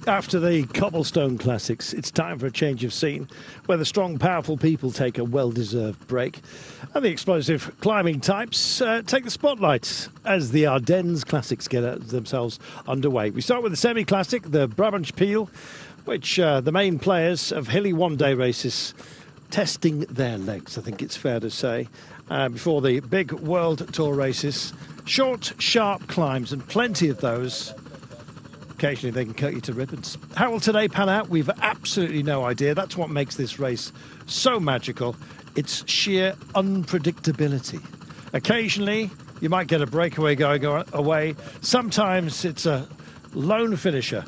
After the cobblestone classics, it's time for a change of scene, where the strong, powerful people take a well-deserved break, and the explosive climbing types take the spotlight as the Ardennes classics get themselves underway. We start with the semi-classic, the branbatjse, which the main players of hilly one-day races testing their legs, I think it's fair to say, before the big World Tour races. Short, sharp climbs, and plenty of those. Occasionally they can cut you to ribbons. How will today pan out? We've absolutely no idea. That's what makes this race so magical. It's sheer unpredictability. Occasionally you might get a breakaway going away. Sometimes it's a lone finisher.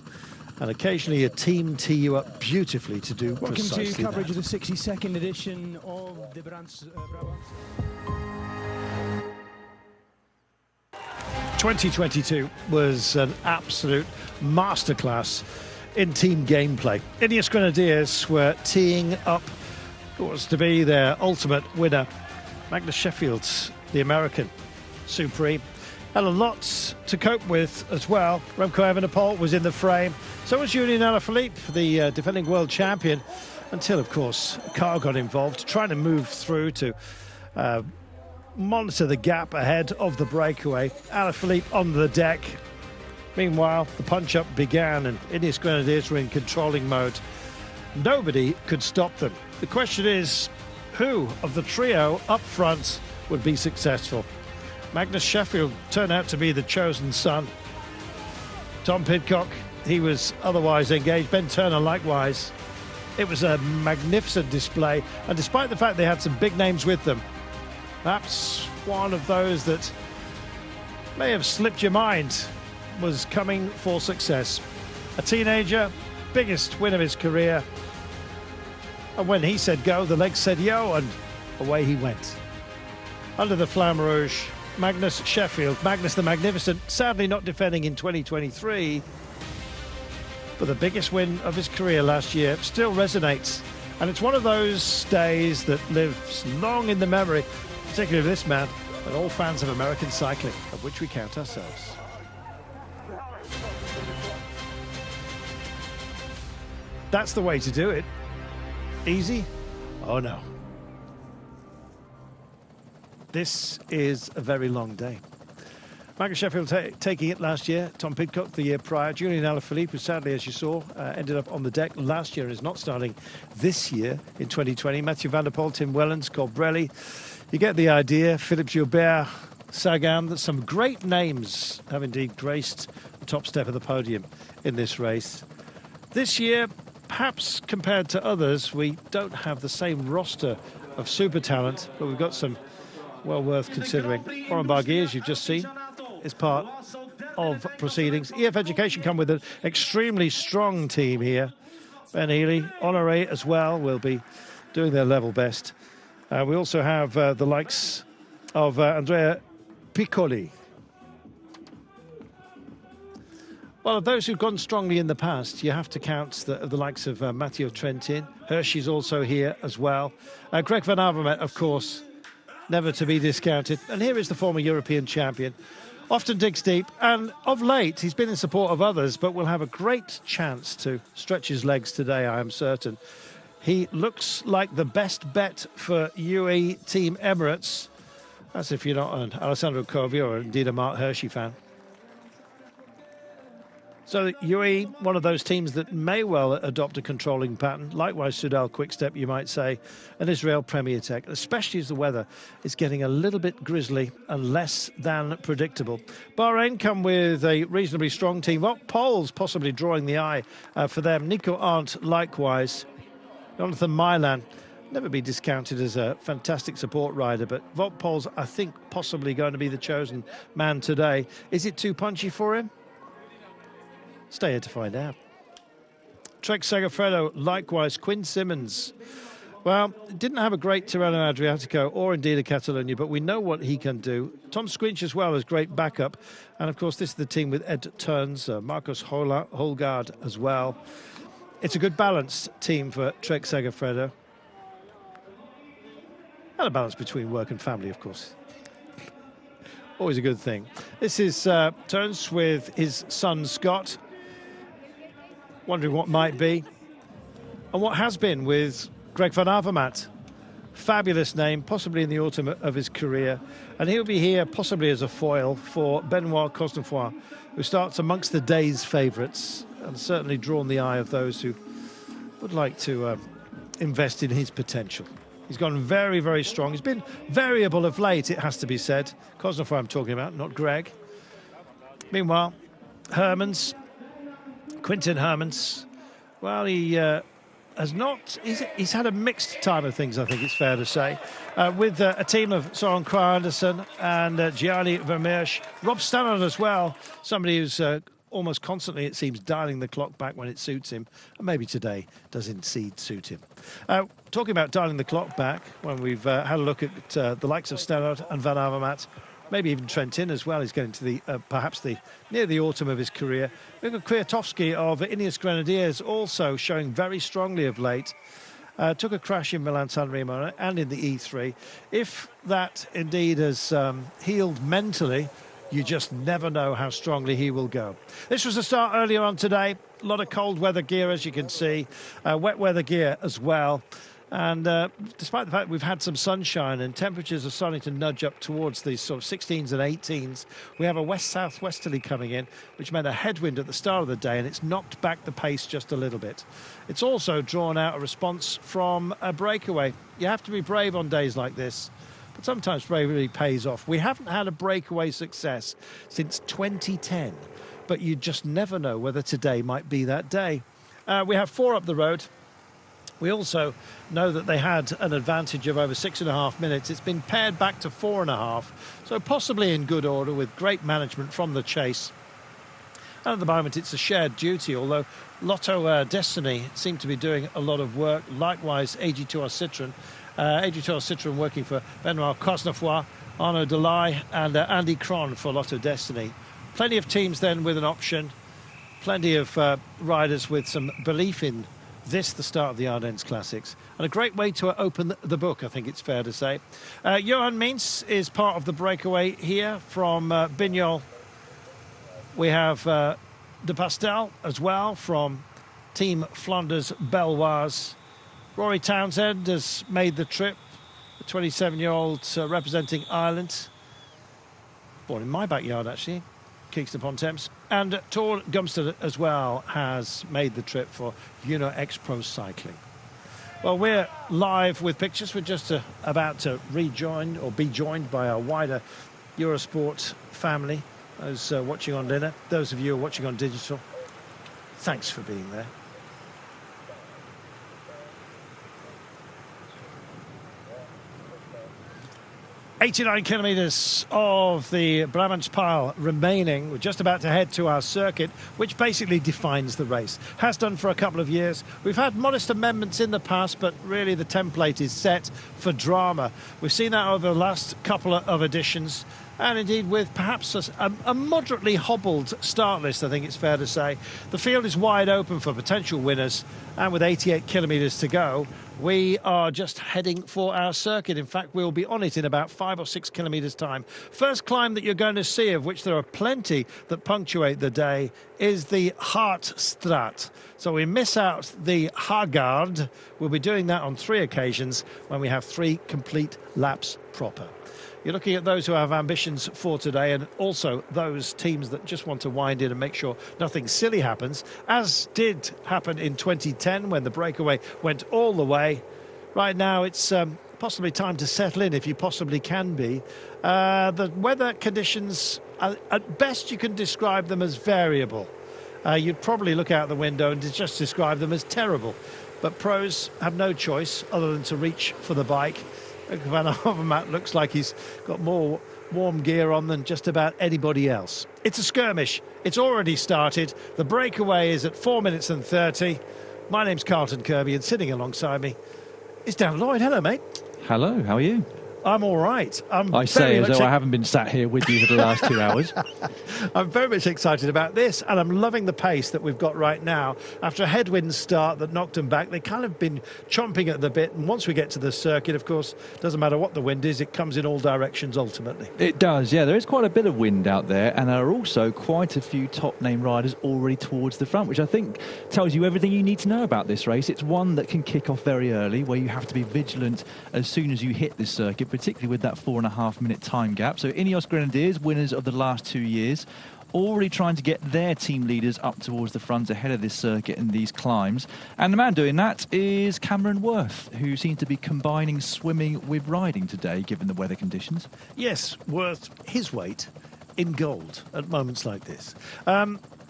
And occasionally a team tee you up beautifully to do precisely Welcome to coverage that. of the 62nd edition of the branbatjse. 2022 was an absolute masterclass in team gameplay. Ineos Grenadiers were teeing up what was to be their ultimate winner, Magnus Sheffield's, the American Supreme. And a lot to cope with as well. Remco Evenepoel was in the frame. So was Julian Alaphilippe, the defending world champion, until, of course, a car got involved, trying to move through to monitor the gap ahead of the breakaway. Alaphilippe on the deck. Meanwhile, the punch-up began and Ineos Grenadiers were in controlling mode. Nobody could stop them. The question is, who of the trio up front would be successful? Magnus Sheffield turned out to be the chosen son. Tom Pidcock, he was otherwise engaged. Ben Turner likewise. It was a magnificent display, and despite the fact they had some big names with them, perhaps one of those that may have slipped your mind was coming for success. A teenager, biggest win of his career. And when he said go, the legs said yo, and away he went. Under the Flamme Rouge, Magnus Sheffield, Magnus the Magnificent, sadly not defending in 2023, but the biggest win of his career last year still resonates. And it's one of those days that lives long in the memory, particularly of this man, and all fans of American cycling, of which we count ourselves. That's the way to do it. Easy? Oh no. This is a very long day. Magnus Sheffield taking it last year, Tom Pidcock the year prior, Julian Alaphilippe, who sadly, as you saw, ended up on the deck last year and is not starting this year in 2020. Mathieu van der Poel, Tim Wellens, Colbrelli. You get the idea. Philippe Gilbert, Sagan. Some great names have indeed graced the top step of the podium in this race. This year, perhaps compared to others, we don't have the same roster of super talent, but we've got some well worth considering. Warren Barguil, as you've just seen, is part of proceedings. EF Education come with an extremely strong team here. Ben Healy, Honoré as well will be doing their level best. We also have the likes of Andrea Piccoli. Well, of those who've gone strongly in the past, you have to count the likes of Matteo Trentin. Hershey's also here as well. Greg van Avermaet, of course, never to be discounted. And here is the former European champion. Often digs deep, and of late he's been in support of others, but will have a great chance to stretch his legs today, I am certain. He looks like the best bet for UAE Team Emirates. That's if you're not an Alessandro Covi or indeed a Mark Hershey fan. So UAE, one of those teams that may well adopt a controlling pattern. Likewise, Soudal Quickstep, you might say, and Israel Premier Tech, especially as the weather is getting a little bit grisly and less than predictable. Bahrain come with a reasonably strong team. Wout Poels possibly drawing the eye for them. Nico Arndt likewise. Jonathan Milan, never be discounted as a fantastic support rider, but Wout Poels, I think, possibly going to be the chosen man today. Is it too punchy for him? Stay here to find out. Trek Segafredo, likewise. Quinn Simmons. Well, didn't have a great Tirreno Adriatico or indeed a Catalonia, but we know what he can do. Tom Squinch as well as great backup. And of course, this is the team with Ed Turns, Marcos Holgaard as well. It's a good balanced team for Trek Segafredo. And a balance between work and family, of course. Always a good thing. This is Turns with his son Scott. wondering what might be and what has been with Greg van Avermaet. Fabulous name, possibly in the autumn of his career, and he'll be here possibly as a foil for Benoit Cosnefroy, who starts amongst the day's favourites and certainly drawn the eye of those who would like to invest in his potential. He's gone very, very strong. He's been variable of late, it has to be said. Cosnefroy I'm talking about, not Greg. Meanwhile, Quinten Hermans, well, he has not. He's had a mixed time of things, I think it's fair to say, with a team of Søren Kragh Andersen and Gianni Vermeersch, Rob Stannard as well, somebody who's almost constantly, it seems, dialing the clock back when it suits him, and maybe today does indeed suit him. Talking about dialing the clock back, when we've had a look at the likes of Stannard and Van Avermaet, maybe even Trentin as well, he's getting to the perhaps near the autumn of his career. We've got Kwiatkowski of Ineos Grenadiers also showing very strongly of late. Took a crash in Milan-San Remo and in the E3. If that indeed has healed mentally, you just never know how strongly he will go. This was the start earlier on today. A lot of cold weather gear, as you can see. Wet weather gear as well. And despite the fact we've had some sunshine and temperatures are starting to nudge up towards these sort of 16s and 18s, we have a west-southwesterly coming in, which meant a headwind at the start of the day, and it's knocked back the pace just a little bit. It's also drawn out a response from a breakaway. You have to be brave on days like this, but sometimes bravery pays off. We haven't had a breakaway success since 2010, but you just never know whether today might be that day. We have 4 up the road. We also know that they had an advantage of over 6.5 minutes. It's been pared back to 4.5, so possibly in good order with great management from the chase. And at the moment, it's a shared duty, although Lotto Destiny seem to be doing a lot of work. Likewise, AG2R Citroën. AG2R Citroën working for Benoit Cosnefroy, Arnaud Delay and Andy Cron for Lotto Destiny. Plenty of teams then with an option. Plenty of riders with some belief in this, the start of the Ardennes Classics, and a great way to open the book, I think it's fair to say. Johan Meens is part of the breakaway here from Bignol. We have De Pastel as well from Team Flanders Belloise. Rory Townsend has made the trip, the 27-year-old representing Ireland. Born in my backyard, actually. Kingston upon Thames, and Tor Gumstead as well has made the trip for Uno X Pro Cycling. Well, we're live with pictures. We're just about to rejoin or be joined by our wider Eurosport family. Those watching on dinner, those of you who are watching on digital, thanks for being there. 89 kilometres of the branbatjse remaining. We're just about to head to our circuit, which basically defines the race. Has done for a couple of years. We've had modest amendments in the past, but really the template is set for drama. We've seen that over the last couple of editions, and indeed with perhaps a moderately hobbled start list, I think it's fair to say. The field is wide open for potential winners, and with 88 kilometres to go, we are just heading for our circuit. In fact, we'll be on it in about 5 or 6 kilometres time. First climb that you're going to see, of which there are plenty that punctuate the day, is the Hartstraat. So we miss out the Haggard. We'll be doing that on 3 occasions when we have 3 complete laps proper. You're looking at those who have ambitions for today, and also those teams that just want to wind in and make sure nothing silly happens, as did happen in 2010 when the breakaway went all the way. Right now it's possibly time to settle in, if you possibly can be. The weather conditions, at best you can describe them as variable. You'd probably look out the window and just describe them as terrible. But pros have no choice other than to reach for the bike. Van Avermaet looks like he's got more warm gear on than just about anybody else. It's a skirmish. It's already started. The breakaway is at 4 minutes and 30. My name's Carlton Kirby, and sitting alongside me is Dan Lloyd. Hello, mate. Hello, how are you? I'm all right. I say as though I haven't been sat here with you for the last 2 hours. I'm very much excited about this, and I'm loving the pace that we've got right now. After a headwind start that knocked them back, they've kind of been chomping at the bit, and once we get to the circuit, of course, doesn't matter what the wind is, it comes in all directions ultimately. It does, yeah. There is quite a bit of wind out there, and there are also quite a few top-name riders already towards the front, which I think tells you everything you need to know about this race. It's one that can kick off very early, where you have to be vigilant as soon as you hit this circuit, particularly with that 4.5-minute time gap. So Ineos Grenadiers, winners of the last 2 years, already trying to get their team leaders up towards the front ahead of this circuit and these climbs. And the man doing that is Cameron Worth, who seems to be combining swimming with riding today, given the weather conditions. Yes, Worth his weight in gold at moments like this.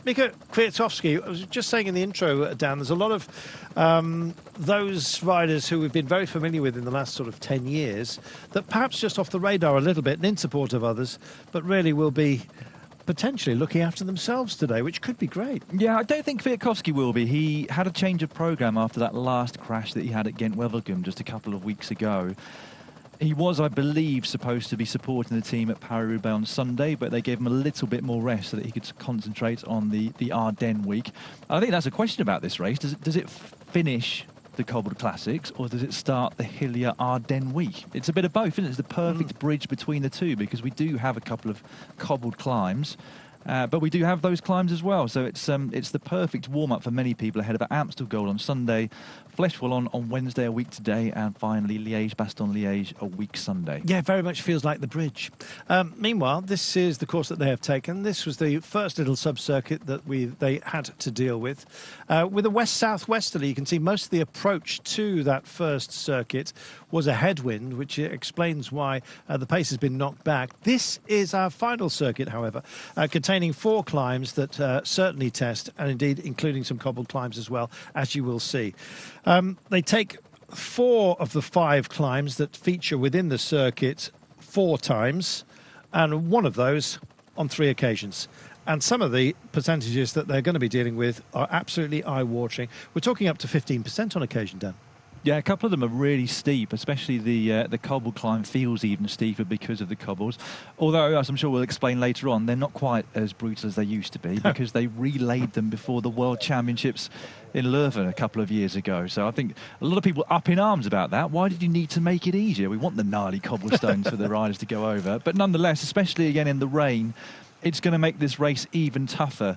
Mika Kwiatkowski, I was just saying in the intro, Dan, there's a lot of those riders who we've been very familiar with in the last sort of 10 years that perhaps just off the radar a little bit and in support of others, but really will be potentially looking after themselves today, which could be great. Yeah, I don't think Kwiatkowski will be. He had a change of programme after that last crash that he had at Ghent-Wevelgem just a couple of weeks ago. He was, I believe, supposed to be supporting the team at Paris-Roubaix on Sunday, but they gave him a little bit more rest so that he could concentrate on the Ardennes week. I think that's a question about this race. Does it finish the Cobbled Classics, or does it start the Hillier Ardennes week? It's a bit of both, isn't it? It's the perfect bridge between the two, because we do have a couple of cobbled climbs. But we do have those climbs as well, so it's the perfect warm-up for many people ahead of Amstel Gold on Sunday, Flèche on Wednesday, a week today, and finally Liège-Bastogne-Liège a week Sunday. Yeah, very much feels like the bridge. Meanwhile, this is the course that they have taken. This was the first little sub-circuit that they had to deal with. With a west-southwesterly, you can see most of the approach to that first circuit was a headwind, which explains why the pace has been knocked back. This is our final circuit, however, containing 4 climbs that certainly test, and indeed including some cobbled climbs as well, as you will see. They take 4 of the 5 climbs that feature within the circuit 4 times, and 1 of those on 3 occasions. And some of the percentages that they're going to be dealing with are absolutely eye-watering. We're talking up to 15% on occasion, Dan. Yeah, a couple of them are really steep, especially the cobble climb feels even steeper because of the cobbles. Although, as I'm sure we'll explain later on, they're not quite as brutal as they used to be because they relayed them before the World Championships in Leuven a couple of years ago. So I think a lot of people up in arms about that. Why did you need to make it easier? We want the gnarly cobblestones for the riders to go over. But nonetheless, especially again in the rain, it's going to make this race even tougher.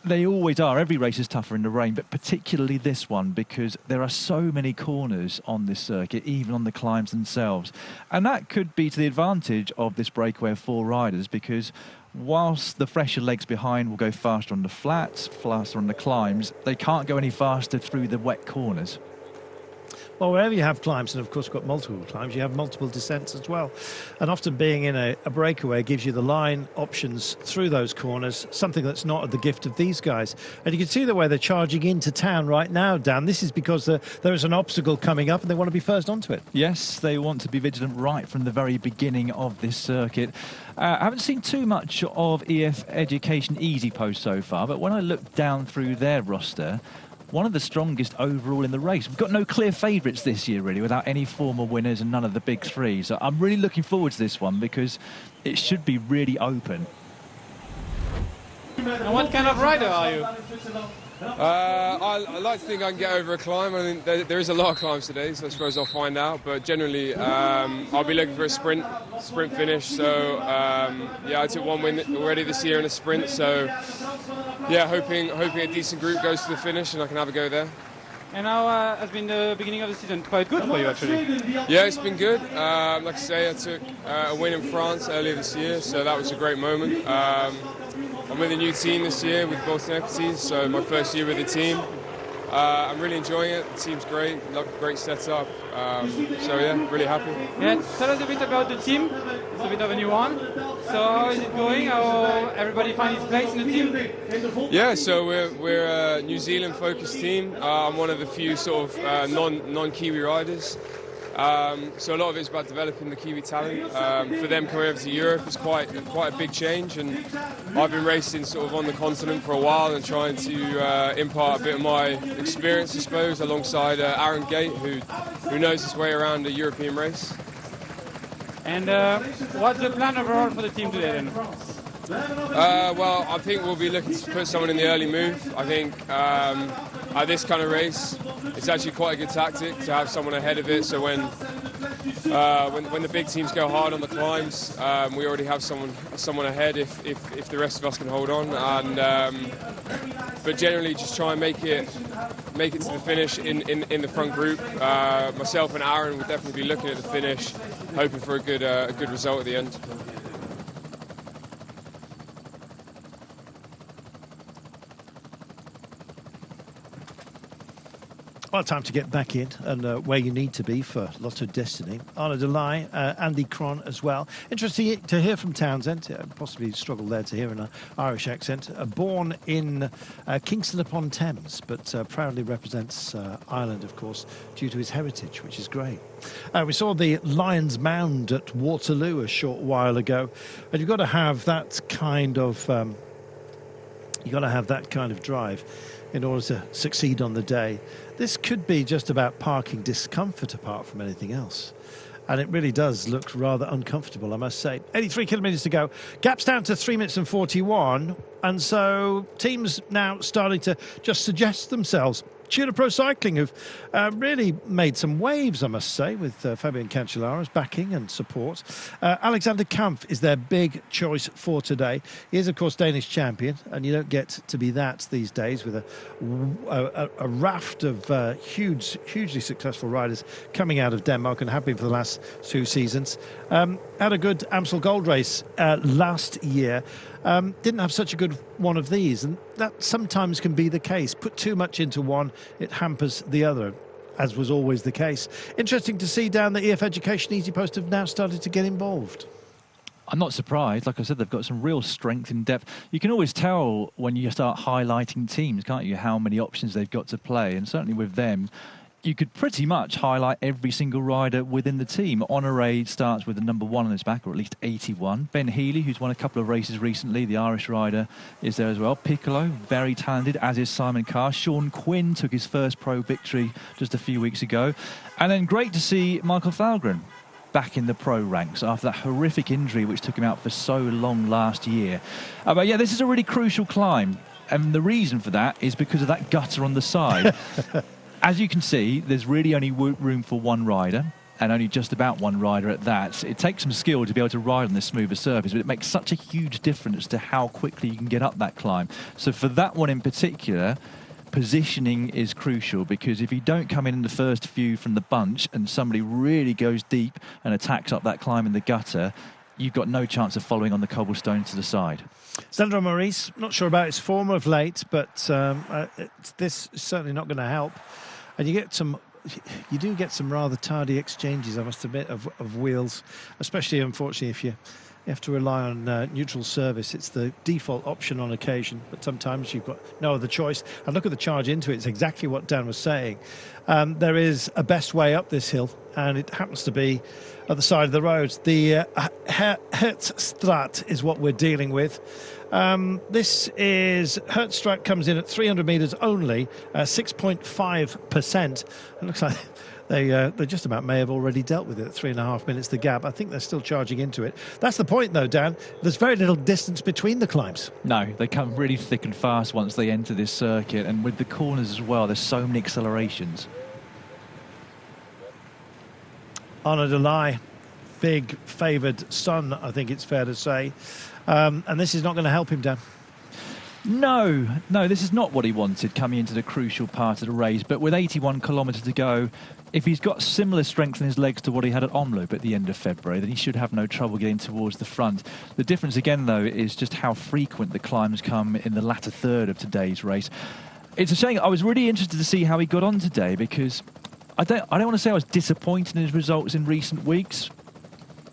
They always are. Every race is tougher in the rain, but particularly this one because there are so many corners on this circuit, even on the climbs themselves. And that could be to the advantage of this breakaway of 4 riders because whilst the fresher legs behind will go faster on the flats, faster on the climbs, they can't go any faster through the wet corners. Well, wherever you have climbs, and of course you've got multiple climbs, you have multiple descents as well. And often being in a breakaway gives you the line options through those corners, something that's not at the gift of these guys. And you can see the way they're charging into town right now, Dan. This is because there is an obstacle coming up and they want to be first onto it. Yes, they want to be vigilant right from the very beginning of this circuit. I haven't seen too much of EF Education Easy Post so far, but when I look down through their roster, one of the strongest overall in the race. We've got no clear favourites this year, really, without any former winners and none of the big 3. So I'm really looking forward to this one because it should be really open. And what kind of rider are you? I like to think I can get over a climb. I think there is a lot of climbs today, so I suppose I'll find out. But generally, I'll be looking for a sprint finish. So yeah, I took 1 win already this year in a sprint. So yeah, hoping a decent group goes to the finish and I can have a go there. And how has been the beginning of the season? Quite good for you, actually. Yeah, it's been good. Like I say, I took a win in France earlier this year, so that was a great moment. I'm with a new team this year with Bolton Equities, so my first year with the team. I'm really enjoying it. The team's great, great setup. So yeah, really happy. Yeah, tell us a bit about the team. It's a bit of a new one. So how is it going? How everybody find its place in the team? Yeah, so we're a New Zealand focused team. I'm one of the few sort of non-Kiwi riders. So a lot of it's about developing the Kiwi talent. For them coming over to Europe is quite a big change, and I've been racing sort of on the continent for a while and trying to impart a bit of my experience, I suppose, alongside Aaron Gate, who knows his way around a European race. And what's the plan overall for the team today then? Well, I think we'll be looking to put someone in the early move. I think at this kind of race, it's actually quite a good tactic to have someone ahead of it. So when the big teams go hard on the climbs, we already have someone ahead if the rest of us can hold on. And but generally, just try and make it to the finish in the front group. Myself and Aaron will definitely be looking at the finish, hoping for a good result at the end. Well, time to get back in and where you need to be for Lotto Destiny. Arnaud Delay, Andy Cron as well. Interesting to hear from Townsend. Possibly struggled there to hear an Irish accent. Born in Kingston upon Thames, but proudly represents Ireland, of course, due to his heritage, which is great. We saw the Lion's Mound at Waterloo a short while ago, and you've got to have that kind of drive in order to succeed on the day. This could be just about parking discomfort apart from anything else. And it really does look rather uncomfortable, I must say. 83 kilometres to go. Gap's down to 3 minutes and 41. And so teams now starting to just suggest themselves. Tudor Pro Cycling have really made some waves, I must say, with Fabian Cancellara's backing and support. Alexander Kampf is their big choice for today. He is, of course, Danish champion, and you don't get to be that these days with a raft of hugely successful riders coming out of Denmark and have been for the last 2 seasons. Had a good Amstel Gold Race last year. Didn't have such a good one of these, and that sometimes can be the case. Put too much into one, it hampers the other, as was always the case. Interesting to see down the EF Education Easy Post have now started to get involved. I'm not surprised. Like I said, they've got some real strength in depth. You can always tell when you start highlighting teams, can't you, how many options they've got to play, and certainly with them, you could pretty much highlight every single rider within the team. Honoré starts with the number 1 on his back, or at least 81. Ben Healy, who's won a couple of races recently, the Irish rider, is there as well. Piccolo, very talented, as is Simon Carr. Sean Quinn took his first pro victory just a few weeks ago. And then great to see Michael Falgren back in the pro ranks after that horrific injury which took him out for so long last year. But yeah, this is a really crucial climb. And the reason for that is because of that gutter on the side. As you can see, there's really only room for one rider, and only just about one rider at that. It takes some skill to be able to ride on this smoother surface, but it makes such a huge difference to how quickly you can get up that climb. So for that one in particular, positioning is crucial, because if you don't come in the first few from the bunch and somebody really goes deep and attacks up that climb in the gutter, you've got no chance of following on the cobblestone to the side. Sandro Maurice, not sure about his form of late, but this is certainly not going to help. And you do get some rather tardy exchanges, I must admit, of wheels, especially, unfortunately, if you have to rely on neutral service. It's the default option on occasion, but sometimes you've got no other choice. And look at the charge into it. It's exactly what Dan was saying. There is a best way up this hill, and it happens to be at the side of the road. The Hertstraat is what we're dealing with. This is Hertstraat, comes in at 300 metres only, 6.5%. It looks like they just about may have already dealt with it at 3.5 minutes the gap. I think they're still charging into it. That's the point, though, Dan. There's very little distance between the climbs. No, they come really thick and fast once they enter this circuit, and with the corners as well, there's so many accelerations. Arnaud Delay, big favoured son, I think it's fair to say. And this is not going to help him, Dan. No, this is not what he wanted coming into the crucial part of the race. But with 81 kilometres to go, if he's got similar strength in his legs to what he had at Omloop at the end of February, then he should have no trouble getting towards the front. The difference again, though, is just how frequent the climbs come in the latter third of today's race. It's a shame. I was really interested to see how he got on today, because I don't want to say I was disappointed in his results in recent weeks.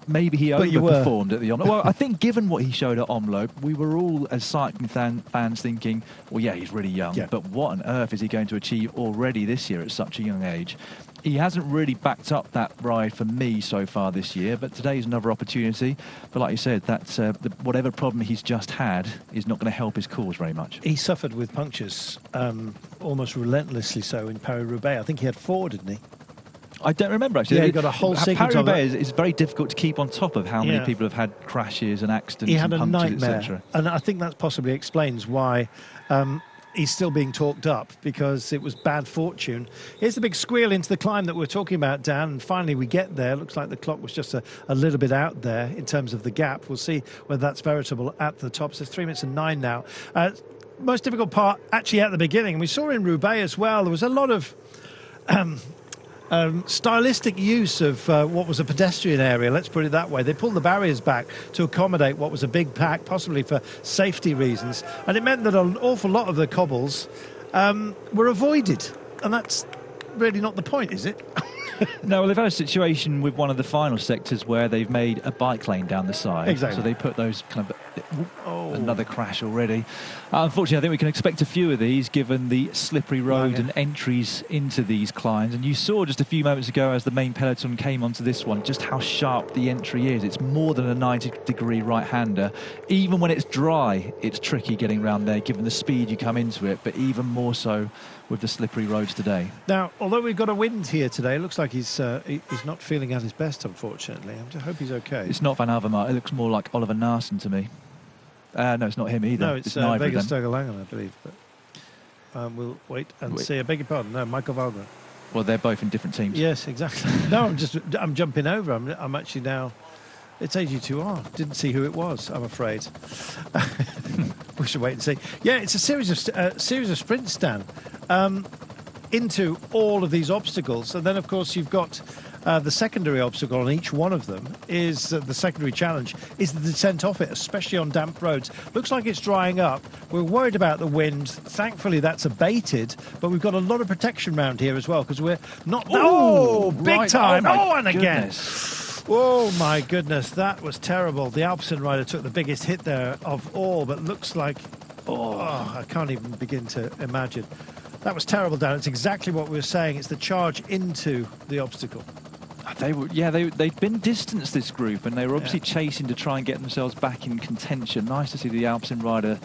Maybe he overperformed at the Omloop. Well, I think given what he showed at Omloop, we were all as cycling fans thinking, well, yeah, he's really young, but what on earth is he going to achieve already this year at such a young age? He hasn't really backed up that ride for me so far this year, but today's another opportunity. But like you said, that's whatever problem he's just had is not going to help his cause very much. He suffered with punctures almost relentlessly so in Paris-Roubaix. I think he had 4, didn't he? I don't remember, actually. Yeah, he got a whole sequence of Paris-Roubaix is very difficult to keep on top of how many people have had crashes and accidents he had and a punctures, nightmare, etc. and I think that possibly explains why he's still being talked up, because it was bad fortune. Here's the big squeal into the climb that we're talking about, Dan, and finally we get there. Looks like the clock was just a little bit out there in terms of the gap. We'll see whether that's veritable at the top. So it's 3 minutes and 9 now. Most difficult part actually at the beginning. We saw in Roubaix as well, there was a lot of stylistic use of what was a pedestrian area, let's put it that way. They pulled the barriers back to accommodate what was a big pack, possibly for safety reasons, and it meant that an awful lot of the cobbles were avoided, and that's really not the point, is it? No, well, they've had a situation with one of the final sectors where they've made a bike lane down the side. Exactly. So they put those kind of... Another crash already. Unfortunately, I think we can expect a few of these given the slippery road and entries into these climbs. And you saw just a few moments ago as the main peloton came onto this one just how sharp the entry is. It's more than a 90-degree right-hander. Even when it's dry, it's tricky getting around there given the speed you come into it, but even more so with the slippery roads today. Now, although we've got a wind here today, it looks like he's not feeling at his best, unfortunately. I hope he's okay. It's not Van Avermaet. It looks more like Oliver Naesen to me. No, it's not him either. No, it's Vega Sturgelangen, I believe. But we'll wait and see. I beg your pardon. No, Michael Valgren. Well, they're both in different teams. Yes, exactly. No, I'm jumping over. I'm actually now. It's AG2R. Didn't see who it was, I'm afraid. We should wait and see. Yeah, it's a series of sprints, Dan, into all of these obstacles, and then of course you've got. The secondary obstacle on each one of them is the secondary challenge is the descent off it, especially on damp roads. Looks like it's drying up. We're worried about the wind. Thankfully, that's abated, but we've got a lot of protection around here as well because we're not. Oh, big time! Oh, and again. Oh my goodness, that was terrible. The Alpecin rider took the biggest hit there of all, but looks like I can't even begin to imagine. That was terrible, Dan. It's exactly what we were saying. It's the charge into the obstacle. They'd been distanced, this group, and they were obviously chasing to try and get themselves back in contention. Nice to see the Alpecin rider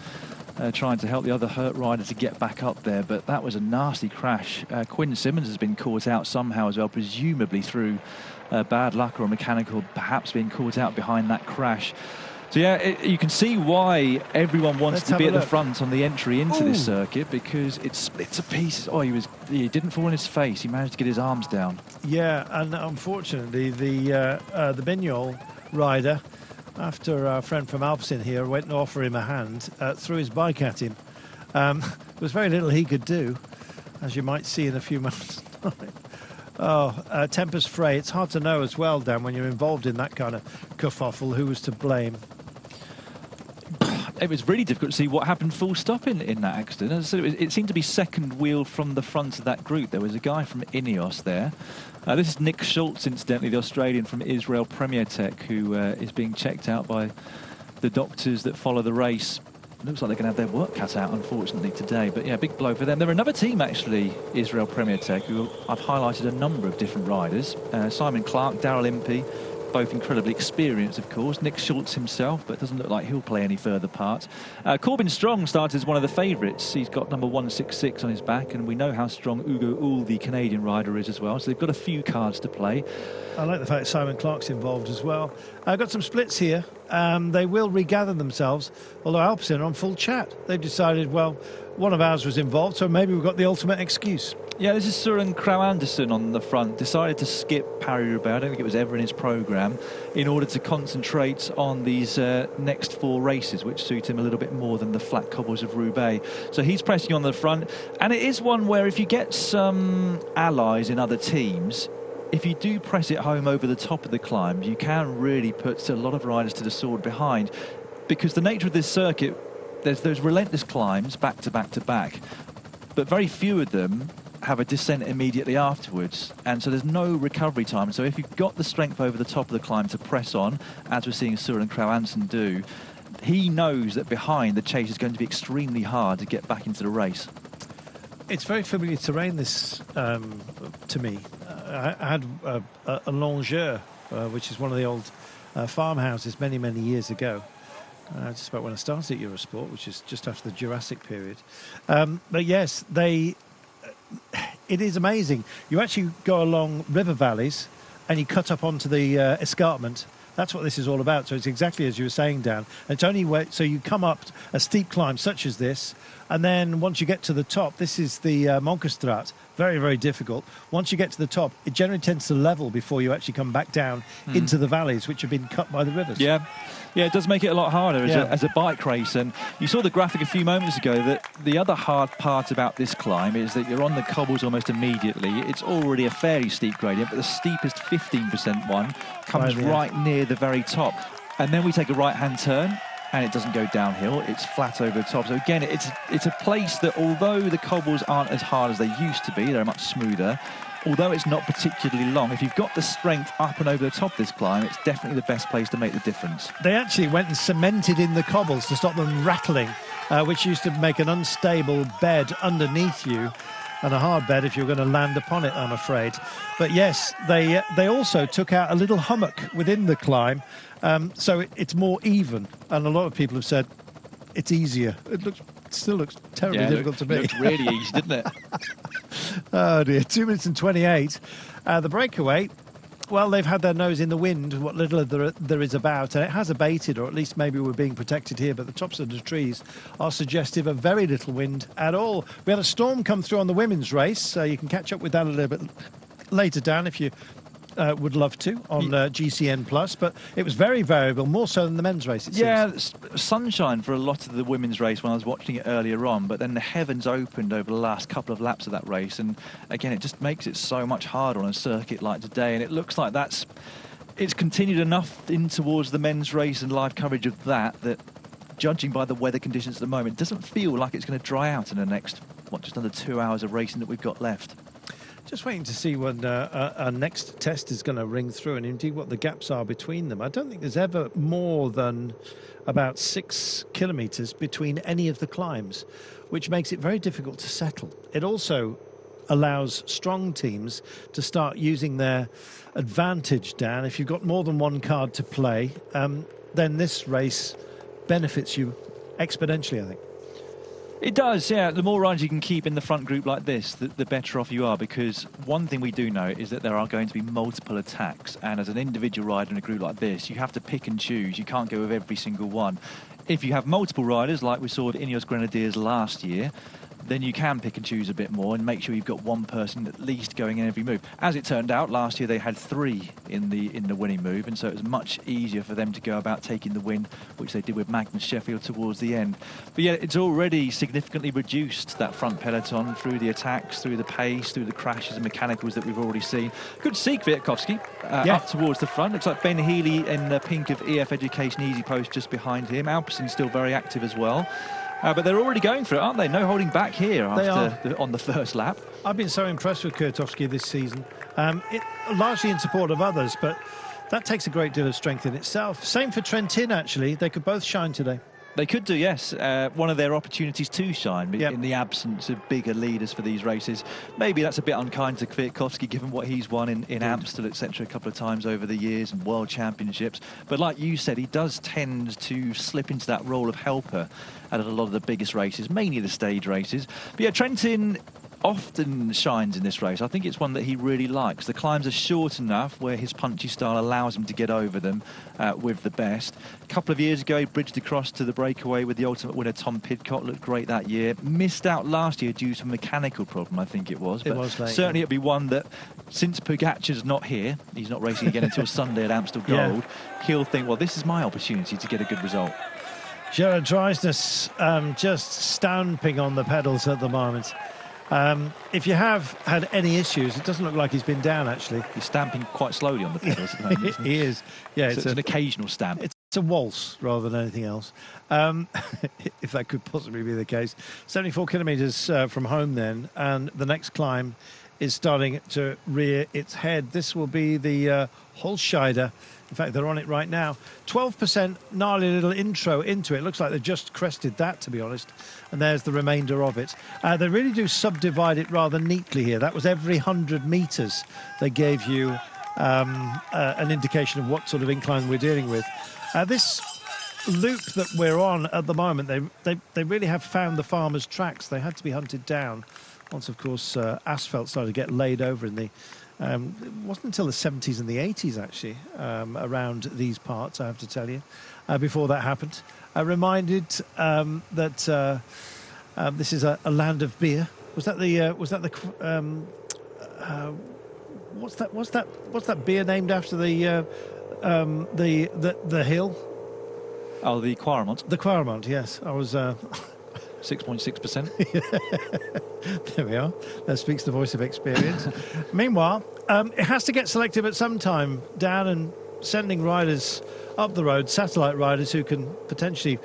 trying to help the other hurt rider to get back up there, but that was a nasty crash. Quinn Simmons has been caught out somehow as well, presumably through bad luck or mechanical, perhaps being caught out behind that crash. So yeah, you can see why everyone wants to be at the front on the entry into this circuit, because it splits to pieces. Oh, he didn't fall on his face. He managed to get his arms down. Yeah, and unfortunately, the Bignol rider, after our friend from Alpecin here went to offer him a hand, threw his bike at him. There was very little he could do, as you might see in a few moments' time. Tempest fray. It's hard to know as well, Dan, when you're involved in that kind of kerfuffle, who was to blame. It was really difficult to see what happened full stop in that accident. As I said, it seemed to be second wheel from the front of that group. There was a guy from Ineos there. This is Nick Schultz, incidentally, the Australian from Israel Premier Tech, who is being checked out by the doctors that follow the race. Looks like they're going to have their work cut out, unfortunately, today. But yeah, big blow for them. They're another team, actually, Israel Premier Tech, who I've highlighted a number of different riders. Simon Clark, Daryl Impey, both incredibly experienced, of course. Nick Schultz himself, but doesn't look like he'll play any further part. Corbin Strong started as one of the favourites. He's got number 166 on his back, and we know how strong Ugo Ull, the Canadian rider, is as well. So they've got a few cards to play. I like the fact Simon Clark's involved as well. I've got some splits here. They will regather themselves, although Alpecin are on full chat. They've decided, well, one of ours was involved, so maybe we've got the ultimate excuse. Yeah, this is Søren Kragh Andersen on the front. Decided to skip Paris-Roubaix. I don't think it was ever in his programme, in order to concentrate on these next 4 races, which suit him a little bit more than the flat cobbles of Roubaix. So he's pressing on the front. And it is one where if you get some allies in other teams, if you do press it home over the top of the climb, you can really put a lot of riders to the sword behind, because the nature of this circuit, there's those relentless climbs back to back to back, but very few of them have a descent immediately afterwards, and so there's no recovery time. So if you've got the strength over the top of the climb to press on, as we're seeing Søren Kragh Andersen do, he knows that behind the chase is going to be extremely hard to get back into the race. It's very familiar terrain, this, to me. I had a Longeur, which is one of the old farmhouses many, many years ago. Just about when I started at Eurosport, which is just after the Jurassic period. But yes, it is amazing. You actually go along river valleys and you cut up onto the escarpment. That's what this is all about. So it's exactly as you were saying, Dan. It's only so you come up a steep climb such as this, and then once you get to the top, this is the Monkerstraat. Very, very difficult. Once you get to the top, it generally tends to level before you actually come back down into the valleys, which have been cut by the rivers. Yeah, it does make it a lot harder as a bike race. And you saw the graphic a few moments ago that the other hard part about this climb is that you're on the cobbles almost immediately. It's already a fairly steep gradient, but the steepest 15% one comes right near the very top. And then we take a right-hand turn, and it doesn't go downhill, it's flat over the top. So again, it's a place that, although the cobbles aren't as hard as they used to be, they're much smoother, although it's not particularly long, if you've got the strength up and over the top of this climb, it's definitely the best place to make the difference. They actually went and cemented in the cobbles to stop them rattling, which used to make an unstable bed underneath you, and a hard bed if you're going to land upon it, I'm afraid. But yes, they also took out a little hummock within the climb, so it's more even. And a lot of people have said it's easier. It still looks terribly difficult to beat. It looked really easy, didn't it? Oh dear, 2 minutes and 28. The breakaway, well, they've had their nose in the wind, what little there is about, and it has abated, or at least maybe we're being protected here, but the tops of the trees are suggestive of very little wind at all. We had a storm come through on the women's race, so you can catch up with that a little bit later, Dan, if you would love to, on GCN+, but it was very variable, more so than the men's race, it seems. Sunshine for a lot of the women's race when I was watching it earlier on, but then the heavens opened over the last couple of laps of that race, and again, it just makes it so much harder on a circuit like today, and it looks like it's continued enough in towards the men's race and live coverage of that, judging by the weather conditions at the moment, it doesn't feel like it's going to dry out in the next, just under 2 hours of racing that we've got left. Just waiting to see when our next test is going to ring through, and indeed what the gaps are between them. I don't think there's ever more than about 6 kilometres between any of the climbs, which makes it very difficult to settle. It also allows strong teams to start using their advantage, Dan. If you've got more than one card to play, then this race benefits you exponentially, I think. It does, yeah. The more riders you can keep in the front group like this, the better off you are, because one thing we do know is that there are going to be multiple attacks, and as an individual rider in a group like this, you have to pick and choose. You can't go with every single one. If you have multiple riders, like we saw with Ineos Grenadiers last year, then you can pick and choose a bit more and make sure you've got one person at least going in every move. As it turned out, last year they had 3 in the winning move, and so it was much easier for them to go about taking the win, which they did with Magnus Sheffield towards the end. But yeah, it's already significantly reduced, that front peloton, through the attacks, through the pace, through the crashes and mechanicals that we've already seen. Good see Kwiatkowski up towards the front. Looks like Ben Healy in the pink of EF Education Easy Post just behind him. Alperson's still very active as well. But they're already going for it, aren't they? No holding back here on the first lap. I've been so impressed with Kwiatkowski this season, largely in support of others, but that takes a great deal of strength in itself. Same for Trentin, actually. They could both shine today. They could do, yes. One of their opportunities to shine in the absence of bigger leaders for these races. Maybe that's a bit unkind to Kwiatkowski, given what he's won in Amstel, etc., a couple of times over the years, and World Championships. But like you said, he does tend to slip into that role of helper at a lot of the biggest races, mainly the stage races. But yeah, Trentin often shines in this race. I think it's one that he really likes. The climbs are short enough where his punchy style allows him to get over them with the best. A couple of years ago, he bridged across to the breakaway with the ultimate winner, Tom Pidcock. Looked great that year. Missed out last year due to a mechanical problem, I think it was. But certainly it'll be one that, since Pogacar's not here, he's not racing again until Sunday at Amstel Gold, he'll think, well, this is my opportunity to get a good result. Gerard Dreisnes just stamping on the pedals at the moment. If you have had any issues, it doesn't look like he's been down, actually. He's stamping quite slowly on the pedals at the moment, isn't he? He is. Yeah, it's an occasional stamp. It's a waltz rather than anything else, if that could possibly be the case. 74 kilometres from home then, and the next climb is starting to rear its head. This will be the Holscheide. In fact, they're on it right now. 12% gnarly little intro into it. Looks like they've just crested that, to be honest. And there's the remainder of it. They really do subdivide it rather neatly here. That was every 100 metres they gave you an indication of what sort of incline we're dealing with. This loop that we're on at the moment, they really have found the farmer's tracks. They had to be hunted down once, of course, asphalt started to get laid over in the... it wasn't until the 70s and the 80s, actually, around these parts, I have to tell you, before that happened. Reminded that this is a land of beer. Was that the what's that beer named after the hill? Oh, the Quaremont. The Quaremont, yes. I was 6.6%. There we are. That speaks the voice of experience. Meanwhile, it has to get selective at some time, Dan, and sending riders up the road, satellite riders who can potentially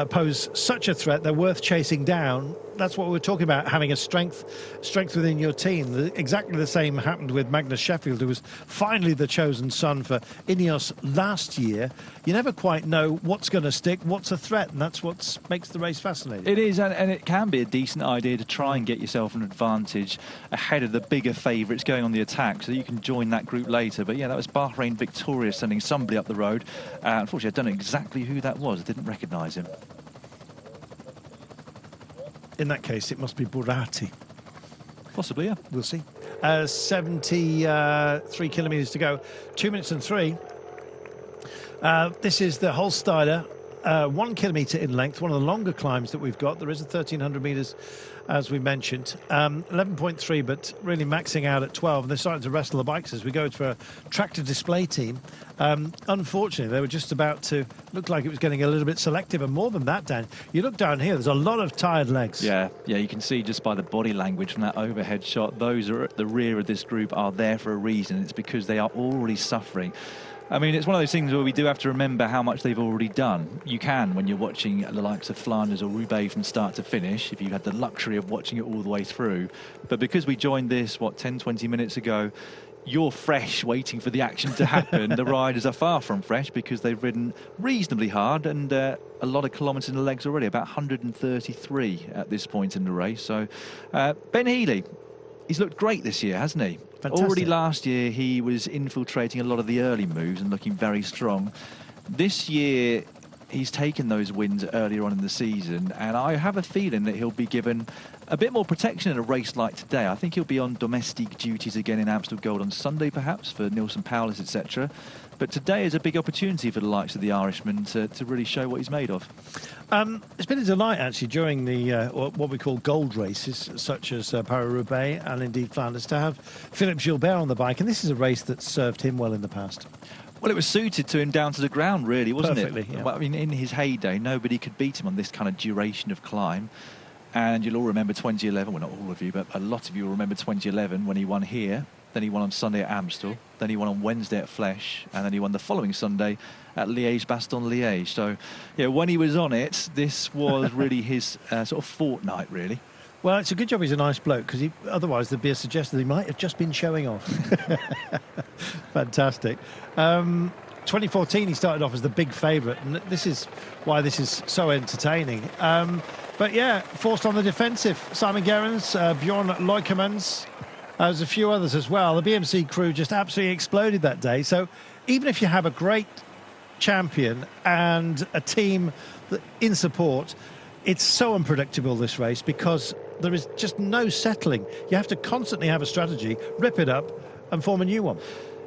pose such a threat, they're worth chasing down. That's what we're talking about, having a strength within your team. Exactly the same happened with Magnus Sheffield, who was finally the chosen son for Ineos last year. You never quite know what's going to stick, what's a threat, and that's what makes the race fascinating. It is, and it can be a decent idea to try and get yourself an advantage ahead of the bigger favourites going on the attack, so you can join that group later. But yeah, that was Bahrain Victoria sending somebody up the road. Unfortunately, I don't know exactly who that was. I didn't recognise him. In that case, it must be Burati. Possibly, yeah. We'll see. 73 kilometres to go. 2 minutes and 3. This is the Holsteider, 1 kilometre in length, one of the longer climbs that we've got. There is a 1,300 metres, as we mentioned. 11.3, but really maxing out at 12. And they're starting to wrestle the bikes as we go to a tractor display team. Unfortunately, they were just about to look like it was getting a little bit selective. And more than that, Dan, you look down here, there's a lot of tired legs. Yeah, you can see just by the body language from that overhead shot, those are at the rear of this group are there for a reason. It's because they are already suffering. I mean, it's one of those things where we do have to remember how much they've already done. You can when you're watching the likes of Flanders or Roubaix from start to finish, if you had the luxury of watching it all the way through. But because we joined this, 10, 20 minutes ago, you're fresh waiting for the action to happen. The riders are far from fresh because they've ridden reasonably hard and a lot of kilometres in the legs already, about 133 at this point in the race. So Ben Healy, he's looked great this year, hasn't he? Fantastic. Already last year, he was infiltrating a lot of the early moves and looking very strong. This year, he's taken those wins earlier on in the season, and I have a feeling that he'll be given a bit more protection in a race like today. I think he'll be on domestic duties again in Amstel Gold on Sunday, perhaps, for Nilsen Powless, etc. But today is a big opportunity for the likes of the Irishman to really show what he's made of. It's been a delight, actually, during the what we call gold races, such as Paris-Roubaix and indeed Flanders, to have Philippe Gilbert on the bike. And this is a race that served him well in the past. Well, it was suited to him down to the ground, really, wasn't Perfectly, it? Yeah. Well, I mean, in his heyday, nobody could beat him on this kind of duration of climb. And you'll all remember 2011, well, not all of you, but a lot of you will remember 2011 when he won here. Then he won on Sunday at Amstel. Then he won on Wednesday at Flèche. And then he won the following Sunday at Liège-Bastogne-Liège. So, yeah, when he was on it, this was really his sort of fortnight, really. Well, it's a good job he's a nice bloke, because otherwise there'd be a suggestion that he might have just been showing off. Fantastic. 2014, he started off as the big favourite, and this is why this is so entertaining. But yeah, forced on the defensive. Simon Gerrans, Bjorn Loikemans, there's a few others as well. The BMC crew just absolutely exploded that day. So even if you have a great champion and a team in support, it's so unpredictable, this race, because there is just no settling. You have to constantly have a strategy, rip it up and form a new one.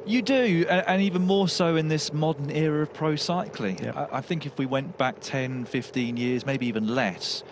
You do, and even more so in this modern era of pro cycling. Yeah. I think if we went back 10, 15 years, maybe even less,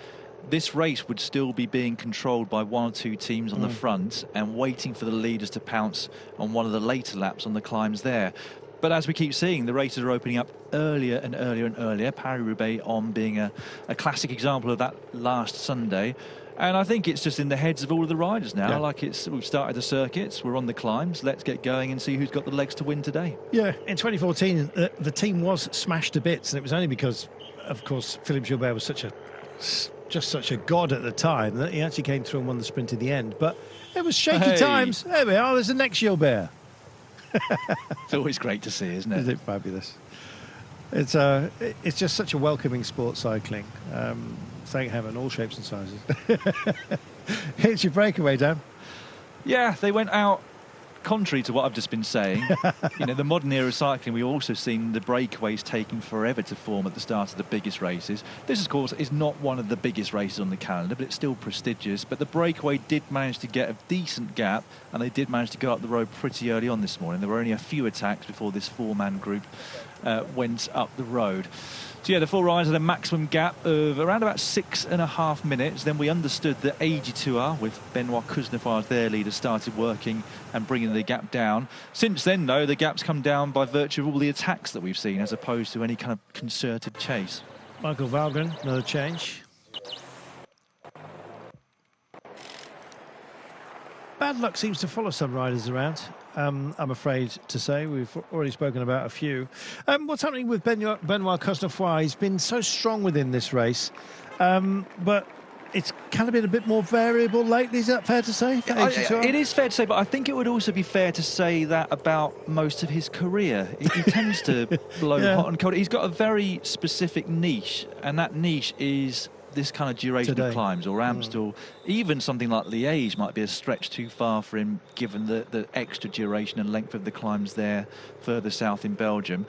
this race would still be being controlled by one or two teams on the front and waiting for the leaders to pounce on one of the later laps on the climbs there. But as we keep seeing, the races are opening up earlier and earlier and earlier. Paris-Roubaix on being a classic example of that last Sunday. And I think it's just in the heads of all of the riders now. Yeah. We've started the circuits, we're on the climbs, let's get going and see who's got the legs to win today. Yeah, in 2014, the team was smashed to bits, and it was only because, of course, Philippe Gilbert was just such a god at the time that he actually came through and won the sprint in the end. But it was shaky times. There we are, there's the next Gilbert. It's always great to see, isn't it? Isn't it fabulous? It's just such a welcoming sport, cycling. Thank heaven, all shapes and sizes. Here's your breakaway, Dan. Yeah, they went out contrary to what I've just been saying, you know, the modern era of cycling, we've also seen the breakaways taking forever to form at the start of the biggest races. This, of course, is not one of the biggest races on the calendar, but it's still prestigious. But the breakaway did manage to get a decent gap, and they did manage to go up the road pretty early on this morning. There were only a few attacks before this four-man group went up the road. So yeah, the four riders had a maximum gap of around about 6.5 minutes. Then we understood that AG2R, with Benoit Kuznefar as their leader, started working and bringing the gap down. Since then, though, the gap's come down by virtue of all the attacks that we've seen, as opposed to any kind of concerted chase. Michael Valgren, another change. Bad luck seems to follow some riders around. I'm afraid to say. We've already spoken about a few. What's happening with Benoit Kuznefar? He's been so strong within this race, but it's kind of been a bit more variable lately. Is that fair to say? It is fair to say, but I think it would also be fair to say that about most of his career. He tends to blow hot and cold. He's got a very specific niche, and that niche is this kind of duration of climbs, or Amstel. Even something like Liège might be a stretch too far for him, given the extra duration and length of the climbs there further south in Belgium.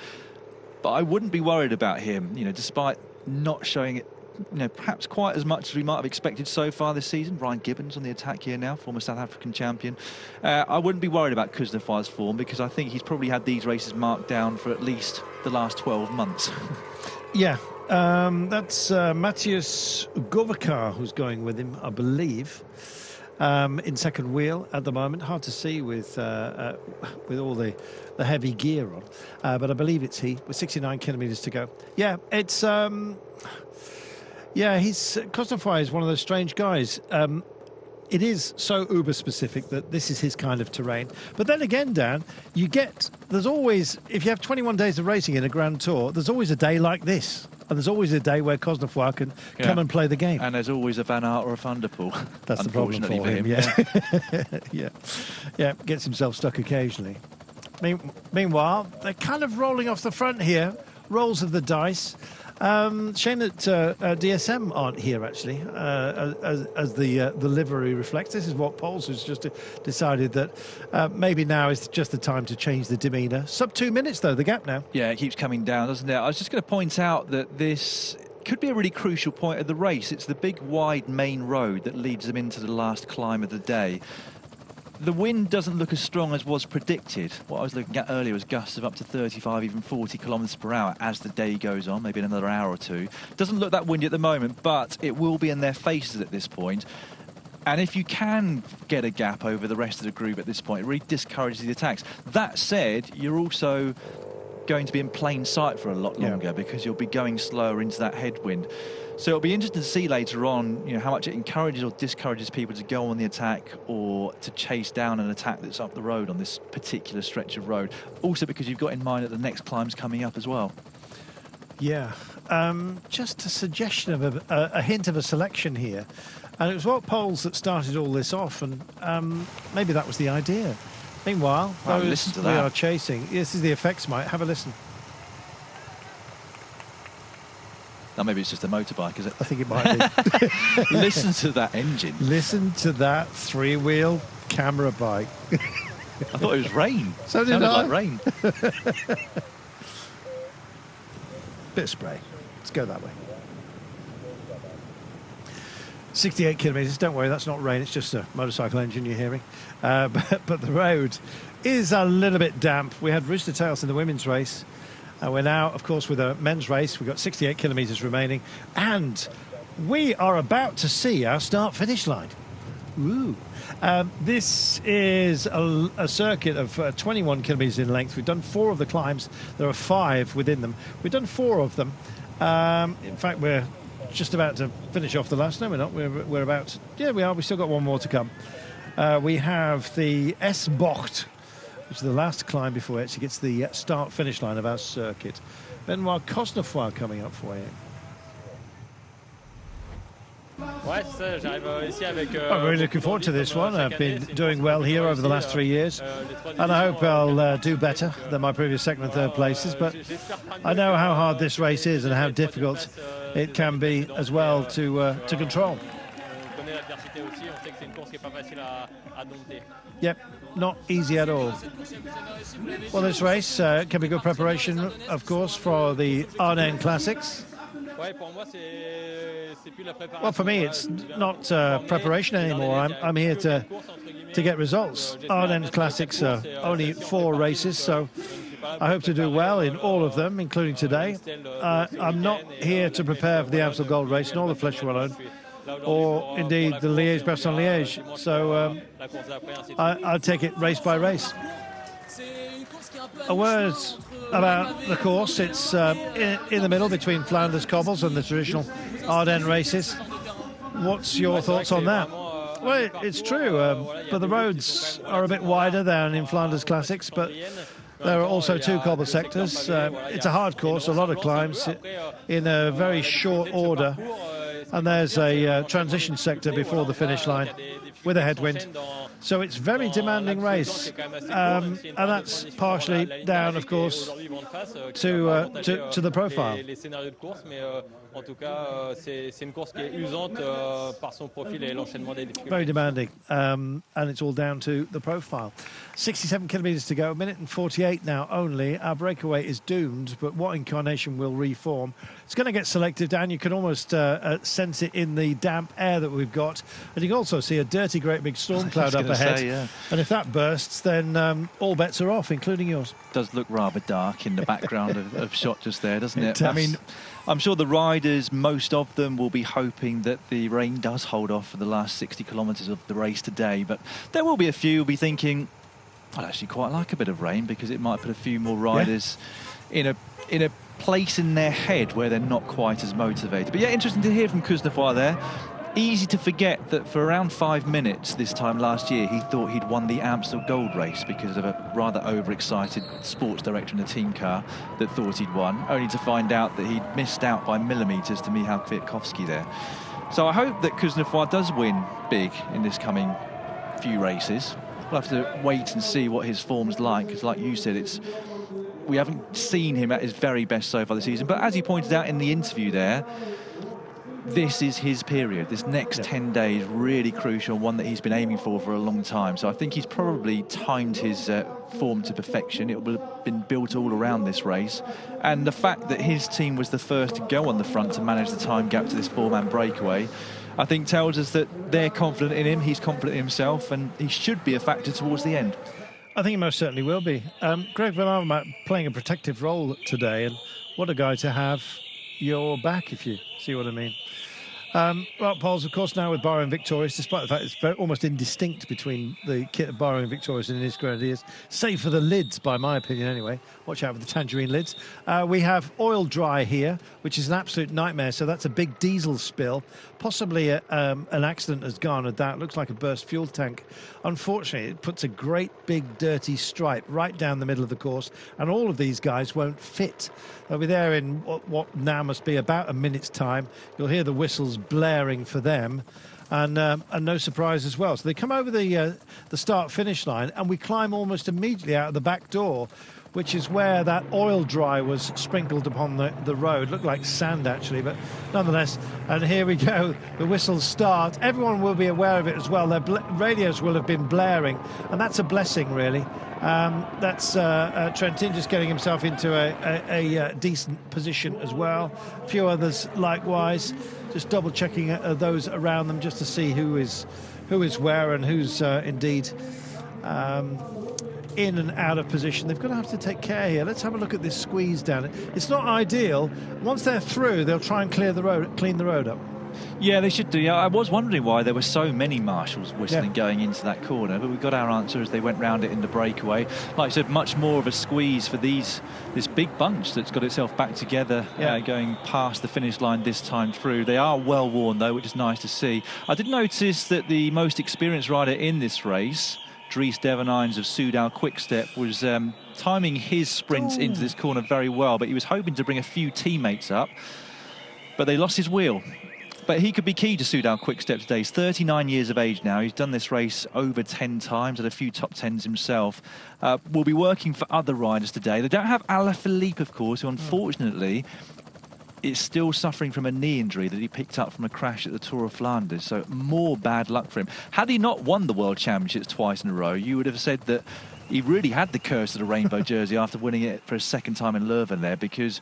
But I wouldn't be worried about him, you know, despite not showing it, you know, perhaps quite as much as we might have expected so far this season. Ryan Gibbons on the attack here now, former South African champion. I wouldn't be worried about Kuznefar's form, because I think he's probably had these races marked down for at least the last 12 months. Yeah. That's Matthias Govekar who's going with him, I believe, in second wheel at the moment. Hard to see with all the heavy gear on, but I believe it's he, with 69 kilometres to go. Yeah, it's Kuznefar is one of those strange guys. It is so uber specific that this is his kind of terrain. But then again, Dan, there's always, if you have 21 days of racing in a Grand Tour, there's always a day like this. And there's always a day where Kuznefar can come and play the game. And there's always a Van Aert or a Van der Poel. That's the problem for him. Yeah, gets himself stuck occasionally. Meanwhile, they're kind of rolling off the front here. Rolls of the dice. Shame that DSM aren't here, actually, as the livery reflects. This is what Poles has just decided that maybe now is just the time to change the demeanour. Sub 2 minutes, though, the gap now. Yeah, it keeps coming down, doesn't it? I was just going to point out that this could be a really crucial point of the race. It's the big, wide main road that leads them into the last climb of the day. The wind doesn't look as strong as was predicted. What I was looking at earlier was gusts of up to 35, even 40 kilometres per hour as the day goes on, maybe another hour or two. Doesn't look that windy at the moment, but it will be in their faces at this point. And if you can get a gap over the rest of the group at this point, it really discourages the attacks. That said, you're also going to be in plain sight for a lot longer, because you'll be going slower into that headwind. So it'll be interesting to see later on, you know, how much it encourages or discourages people to go on the attack or to chase down an attack that's up the road on this particular stretch of road. Also because you've got in mind that the next climb's coming up as well. Yeah, just a suggestion of a hint of a selection here. And it was what Poles that started all this off, and maybe that was the idea. Meanwhile, those that we are chasing, this is the effects, Mike. Have a listen. Now, maybe it's just a motorbike, is it? I think it might be. Listen to that engine. Listen to that three-wheel camera bike. I thought it was rain. So did I. Like rain. Bit of spray. Let's go that way. 68 kilometres. Don't worry, that's not rain. It's just a motorcycle engine you're hearing. But the road is a little bit damp. We had Rooster Tails in the women's race. We're now, of course, with a men's race. We've got 68 kilometres remaining. And we are about to see our start-finish line. Ooh. This is a circuit of 21 kilometres in length. We've done 4 of the climbs. There are 5 within them. We've done 4 of them. In fact, we're just about to finish off the last. No, we're not. We're about to, yeah, we are. We've still got one more to come. We have the S-Bocht, which is the last climb before it actually gets the start-finish line of our circuit. Benoit Kuznefar coming up for you. I'm really looking forward to this one. I've been doing well here over the last 3 years, and I hope I'll do better than my previous second and third places, but I know how hard this race is and how difficult it can be as well to control. Yep. not easy at all. Well, this race can be good preparation, of course, for the Ardennes Classics. Well, for me, it's not preparation anymore. I'm here to get results. Ardennes Classics are only 4 races, so I hope to do well in all of them, including today. I'm not here to prepare for the Amstel Gold Race, nor the Flèche Wallonne, or indeed the Liège-Bastogne-Liège. So I'll take it race by race. A word about the course. It's in the middle between Flanders cobbles and the traditional Ardennes races. What's your thoughts on that? Well, it's true, but the roads are a bit wider than in Flanders Classics, but there are also 2 cobble sectors. It's a hard course, a lot of climbs in a very short order, and there's a transition sector before the finish line with a headwind. So it's a very demanding race, and that's partially down, of course, to the profile. Very demanding, and it's all down to the profile. 67 kilometres to go, a minute and 48 now only. Our breakaway is doomed, but what incarnation will reform? It's going to get selected, Dan. You can almost sense it in the damp air that we've got, and you can also see a dirty, great big storm cloud up ahead. Yeah. And if that bursts, then all bets are off, including yours. Does look rather dark in the background of shot just there, doesn't it? It I mean, I'm sure the riders, most of them, will be hoping that the rain does hold off for the last 60 kilometres of the race today. But there will be a few who will be thinking, I'd actually quite like a bit of rain, because it might put a few more riders in a place in their head where they're not quite as motivated. But yeah, interesting to hear from Kuznefroy there. Easy to forget that for around 5 minutes this time last year, he thought he'd won the Amstel Gold Race because of a rather overexcited sports director in a team car that thought he'd won, only to find out that he'd missed out by millimetres to Michał Kwiatkowski there. So I hope that Kuznefroy does win big in this coming few races. We'll have to wait and see what his form's like, because like you said, we haven't seen him at his very best so far this season. But as he pointed out in the interview there, this is his period. This next 10 days really crucial, one that he's been aiming for a long time. So I think he's probably timed his form to perfection. It will have been built all around this race. And the fact that his team was the first to go on the front to manage the time gap to this 4-man breakaway, I think tells us that they're confident in him, he's confident in himself, and he should be a factor towards the end. I think he most certainly will be. Greg Van Avermaet playing a protective role today, and what a guy to have your back, if you see what I mean. Well, Paul's, of course, now with Bahrain and Victorious, despite the fact it's almost indistinct between the kit of Bahrain and Victorious and Inis Grenadiers, save for the lids, by my opinion anyway. Watch out for the tangerine lids. We have oil dry here, which is an absolute nightmare. So that's a big diesel spill. Possibly an accident has garnered that. Looks like a burst fuel tank. Unfortunately, it puts a great big dirty stripe right down the middle of the course, and all of these guys won't fit. They'll be there in what now must be about a minute's time. You'll hear the whistles blaring for them, and no surprise as well. So they come over the start-finish line, and we climb almost immediately out of the back door, which is where that oil dry was sprinkled upon the road. Looked like sand, actually, but nonetheless. And here we go. The whistles start. Everyone will be aware of it as well. Their radios will have been blaring, and that's a blessing, really. That's Trentin just getting himself into a decent position as well. A few others likewise. Just double-checking those around them just to see who is where and who's indeed in and out of position. They're going to have to take care here. Let's have a look at this squeeze down. It's not ideal. Once they're through, they'll try and clean the road up. Yeah, they should do. Yeah, I was wondering why there were so many marshals whistling going into that corner, but we got our answer as they went round it in the breakaway. Like I said, much more of a squeeze for this big bunch that's got itself back together, going past the finish line this time through. They are well worn though, which is nice to see. I did notice that the most experienced rider in this race, Dries Devenijns of Soudal Quickstep, was timing his sprints into this corner very well, but he was hoping to bring a few teammates up, but they lost his wheel. But he could be key to Soudal Quickstep today. He's 39 years of age now. He's done this race over 10 times, had a few top 10s himself. Will be working for other riders today. They don't have Alaphilippe, of course, who unfortunately is still suffering from a knee injury that he picked up from a crash at the Tour of Flanders. So more bad luck for him. Had he not won the World Championships twice in a row, you would have said that he really had the curse of the rainbow jersey after winning it for a second time in Leuven there, because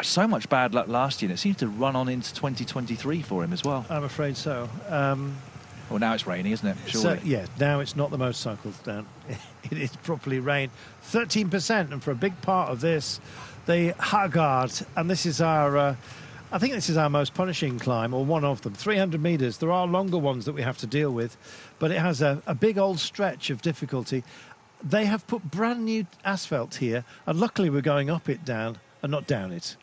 so much bad luck last year, and it seems to run on into 2023 for him as well. I'm afraid so. Well, now it's raining, isn't it? So, Surely. yeah, now it's not the most cycles down. It is properly rained. 13%, and for a big part of this, the Haggard, and this is our, I think this is our most punishing climb, or one of them, 300 metres. There are longer ones that we have to deal with, but it has a big old stretch of difficulty. They have put brand new asphalt here, and luckily we're going up it down, and not down it.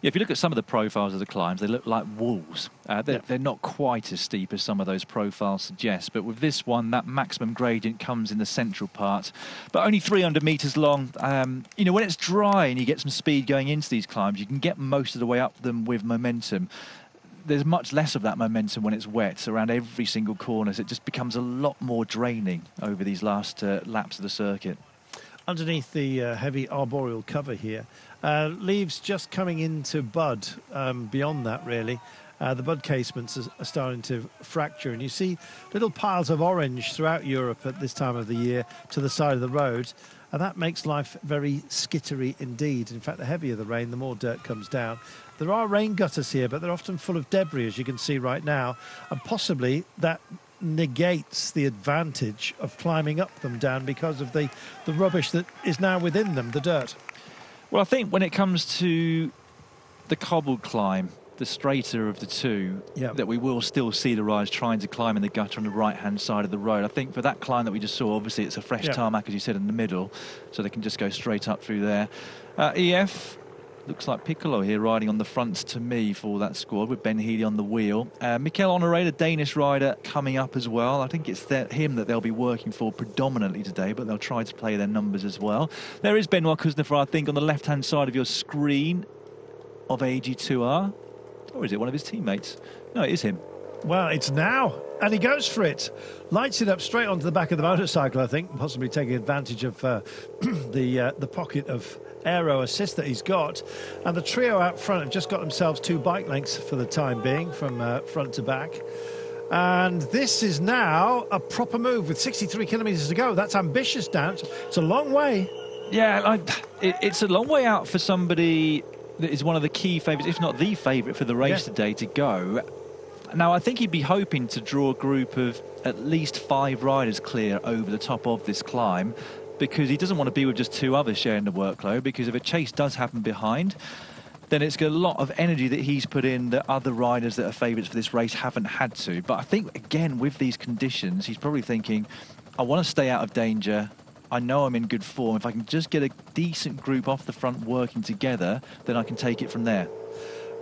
Yeah, if you look at some of the profiles of the climbs, they look like walls. They're not quite as steep as some of those profiles suggest, but with this one, that maximum gradient comes in the central part, but only 300 metres long. You know, when it's dry and you get some speed going into these climbs, you can get most of the way up them with momentum. There's much less of that momentum when it's wet around every single corner, so it just becomes a lot more draining over these last laps of the circuit. Underneath the heavy arboreal cover here, leaves just coming into bud. Beyond that, really, the bud casements are starting to fracture, and you see little piles of orange throughout Europe at this time of the year to the side of the road, and that makes life very skittery indeed. In fact, the heavier the rain, the more dirt comes down. There are rain gutters here, but they're often full of debris, as you can see right now, and possibly that negates the advantage of climbing up them down because of the rubbish that is now within them, the dirt. Well, I think when it comes to the cobbled climb, the straighter of the two, that we will still see the riders trying to climb in the gutter on the right-hand side of the road. I think for that climb that we just saw, obviously it's a fresh tarmac, as you said, in the middle, so they can just go straight up through there. EF, looks like Piccolo here riding on the fronts to me for that squad, with Ben Healy on the wheel. Mikel Honoré, the Danish rider, coming up as well. I think it's him that they'll be working for predominantly today, but they'll try to play their numbers as well. There is Benoit Kuznefar, I think, on the left-hand side of your screen of AG2R. Or is it one of his teammates? No, it is him. Well, it's now, and he goes for it. Lights it up straight onto the back of the motorcycle, I think, possibly taking advantage of the pocket of aero assist that he's got. And the trio out front have just got themselves 2 bike lengths for the time being, from front to back. And this is now a proper move with 63 kilometres to go. That's ambitious, Dan. It's a long way. Yeah, it's a long way out for somebody that is one of the key favourites, if not the favourite for the race today to go. Now, I think he'd be hoping to draw a group of at least 5 riders clear over the top of this climb, because he doesn't want to be with just 2 others sharing the workload, because if a chase does happen behind, then it's got a lot of energy that he's put in that other riders that are favourites for this race haven't had to. But I think, again, with these conditions, he's probably thinking, I want to stay out of danger. I know I'm in good form. If I can just get a decent group off the front working together, then I can take it from there.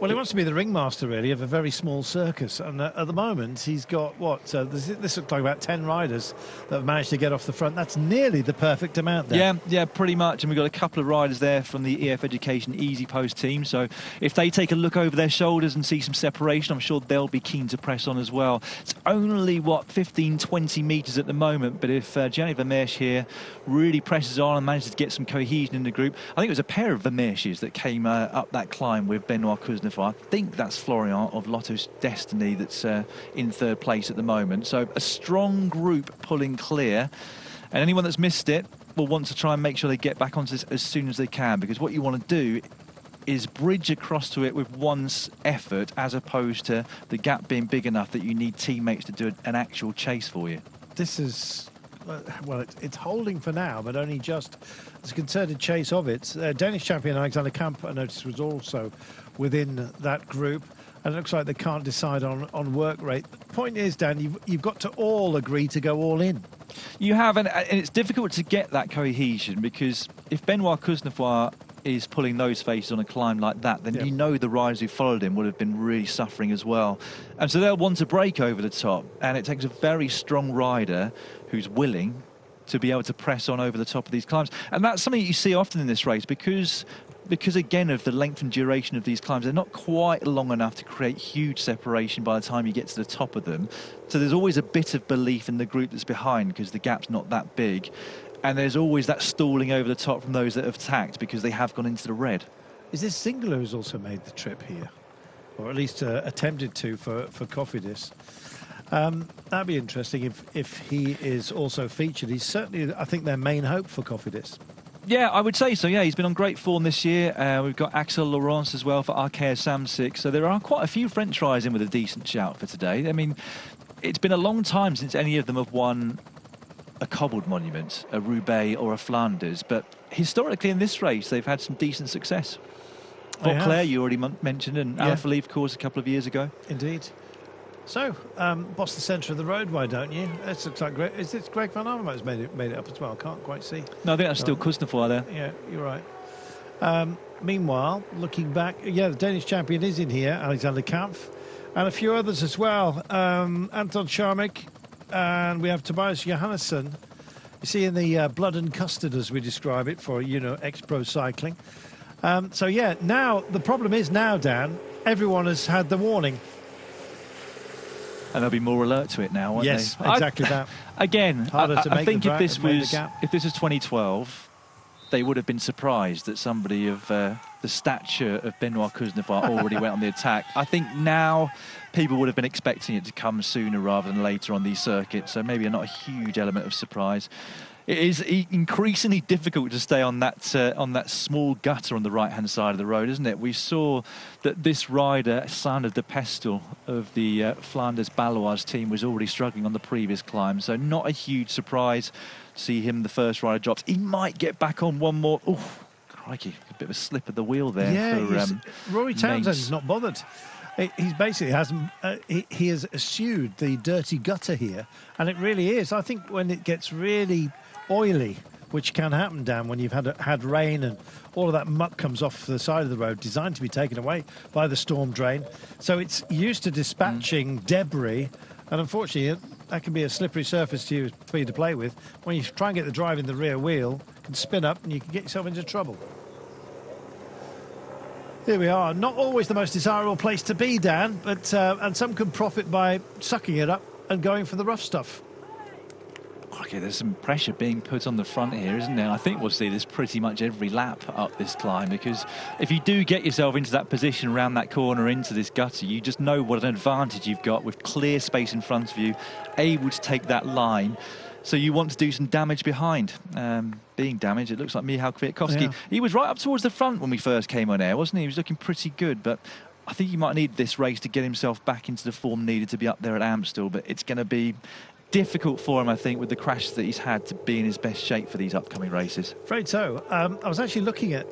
Well, he wants to be the ringmaster, really, of a very small circus. And at the moment, he's got, what, this looks like about 10 riders that have managed to get off the front. That's nearly the perfect amount there. Yeah, pretty much. And we've got a couple of riders there from the EF Education Easy Post team. So if they take a look over their shoulders and see some separation, I'm sure they'll be keen to press on as well. It's only, 15, 20 metres at the moment. But if Gianni Vermeersch here really presses on and manages to get some cohesion in the group, I think it was a pair of Vermeersches that came up that climb with Benoit Kuznefar. I think that's Florian of Lotto's Destiny that's in 3rd place at the moment. So a strong group pulling clear, and anyone that's missed it will want to try and make sure they get back onto this as soon as they can, because what you want to do is bridge across to it with one's effort, as opposed to the gap being big enough that you need teammates to do an actual chase for you. This is, well, it's holding for now, but only just. There's a concerted chase of it. Danish champion Alexander Kamp, I noticed, was also within that group, and it looks like they can't decide on work rate. The point is, Dan, you've got to all agree to go all in. You have, and it's difficult to get that cohesion, because if Benoit Kuznefar is pulling those faces on a climb like that, then you know the riders who followed him would have been really suffering as well. And so they'll want to break over the top, and it takes a very strong rider who's willing to be able to press on over the top of these climbs. And that's something you see often in this race, because again of the length and duration of these climbs, they're not quite long enough to create huge separation by the time you get to the top of them. So there's always a bit of belief in the group that's behind, because the gap's not that big. And there's always that stalling over the top from those that have tacked, because they have gone into the red. Is this Zingler who's also made the trip here? Or at least attempted to for Cofidis. That'd be interesting if he is also featured. He's certainly, I think, their main hope for Cofidis. Yeah, I would say so. Yeah, he's been on great form this year. We've got Axel Laurence as well for Arkea Samsic. So there are quite a few French riders in with a decent shout for today. I mean, it's been a long time since any of them have won a cobbled monument, a Roubaix or a Flanders. But historically in this race, they've had some decent success. Vauclair, you already mentioned, and Alaphilippe, of course, a couple of years ago. Indeed. So, boss the centre of the road, why don't you? This looks like is this Greg Van Avermaet's made it up as well? Can't quite see. No, I think that's still Kuznefar there. Yeah, you're right. Meanwhile, looking back, the Danish champion is in here, Alexander Kampf, and a few others as well. Anton Charmik, and we have Tobias Johannesson. You see in the blood and custard, as we describe it, for, ex-pro cycling. So, now, the problem is now, Dan, everyone has had the warning. And they'll be more alert to it now, won't they? Yes, exactly that. Again, I think if this was 2012, they would have been surprised that somebody of the stature of Benoit Kuznefar already went on the attack. I think now people would have been expecting it to come sooner rather than later on these circuits, so maybe not a huge element of surprise. It is increasingly difficult to stay on that small gutter on the right-hand side of the road, isn't it? We saw that this rider, Sander de Pestel of the Flanders Baloise team, was already struggling on the previous climb, so not a huge surprise to see him, the first rider, drops. He might get back on one more. Oh, crikey, a bit of a slip of the wheel there. Yeah, Rory Townsend's not bothered. He's basically hasn't. He has eschewed the dirty gutter here, and it really is. I think when it gets really oily, which can happen, Dan, when you've had rain and all of that muck comes off the side of the road, designed to be taken away by the storm drain. So it's used to dispatching debris, and unfortunately, that can be a slippery surface for you to play with. When you try and get the drive in the rear wheel, it can spin up and you can get yourself into trouble. Here we are. Not always the most desirable place to be, Dan, but and some can profit by sucking it up and going for the rough stuff. Okay, there's some pressure being put on the front here, isn't there? I think we'll see this pretty much every lap up this climb, because if you do get yourself into that position around that corner into this gutter, you just know what an advantage you've got with clear space in front of you, able to take that line. So you want to do some damage behind. Being damaged, it looks like Michał Kwiatkowski. Yeah. He was right up towards the front when we first came on air, wasn't he? He was looking pretty good, but I think he might need this race to get himself back into the form needed to be up there at Amstel, but it's going to be difficult for him, I think, with the crashes that he's had, to be in his best shape for these upcoming races. Afraid so. I was actually looking at,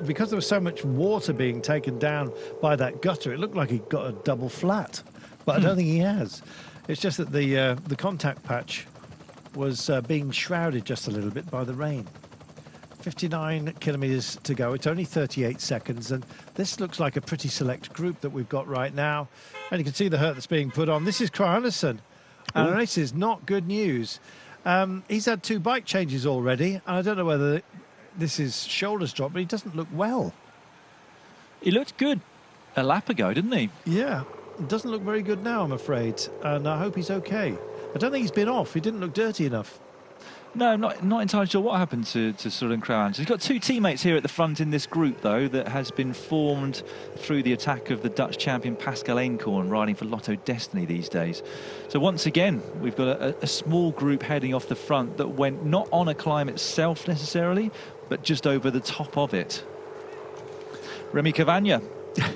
because there was so much water being taken down by that gutter, it looked like he got a double flat, but I don't think he has. It's just that the contact patch was being shrouded just a little bit by the rain. 59 kilometres to go. It's only 38 seconds, and this looks like a pretty select group that we've got right now. And you can see the hurt that's being put on. This is Krajnesen. And this is not good news. He's had 2 bike changes already, and I don't know whether this is shoulders drop, but he doesn't look well. He looked good a lap ago, didn't he? Yeah, it doesn't look very good now, I'm afraid, and I hope he's okay. I don't think he's been off. He didn't look dirty enough. No, I'm not entirely sure what happened to Søren Krajnesen. He's got 2 teammates here at the front in this group, though, that has been formed through the attack of the Dutch champion Pascal Eenkhoorn, riding for Lotto Destiny these days. So once again, we've got a small group heading off the front that went not on a climb itself necessarily, but just over the top of it. Remy Cavagna,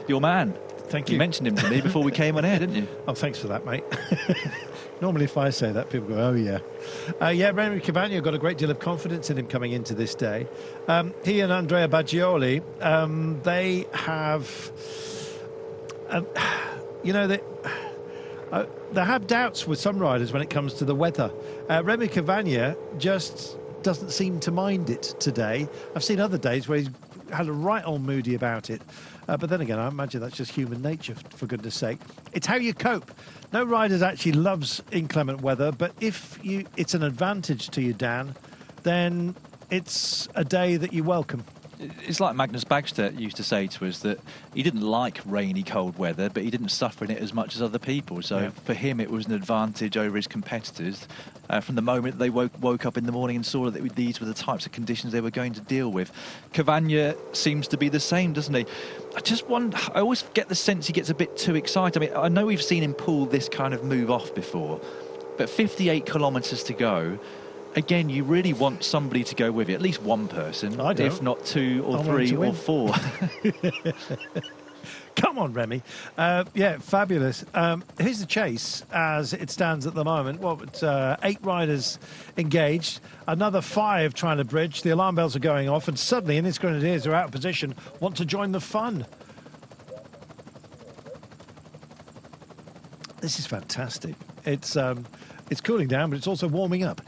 your man. Thank you. You mentioned him to me before we came on air, didn't you? Oh, thanks for that, mate. Normally, if I say that, people go, oh, yeah. Remy Cavagna got a great deal of confidence in him coming into this day. He and Andrea Baggioli, they have, they have doubts with some riders when it comes to the weather. Remy Cavagna just doesn't seem to mind it today. I've seen other days where he's had a right old moody about it. But then again, I imagine that's just human nature, for goodness sake. It's how you cope. No rider actually loves inclement weather, but if it's an advantage to you, Dan, then it's a day that you welcome. It's like Magnus Bagstedt used to say to us, that he didn't like rainy, cold weather, but he didn't suffer in it as much as other people. So for him, it was an advantage over his competitors from the moment they woke up in the morning and saw that these were the types of conditions they were going to deal with. Cavagna seems to be the same, doesn't he? I always get the sense he gets a bit too excited. I mean, I know we've seen him pull this kind of move off before, but 58 kilometres to go. Again, you really want somebody to go with you, at least one person, if not two or three or four. Come on, Remy. Yeah, fabulous. Here's the chase as it stands at the moment. Well, it's 8 riders engaged, another 5 trying to bridge. The alarm bells are going off, and suddenly Ineos Grenadiers are out of position, want to join the fun. This is fantastic. It's cooling down, but it's also warming up.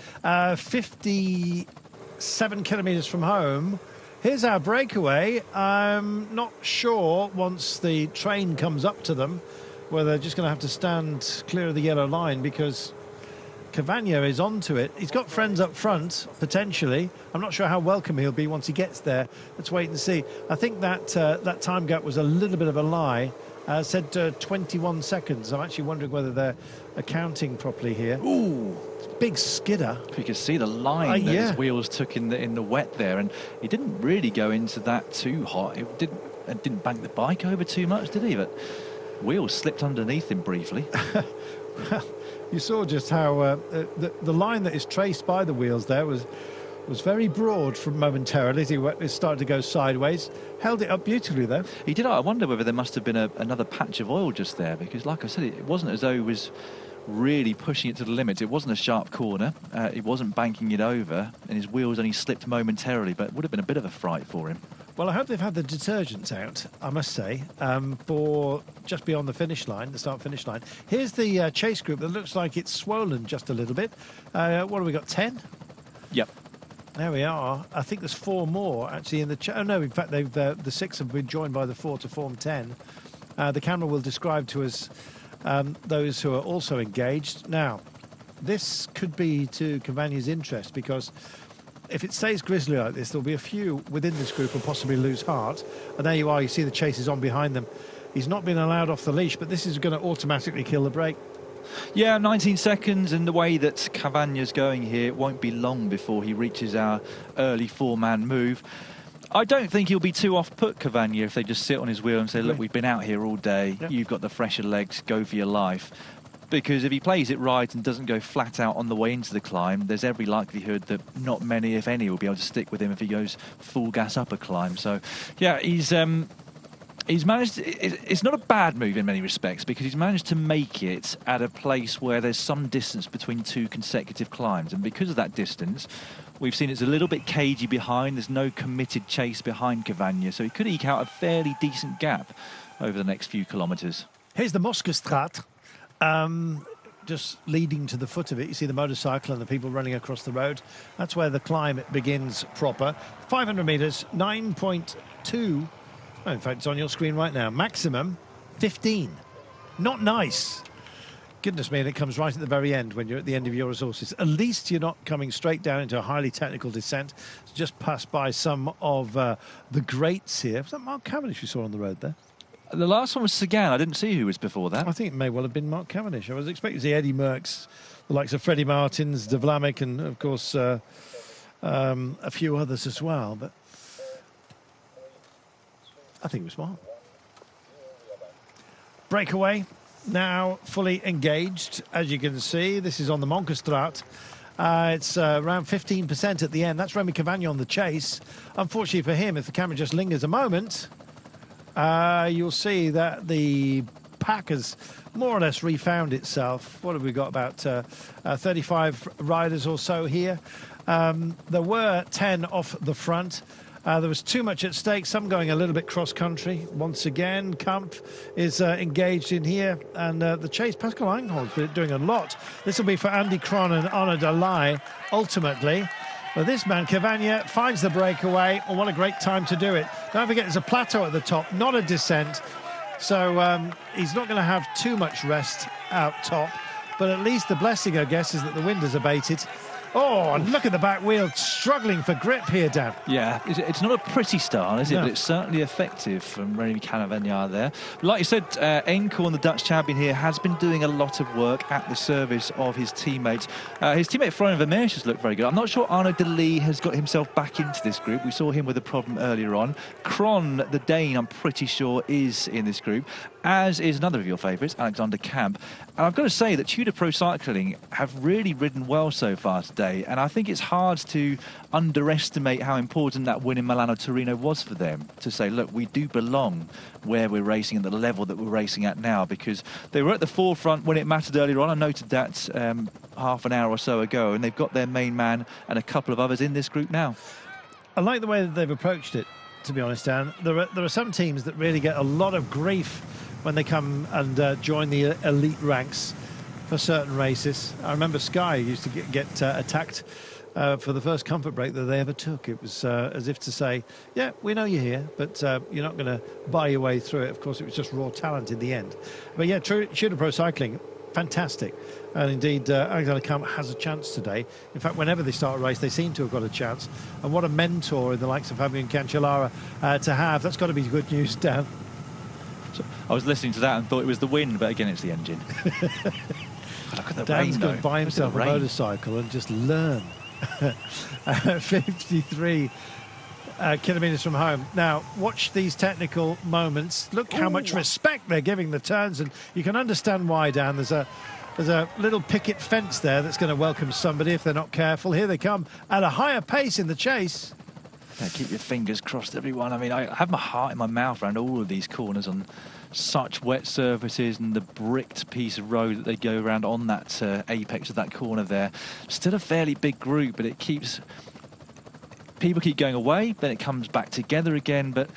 57 kilometres from home. Here's our breakaway. I'm not sure, once the train comes up to them, whether they're just going to have to stand clear of the yellow line, because Cavagna is onto it. He's got friends up front, potentially. I'm not sure how welcome he'll be once he gets there. Let's wait and see. I think that time gap was a little bit of a lie. Said 21 seconds. I'm actually wondering whether they're accounting properly here. Ooh, big skidder. You could see the line that his wheels took in the wet there, and he didn't really go into that too hot. It didn't bank the bike over too much, did he? But wheels slipped underneath him briefly. Well, you saw just how the line that is traced by the wheels there was very broad from momentarily as he started to go sideways. Held it up beautifully, though. He did. I wonder whether there must have been another patch of oil just there, because, like I said, it wasn't as though he was really pushing it to the limit. It wasn't a sharp corner. He wasn't banking it over, and his wheels only slipped momentarily, but it would have been a bit of a fright for him. Well, I hope they've had the detergents out, I must say, for just beyond the finish line, the start-finish line. Here's the chase group that looks like it's swollen just a little bit. What have we got, 10? Yep. There we are. I think there's 4 more actually in the oh no, in fact the 6 have been joined by the 4 to form 10. The camera will describe to us those who are also engaged. Now, this could be to Cavagna's interest, because if it stays grisly like this, there'll be a few within this group who possibly lose heart. And there you are, you see the chase is on behind them. He's not been allowed off the leash, but this is going to automatically kill the break. Yeah, 19 seconds, and the way that Cavagna's going here, it won't be long before he reaches our early 4-man move. I don't think he'll be too off-put, Cavagna, if they just sit on his wheel and say, look, we've been out here all day, you've got the fresher legs, go for your life. Because if he plays it right and doesn't go flat out on the way into the climb, there's every likelihood that not many, if any, will be able to stick with him if he goes full gas up a climb. So, yeah, he's managed. It's not a bad move in many respects, because he's managed to make it at a place where there's some distance between 2 consecutive climbs, and because of that distance, we've seen it's a little bit cagey behind. There's no committed chase behind Cavagna, so he could eke out a fairly decent gap over the next few kilometres. Here's the Moskestraat, just leading to the foot of it. You see the motorcycle and the people running across the road. That's where the climb begins proper. 500 metres, 9.2. Oh, in fact, it's on your screen right now. Maximum 15. Not nice. Goodness me, and it comes right at the very end when you're at the end of your resources. At least you're not coming straight down into a highly technical descent. It's just passed by some of the greats here. Was that Mark Cavendish you saw on the road there? The last one was Sagan. I didn't see who was before that. I think it may well have been Mark Cavendish. I was expecting to see Eddie Merckx, the likes of Freddie Martins, De Vlamic, and, of course, a few others as well. But I think it was Mark. Breakaway. Now fully engaged, as you can see. This is on the Moskestraat. It's around 15% at the end. That's Remy Cavagna on the chase. Unfortunately for him, if the camera just lingers a moment, you'll see that the pack has more or less refound itself. What have we got? About 35 riders or so here. There were 10 off the front. There was too much at stake, some going a little bit cross-country. Once again, Kamp is engaged in here, and the chase, Pascal Anghol's doing a lot. This will be for Andy Cron and Arnaud Delay, ultimately. But this man, Cavagna, finds the breakaway, and what a great time to do it. Don't forget, there's a plateau at the top, not a descent, so he's not going to have too much rest out top, but at least the blessing, I guess, is that the wind has abated. Oh, and look at the back wheel, struggling for grip here, Dan. Yeah, it's not a pretty style, is it? No. But it's certainly effective from Remy Cavagna there. Like you said, Eenkhoorn, the Dutch champion here, has been doing a lot of work at the service of his teammates. His teammate Florian Vermeersch has looked very good. I'm not sure Arnaud de Lee has got himself back into this group. We saw him with a problem earlier on. Kron, the Dane, I'm pretty sure is in this group, as is another of your favourites, Alexander Kamp. And I've got to say that Tudor Pro Cycling have really ridden well so far today, and I think it's hard to underestimate how important that win in Milano-Torino was for them, to say, look, we do belong where we're racing at the level that we're racing at now, because they were at the forefront when it mattered earlier on. I noted that half an hour or so ago, and they've got their main man and a couple of others in this group now. I like the way that they've approached it, to be honest, Dan. There are some teams that really get a lot of grief when they come and join the elite ranks for certain races. I remember Sky used to get attacked for the first comfort break that they ever took. It was as if to say, yeah, we know you're here, but you're not going to buy your way through it. Of course, it was just raw talent in the end. But yeah, Tudor Pro Cycling, fantastic. And indeed, Alexander Kamp has a chance today. In fact, whenever they start a race, they seem to have got a chance. And what a mentor in the likes of Fabian Cancellara to have. That's got to be good news, Dan. So I was listening to that and thought it was the wind, but again, it's the engine. Look at the Dan's rain, going to buy himself a rain. motorcycle and just learn. 53 kilometres from home. Now, watch these technical moments. Look how much respect they're giving the turns, and you can understand why, Dan. There's a little picket fence there that's going to welcome somebody if they're not careful. Here they come at a higher pace in the chase. Yeah, keep your fingers crossed, everyone. I mean, I have my heart in my mouth around all of these corners on such wet surfaces and the bricked piece of road that they go around on that apex of that corner there. Still a fairly big group, but it keeps... People keep going away, then it comes back together again, but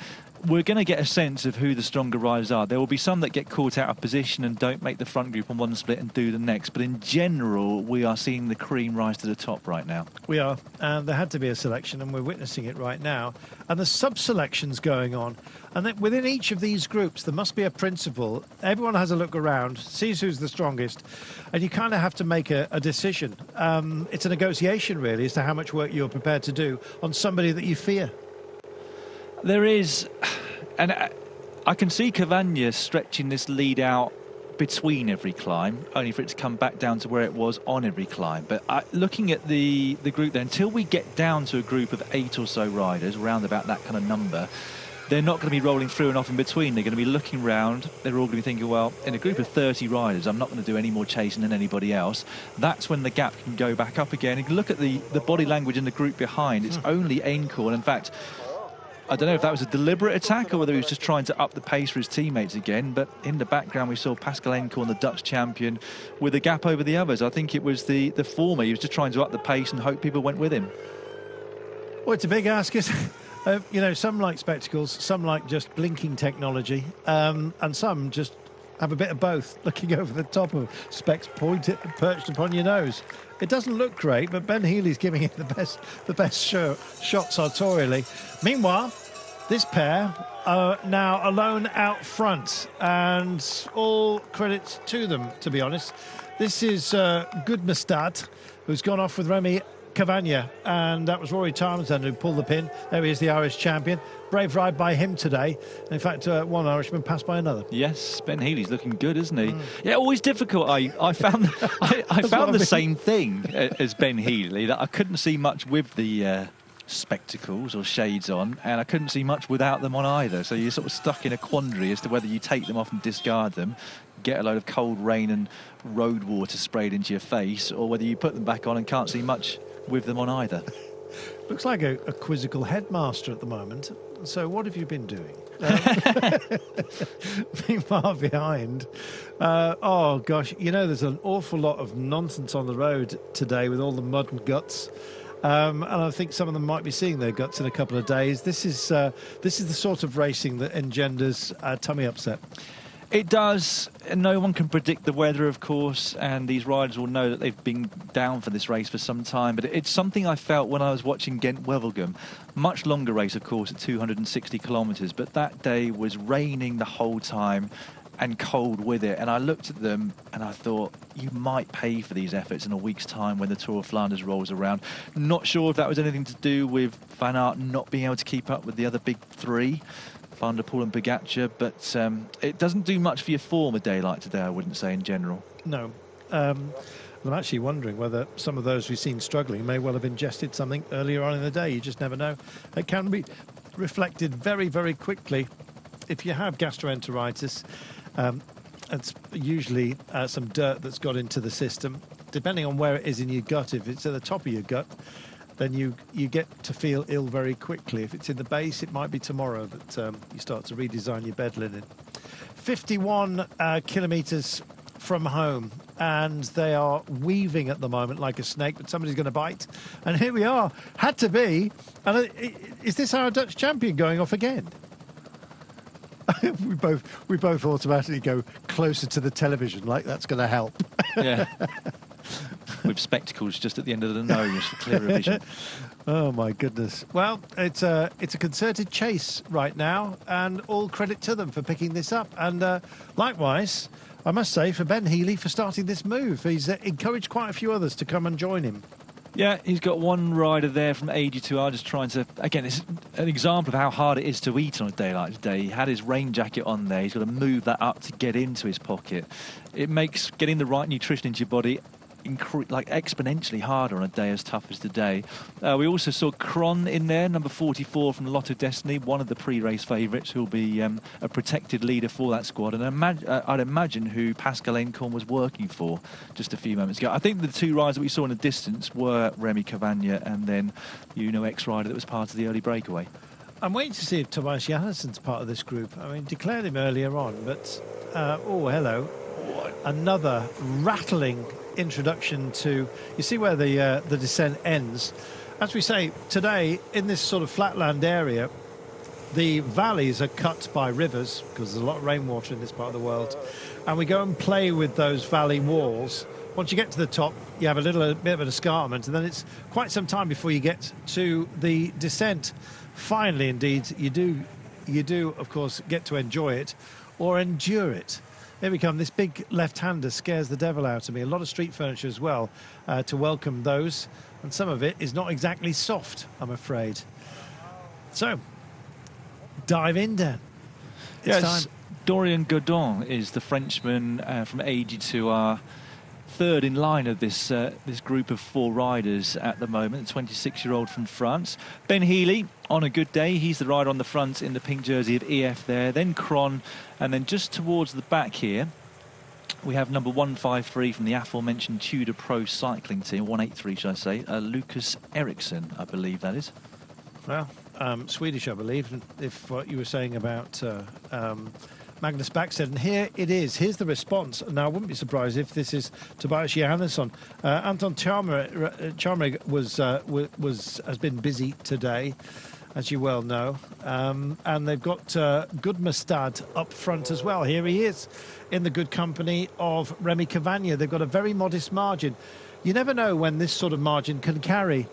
we're going to get a sense of who the stronger riders are. There will be some that get caught out of position and don't make the front group on one split and do the next, but in general, we are seeing the cream rise to the top right now. We are, and there had to be a selection, and we're witnessing it right now. And the sub-selections going on, and then within each of these groups, there must be a principle. Everyone has a look around, sees who's the strongest, and you kind of have to make a decision. It's a negotiation, really, as to how much work you're prepared to do on somebody that you fear. There is, and I can see Cavagna stretching this lead out between every climb, only for it to come back down to where it was on every climb. But looking at the group there, until we get down to a group of 8 or so riders, around about that kind of number, they're not going to be rolling through and off in between. They're going to be looking round. They're all going to be thinking, well, in a group of 30 riders, I'm not going to do any more chasing than anybody else. That's when the gap can go back up again. You can look at the body language in the group behind. It's only Eenkhoorn. In fact, I don't know if that was a deliberate attack or whether he was just trying to up the pace for his teammates again, but in the background we saw Pascal Eenkhoorn, the Dutch champion, with a gap over the others. I think it was the former. He was just trying to up the pace and hope people went with him. Well, it's a big ask, isn't it? You know, some like spectacles, some like just blinking technology, and some just have a bit of both, looking over the top of specs perched upon your nose. It doesn't look great, but Ben Healy's giving it the best shot sartorially. Meanwhile, this pair are now alone out front, and all credits to them, to be honest. This is Gudmestad, who's gone off with Remy Cavagna, and that was Rory Townsend who pulled the pin. There he is, the Irish champion. Brave ride by him today. In fact, one Irishman passed by another. Yes, Ben Healy's looking good, isn't he? Yeah, always difficult. I found I found the same thing as Ben Healy, that I couldn't see much with the spectacles or shades on, and I couldn't see much without them on either. So you're sort of stuck in a quandary as to whether you take them off and discard them, get a load of cold rain and road water sprayed into your face, or whether you put them back on and can't see much with them on either. Looks like a quizzical headmaster at the moment. So what have you been doing? Meanwhile, behind, oh gosh, you know, there's an awful lot of nonsense on the road today with all the mud and guts. And I think some of them might be seeing their guts in a couple of days. This is the sort of racing that engenders tummy upset. It does. No one can predict the weather, of course, and these riders will know that they've been down for this race for some time. But it's something I felt when I was watching Ghent-Wevelgem. Much longer race, of course, at 260 kilometres. But that day was raining the whole time. and cold with it. And I looked at them and I thought, you might pay for these efforts in a week's time when the Tour of Flanders rolls around. Not sure if that was anything to do with Van Aert not being able to keep up with the other big three, Van der Poel and Pogačar, but it doesn't do much for your form a day like today, I wouldn't say, in general. No. I'm actually wondering whether some of those we've seen struggling may well have ingested something earlier on in the day. You just never know. It can be reflected very, very quickly. If you have gastroenteritis, it's usually some dirt that's got into the system. Depending on where it is in your gut, if it's at the top of your gut, then you get to feel ill very quickly. If it's in the base, it might be tomorrow that you start to redesign your bed linen. 51 kilometres from home, and they are weaving at the moment like a snake, but somebody's going to bite. And here we are. Had to be. And is this our Dutch champion going off again? we both automatically go closer to the television, like that's going to help. Yeah. With spectacles just at the end of the nose for clearer vision. Oh my goodness. Well, it's a concerted chase right now, and all credit to them for picking this up. And likewise, I must say, for Ben Healy for starting this move. He's encouraged quite a few others to come and join him. Yeah, he's got one rider there from AG2R just trying to... Again, it's an example of how hard it is to eat on a day like today. He had his rain jacket on there. He's got to move that up to get into his pocket. It makes getting the right nutrition into your body exponentially harder on a day as tough as today. We also saw Kron in there, number 44 from Lotto Destiny, one of the pre-race favourites, who'll be a protected leader for that squad. And I'd imagine who Pascal Encorn was working for just a few moments ago. I think the two riders that we saw in the distance were Remy Cavagna and then the Uno X rider that was part of the early breakaway. I'm waiting to see if Tobias Jansson's part of this group. I mean, declared him earlier on, but oh, hello. Another rattling introduction to... You see where the descent ends. As we say, today, in this sort of flatland area, the valleys are cut by rivers, because there's a lot of rainwater in this part of the world, and we go and play with those valley walls. Once you get to the top, you have a bit of an escarpment, and then it's quite some time before you get to the descent. Finally, indeed, you do, of course, get to enjoy it or endure it. Here we come. This big left-hander scares the devil out of me. A lot of street furniture as well to welcome those. And some of it is not exactly soft, I'm afraid. So, dive in, Dan. It's time. Dorian Godon is the Frenchman from AG2R. Third in line of this group of four riders at the moment, a 26-year-old from France. Ben Healy, on a good day, he's the rider on the front in the pink jersey of EF there. Then Kron, and then just towards the back here, we have number 153 from the aforementioned Tudor Pro cycling team, 183 should I say, Lucas Eriksson, I believe that is. Well, Swedish, I believe, if what you were saying about... Magnus Backstedt, and here it is. Here's the response. Now, I wouldn't be surprised if this is Tobias Johannesson. Anton Charmreg has been busy today, as you well know, and they've got Gudmestad up front as well. Here he is in the good company of Remy Cavagna. They've got a very modest margin. You never know when this sort of margin can carry.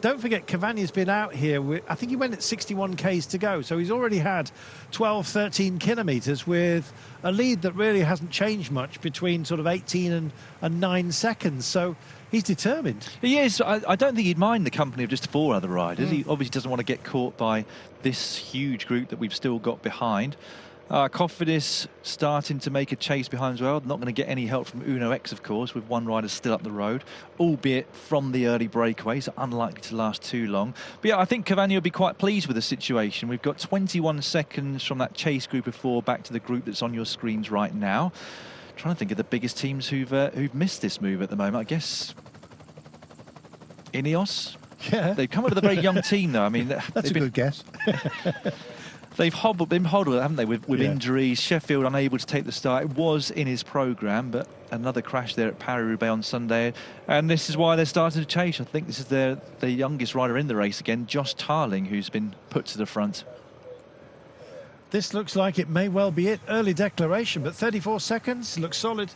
Don't forget, Cavagna's been out here. I think he went at 61 Ks to go. So he's already had 12, 13 kilometres with a lead that really hasn't changed much between sort of 18 and 9 seconds. So he's determined. He is. I don't think he'd mind the company of just four other riders. He obviously doesn't want to get caught by this huge group that we've still got behind. Cofidis starting to make a chase behind as well. Not going to get any help from Uno X, of course, with one rider still up the road, albeit from the early breakaway, so unlikely to last too long. But yeah, I think Cavagna will be quite pleased with the situation. We've got 21 seconds from that chase group of four back to the group that's on your screens right now. Trying to think of the biggest teams who've missed this move at the moment. I guess Ineos. Yeah, they've come up with a very young team, though. I mean, that's a good guess. They've been hobbled, haven't they, with injuries. Sheffield unable to take the start. It was in his programme, but another crash there at Paris-Roubaix on Sunday. And this is why they're starting to chase. I think this is the youngest rider in the race again, Josh Tarling, who's been put to the front. This looks like it may well be it. Early declaration, but 34 seconds. Looks solid.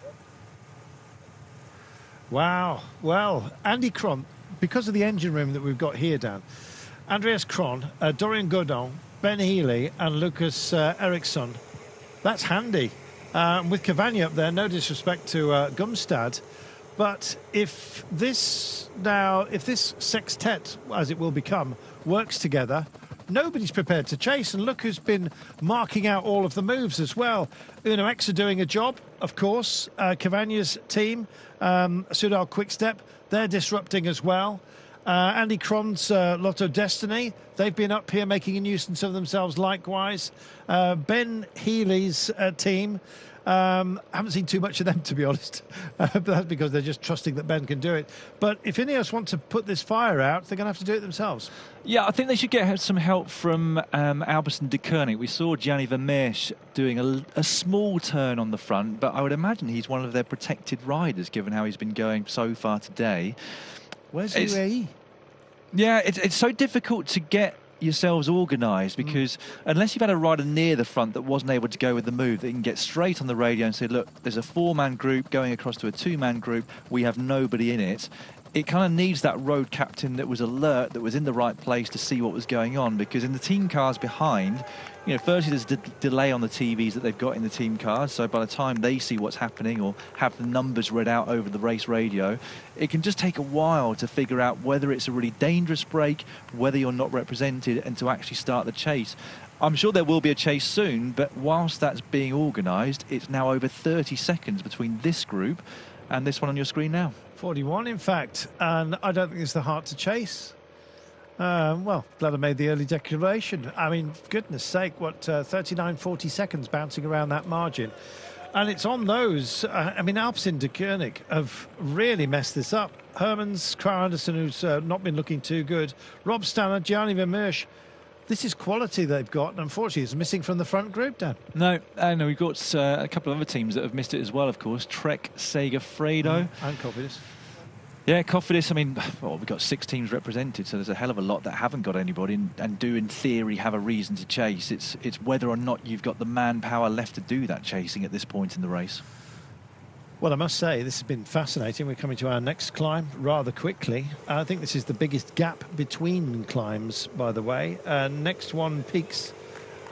Wow. Well, Andy Kron, because of the engine room that we've got here, Dan, Andreas Kron, Dorian Godon, Ben Healy and Lucas Eriksson. That's handy. with Cavagna up there, no disrespect to Gumstad, but if this sextet, as it will become, works together, nobody's prepared to chase. And look who's been marking out all of the moves as well. Uno X are doing a job, of course. Cavagna's team, Sudal Quickstep, they're disrupting as well. Andy Cron's Lotto Destiny, they've been up here making a nuisance of themselves likewise. Ben Healy's team, haven't seen too much of them, to be honest. But that's because they're just trusting that Ben can do it. But if Ineos want to put this fire out, they're going to have to do it themselves. Yeah, I think they should get some help from Alberson de Koenig. We saw Gianni Vermeersch doing a small turn on the front, but I would imagine he's one of their protected riders, given how he's been going so far today. Where's UAE? Yeah, it's so difficult to get yourselves organised, because unless you've had a rider near the front that wasn't able to go with the move, that you can get straight on the radio and say, look, there's a 4-man group going across to a 2-man group, we have nobody in it. It kind of needs that road captain that was alert, that was in the right place to see what was going on, because in the team cars behind, you know, firstly there's a delay on the TVs that they've got in the team cars, so by the time they see what's happening or have the numbers read out over the race radio, it can just take a while to figure out whether it's a really dangerous break, whether you're not represented, and to actually start the chase. I'm sure there will be a chase soon, but whilst that's being organised, it's now over 30 seconds between this group and this one on your screen now. 41, in fact, and I don't think it's the heart to chase. Well, glad I made the early declaration. I mean, goodness sake, what, 39, 40 seconds bouncing around that margin. And it's on those. I mean, Alpecin de Koenig have really messed this up. Hermans, Krar Anderson, who's not been looking too good. Rob Stanner, Gianni Vermeersch. This is quality they've got, and unfortunately it's missing from the front group, Dan. No, we've got a couple of other teams that have missed it as well, of course. Trek, Sega, Fredo. And Cofidis. Yeah, Cofidis, I mean, well, we've got 6 teams represented, so there's a hell of a lot that haven't got anybody and do, in theory, have a reason to chase. It's whether or not you've got the manpower left to do that chasing at this point in the race. Well, I must say, this has been fascinating. We're coming to our next climb rather quickly. I think this is the biggest gap between climbs, by the way. Next one peaks.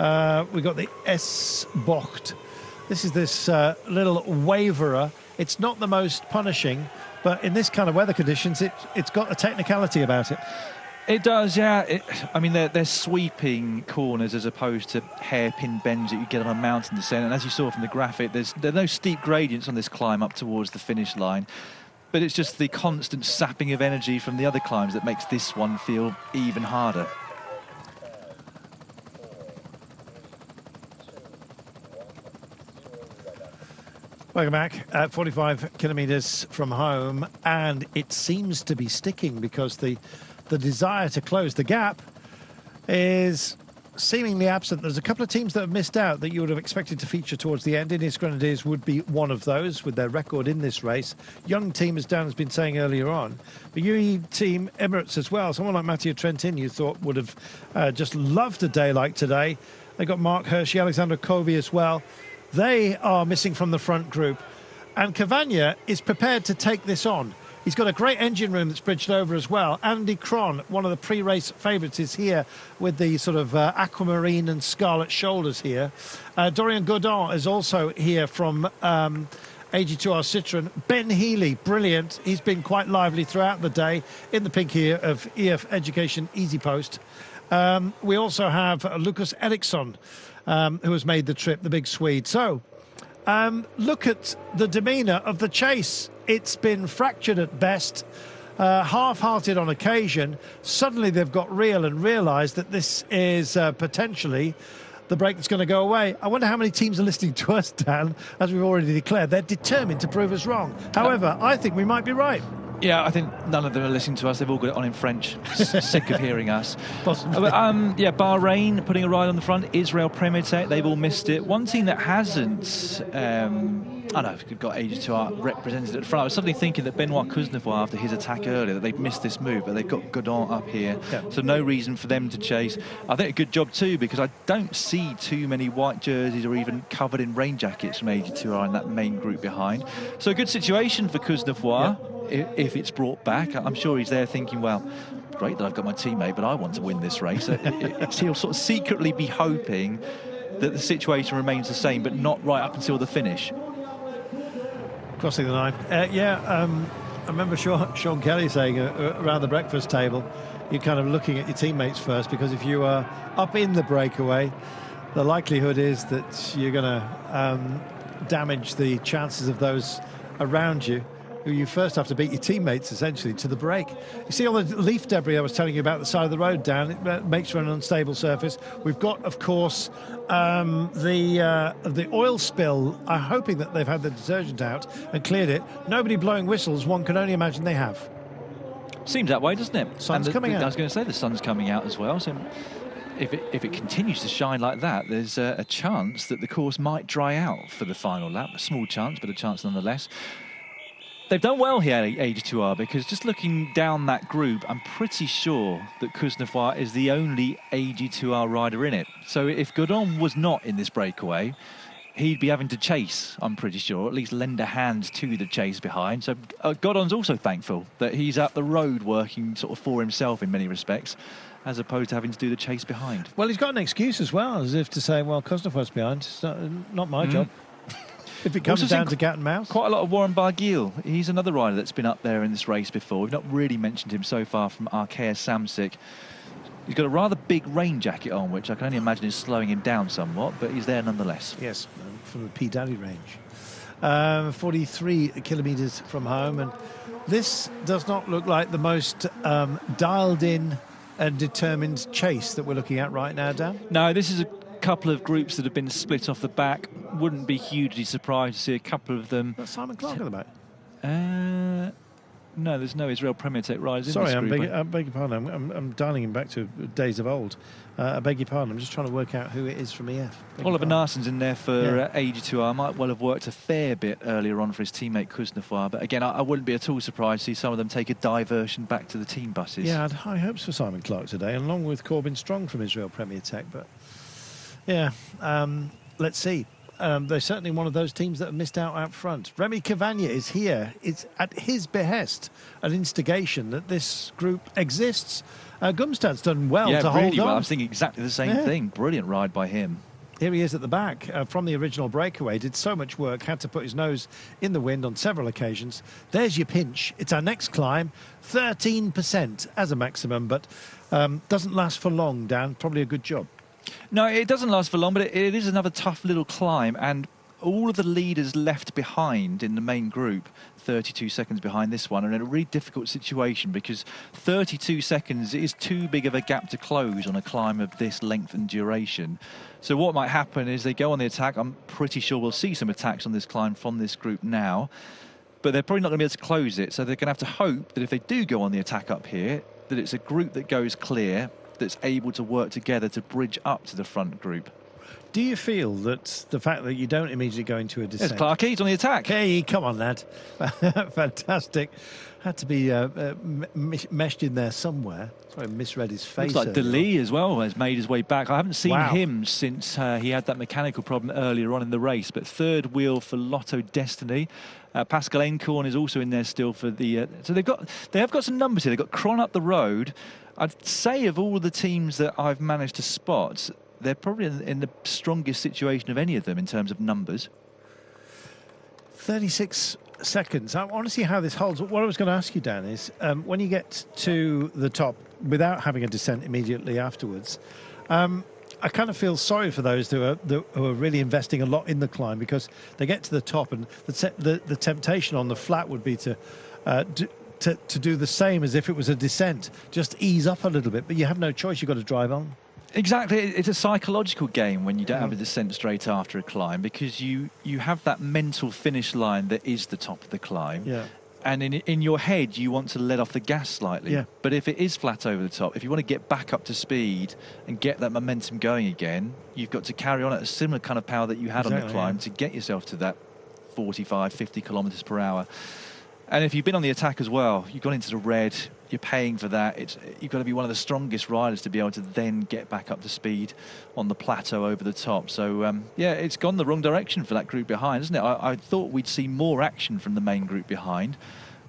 We got the S-Bocht. This is this little waverer. It's not the most punishing, but in this kind of weather conditions, it's got a technicality about it. It does, yeah. I mean, they're sweeping corners as opposed to hairpin bends that you get on a mountain descent. And as you saw from the graphic, there are no steep gradients on this climb up towards the finish line. But it's just the constant sapping of energy from the other climbs that makes this one feel even harder. Welcome back at 45 kilometres from home, and it seems to be sticking because the desire to close the gap is seemingly absent. There's a couple of teams that have missed out that you would have expected to feature towards the end. Ineos Grenadiers would be one of those with their record in this race. Young team, as Dan has been saying earlier on. The UE team, Emirates as well. Someone like Mathieu Trentin, you thought would have just loved a day like today. They've got Mark Hershey, Alexander Covey as well. They are missing from the front group. And Cavagna is prepared to take this on. He's got a great engine room that's bridged over as well. Andy Cron, one of the pre-race favourites, is here with the sort of aquamarine and scarlet shoulders here. Dorian Godin is also here from AG2R Citroën. Ben Healy, brilliant. He's been quite lively throughout the day in the pink here of EF Education Easy Post. We also have Lucas Eriksson, who has made the trip, the big Swede. So, look at the demeanour of the chase. It's been fractured at best, half-hearted on occasion. Suddenly they've got real and realised that this is potentially the break that's going to go away. I wonder how many teams are listening to us, Dan, as we've already declared. They're determined to prove us wrong. However, I think we might be right. Yeah, I think none of them are listening to us. They've all got it on in French, sick of hearing us. Possibly. Yeah, Bahrain putting a ride on the front. Israel Premier Tech, they've all missed it. One team that hasn't, I know, we've got AG2R represented at the front. I was suddenly thinking that Benoit Kuznavois, after his attack earlier, that they've missed this move, but they've got Godin up here. Yeah. So no reason for them to chase. I think a good job too, because I don't see too many white jerseys or even covered in rain jackets from AG2R in that main group behind. So a good situation for Kuznavois. Yeah. If it's brought back. I'm sure he's there thinking, well, great that I've got my teammate, but I want to win this race. He'll sort of secretly be hoping that the situation remains the same, but not right up until the finish. Crossing the line. I remember Sean Kelly saying around the breakfast table, you're kind of looking at your teammates first, because if you are up in the breakaway, the likelihood is that you're going to damage the chances of those around you, who you first have to beat your teammates, essentially, to the break. You see all the leaf debris I was telling you about the side of the road, Dan? It makes for an unstable surface. We've got, of course, the oil spill. I'm hoping that they've had the detergent out and cleared it. Nobody blowing whistles. One can only imagine they have. Seems that way, doesn't it? Sun's coming out. I was going to say the sun's coming out as well. So if it continues to shine like that, there's a chance that the course might dry out for the final lap. A small chance, but a chance nonetheless. They've done well here at AG2R, because just looking down that group, I'm pretty sure that Kuznefar is the only AG2R rider in it. So if Godon was not in this breakaway, he'd be having to chase, I'm pretty sure, or at least lend a hand to the chase behind. So Godon's also thankful that he's up the road working sort of for himself in many respects, as opposed to having to do the chase behind. Well, he's got an excuse as well, as if to say, well, Kuznafar's behind. It's not my job. If it comes down to cat and mouse. Quite a lot of Warren Barguil. He's another rider that's been up there in this race before. We've not really mentioned him so far from Arkea Samsic. He's got a rather big rain jacket on, which I can only imagine is slowing him down somewhat, but he's there nonetheless. Yes, from the P Daddy range. 43 kilometres from home, and this does not look like the most dialed in and determined chase that we're looking at right now, Dan. No, this is a couple of groups that have been split off the back. Wouldn't be hugely surprised to see a couple of them. That's Simon Clark at the back. No, there's no Israel Premier Tech riders Sorry, in this group. I beg your pardon. I'm dialing him back to days of old. I beg your pardon. I'm just trying to work out who it is from EF. Oliver Narsen's in there for AG2R. Might well have worked a fair bit earlier on for his teammate Kuznefar, but again, I wouldn't be at all surprised to see some of them take a diversion back to the team buses. Yeah, I had high hopes for Simon Clark today, along with Corbin Strong from Israel Premier Tech, but yeah, let's see. They're certainly one of those teams that have missed out front. Remy Cavagna is here. It's at his behest, an instigation that this group exists. Gumstad's done well to hold really on. Well. I was thinking exactly the same thing. Brilliant ride by him. Here he is at the back from the original breakaway. Did so much work, had to put his nose in the wind on several occasions. There's your pinch. It's our next climb. 13% as a maximum, but doesn't last for long, Dan. Probably a good job. No, it doesn't last for long, but it is another tough little climb, and all of the leaders left behind in the main group, 32 seconds behind this one, are in a really difficult situation, because 32 seconds is too big of a gap to close on a climb of this length and duration. So what might happen is they go on the attack. I'm pretty sure we'll see some attacks on this climb from this group now, but they're probably not going to be able to close it, so they're going to have to hope that if they do go on the attack up here, that it's a group that goes clear, that's able to work together to bridge up to the front group. Do you feel that the fact that you don't immediately go into a descent... There's Clark, he's on the attack. Hey, come on, lad. Fantastic. Had to be meshed in there somewhere. Sorry, I misread his face. Looks like DeLee as well has made his way back. I haven't seen him since he had that mechanical problem earlier on in the race, but third wheel for Lotto Destiny. Pascal Encorn is also in there still for the... so they have got some numbers here. They've got Cron up the road. I'd say of all the teams that I've managed to spot, they're probably in the strongest situation of any of them in terms of numbers. 36 seconds. I want to see how this holds. What I was going to ask you, Dan, is when you get to the top without having a descent immediately afterwards, I kind of feel sorry for those who are really investing a lot in the climb, because they get to the top and the temptation on the flat would be to do the same as if it was a descent, just ease up a little bit, but you have no choice. You've got to drive on. Exactly. It's a psychological game when you don't have a descent straight after a climb, because you have that mental finish line that is the top of the climb. Yeah. And in your head, you want to let off the gas slightly. Yeah. But if it is flat over the top, if you want to get back up to speed and get that momentum going again, you've got to carry on at a similar kind of power that you had on the climb to get yourself to that 45, 50 kilometres per hour. And if you've been on the attack as well, you've gone into the red, you're paying for that. You've got to be one of the strongest riders to be able to then get back up to speed on the plateau over the top. So, yeah, it's gone the wrong direction for that group behind, isn't it? I thought we'd see more action from the main group behind,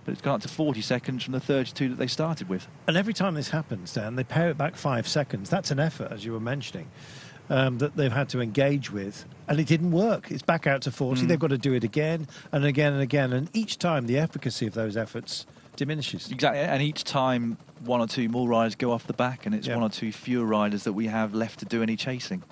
but it's gone up to 40 seconds from the 32 that they started with. And every time this happens, Dan, they pare it back 5 seconds. That's an effort, as you were mentioning. that they've had to engage with, and it didn't work. It's back out to 40. They've got to do it again and again and again, and each time the efficacy of those efforts diminishes. Exactly, and each time one or two more riders go off the back, and it's one or two fewer riders that we have left to do any chasing.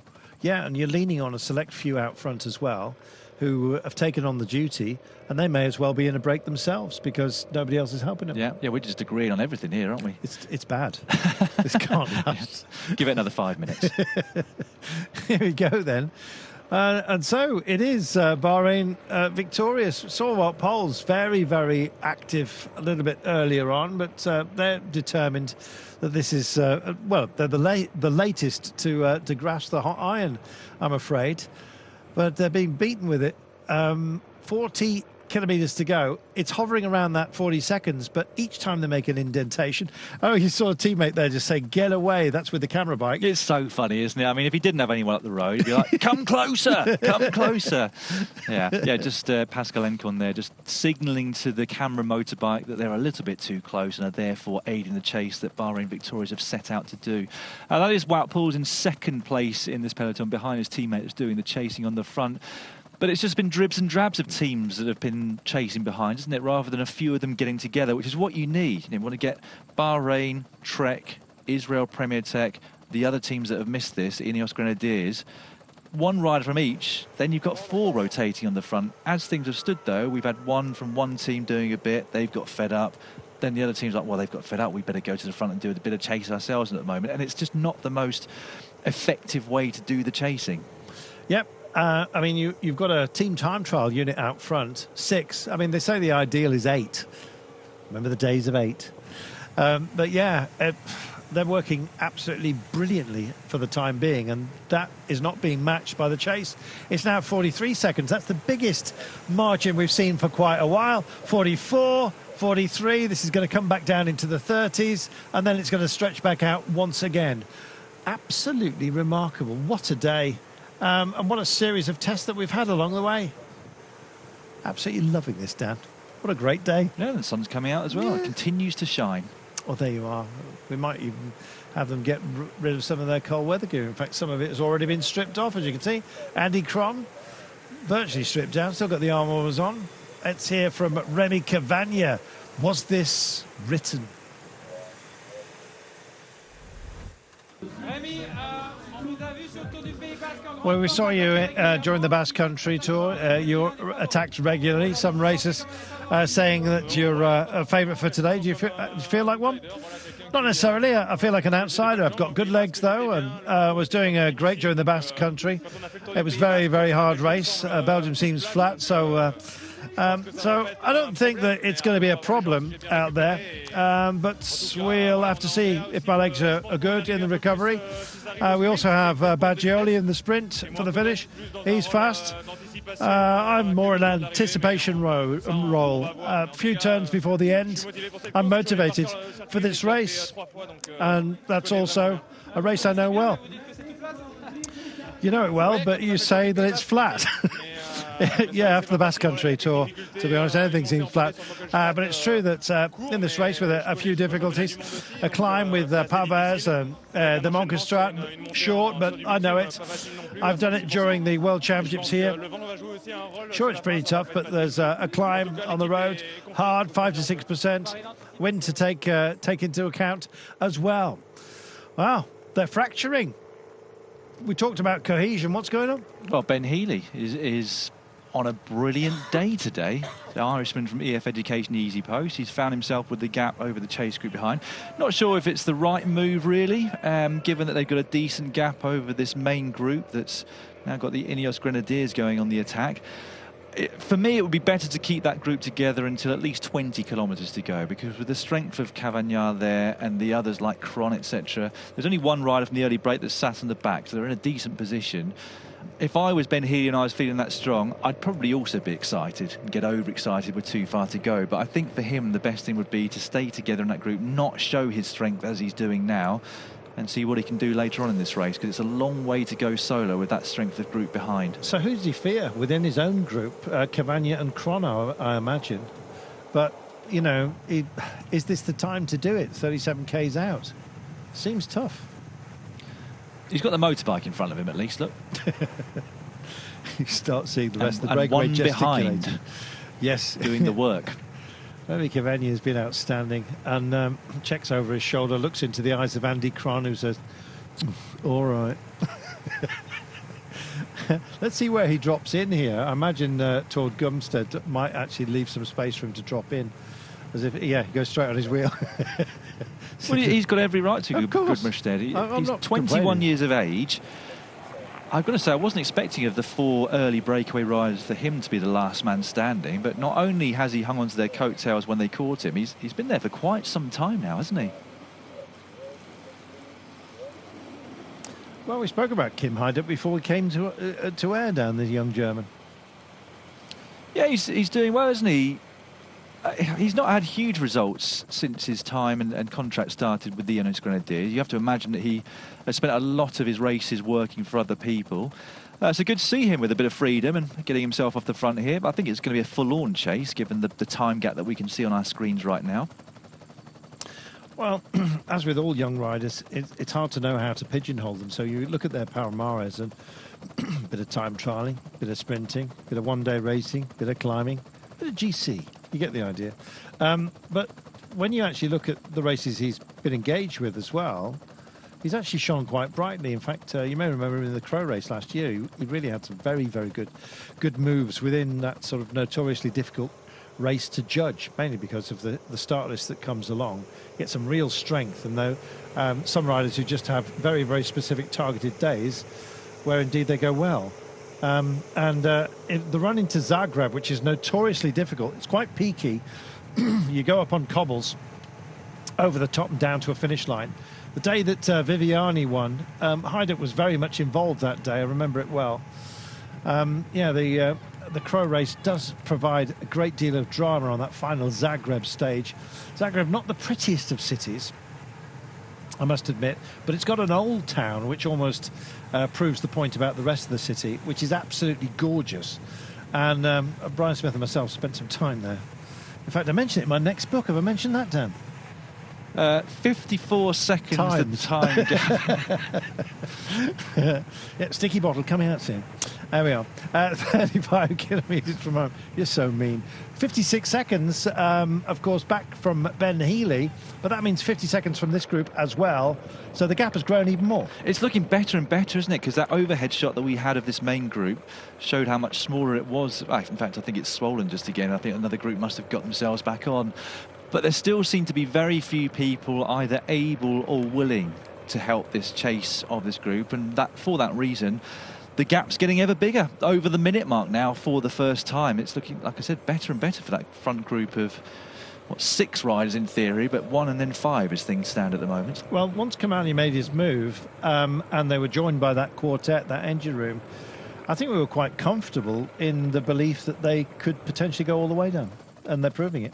Yeah, and you're leaning on a select few out front as well, who have taken on the duty, and they may as well be in a break themselves because nobody else is helping them. Yeah, we're just agreeing on everything here, aren't we? It's bad. This can't last. Give it another 5 minutes. Here we go then. And so it is Bahrain victorious. Saw poles very, very active a little bit earlier on, but they're determined that this is, well, they're the latest to grasp the hot iron, I'm afraid. But they're being beaten with it. 40 kilometres to go. It's hovering around that 40 seconds, but each time they make an indentation. Oh, you saw a teammate there just say, get away. That's with the camera bike. It's so funny, isn't it? I mean, if he didn't have anyone up the road, he'd be like, come closer, come closer. Yeah, just Pascal Encon there, just signalling to the camera motorbike that they're a little bit too close and are therefore aiding the chase that Bahrain Victorious have set out to do. That is Wout Poels in second place in this peloton behind his teammate that's doing the chasing on the front. But it's just been dribs and drabs of teams that have been chasing behind, isn't it? Rather than a few of them getting together, which is what you need. You want to get Bahrain, Trek, Israel Premier Tech, the other teams that have missed this, Ineos Grenadiers, one rider from each, then you've got 4 rotating on the front. As things have stood, though, we've had one from one team doing a bit, they've got fed up. Then the other team's like, well, they've got fed up, we better go to the front and do a bit of chase ourselves at the moment. And it's just not the most effective way to do the chasing. Yep. I mean, you've got a team time trial unit out front, 6. I mean, they say the ideal is 8. Remember the days of 8. But yeah, they're working absolutely brilliantly for the time being, and that is not being matched by the chase. It's now 43 seconds. That's the biggest margin we've seen for quite a while. 44, 43. This is going to come back down into the 30s, and then it's going to stretch back out once again. Absolutely remarkable. What a day. And what a series of tests that we've had along the way. Absolutely loving this, Dan. What a great day. Yeah, the sun's coming out as well. Yeah. It continues to shine. Oh, there you are. We might even have them get rid of some of their cold weather gear. In fact, some of it has already been stripped off, as you can see. Andy Cron, virtually stripped down, still got the arm warmers on. Let's hear from Remy Cavagna. Was this written? Remy, on vous a vu sur le Tour du Pays Basque en Well, we saw you during the Basque Country Tour. You're attacked regularly. Some racers saying that you're a favourite for today. Do you feel like one? Not necessarily. I feel like an outsider. I've got good legs, though, and was doing great during the Basque Country. It was very, very hard race. Belgium seems flat, so I don't think that it's going to be a problem out there. But we'll have to see if my legs are good in the recovery. We also have Baggioli in the sprint for the finish. He's fast. I'm more in an anticipation role. A few turns before the end. I'm motivated for this race. And that's also a race I know well. You know it well, but you say that it's flat. Yeah, after the Basque Country Tour, to be honest, anything seems flat. But it's true that in this race with a few difficulties, a climb with Pavaz, the Monkestrat, short, but I know it. I've done it during the World Championships here. Sure, it's pretty tough, but there's a climb on the road, hard, 5 to 6%. Wind to take into account as well. Wow, they're fracturing. We talked about cohesion. What's going on? Well, Ben Healy is on a brilliant day today. The Irishman from EF Education Easy Post. He's found himself with the gap over the chase group behind. Not sure if it's the right move, really, given that they've got a decent gap over this main group that's now got the Ineos Grenadiers going on the attack. For me, it would be better to keep that group together until at least 20 kilometres to go, because with the strength of Cavagna there and the others like Cron, etc., there's only one rider from the early break that's sat on the back, so they're in a decent position. If I was Ben Healy and I was feeling that strong, I'd probably also be excited and get overexcited with too far to go. But I think for him, the best thing would be to stay together in that group, not show his strength as he's doing now, and see what he can do later on in this race, because it's a long way to go solo with that strength of group behind. So who does he fear within his own group? Cavagna and Chrono, I imagine. But, you know, is this the time to do it? 37 Ks out. Seems tough. He's got the motorbike in front of him at least, look. You start seeing the rest of the and breakaway one gesticulating. behind. Yes. Doing the work. Remy Cavagna has been outstanding, and checks over his shoulder, looks into the eyes of Andy Cron, who says, all right. Let's see where he drops in here. I imagine Tord Gumstead might actually leave some space for him to drop in. As if, yeah, he goes straight on his wheel. Well, he's got every right to, Of course. Gudmundsted. I'm He's not 21 complaining. years of age. I've got to say, I wasn't expecting of the 4 early breakaway riders for him to be the last man standing, but not only has he hung onto their coattails when they caught him, he's been there for quite some time now, hasn't he? Well, we spoke about Kim Heidup before we came to air down, the young German. Yeah, he's doing well, isn't he? He's not had huge results since his time and contract started with the Jonas Grenadiers. You have to imagine that he has spent a lot of his races working for other people. So good to see him with a bit of freedom and getting himself off the front here. But I think it's going to be a full-on chase, given the time gap that we can see on our screens right now. Well, as with all young riders, it's hard to know how to pigeonhole them. So you look at their Palmares and a bit of time trialling, bit of sprinting, bit of one-day racing, bit of climbing, bit of GC. You get the idea. But when you actually look at the races he's been engaged with as well, he's actually shone quite brightly. In fact, you may remember in the Crow race last year, he really had some very, very good moves within that sort of notoriously difficult race to judge, mainly because of the start list that comes along. Get some real strength, and though some riders who just have very, very specific targeted days where indeed they go well. In the run into Zagreb, which is notoriously difficult, it's quite peaky. You go up on cobbles over the top and down to a finish line. The day that Viviani won, Heidup was very much involved that day. I remember it well. The Crow race does provide a great deal of drama on that final Zagreb stage. Zagreb, not the prettiest of cities, I must admit, but it's got an old town which almost proves the point about the rest of the city, which is absolutely gorgeous. And Brian Smith and myself spent some time there. In fact, I mentioned it in my next book. Have I mentioned that, Dan? 54 seconds Times. the time gap. Yeah, sticky bottle coming out soon. There we are. 35 kilometres from home. You're so mean. 56 seconds, of course, back from Ben Healy, but that means 50 seconds from this group as well. So the gap has grown even more. It's looking better and better, isn't it? Because that overhead shot that we had of this main group showed how much smaller it was. In fact, I think it's swollen just again. I think another group must have got themselves back on. But there still seem to be very few people either able or willing to help this chase of this group. And for that reason, the gap's getting ever bigger over the minute mark now for the first time. It's looking, like I said, better and better for that front group of, 6 riders in theory, but 1 and then 5 as things stand at the moment. Well, once Kamali made his move and they were joined by that quartet, that engine room, I think we were quite comfortable in the belief that they could potentially go all the way down. And they're proving it.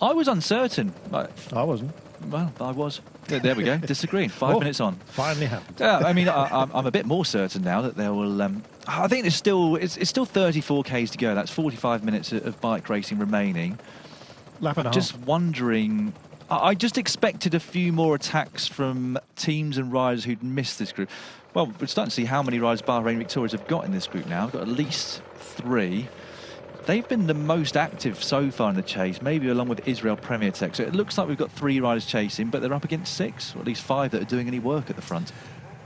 I was uncertain. I wasn't. Well, I was. There we go. Disagreeing. 5 minutes on. Finally happened. Yeah, I mean, I'm a bit more certain now that there will. I think it's still 34 k's to go. That's 45 minutes of bike racing remaining. Lap and a half. Just wondering. I just expected a few more attacks from teams and riders who'd missed this group. Well, we're starting to see how many riders Bahrain Victorias have got in this group now. We've got at least 3. They've been the most active so far in the chase, maybe along with Israel Premier Tech. So it looks like we've got 3 riders chasing, but they're up against 6, or at least 5 that are doing any work at the front.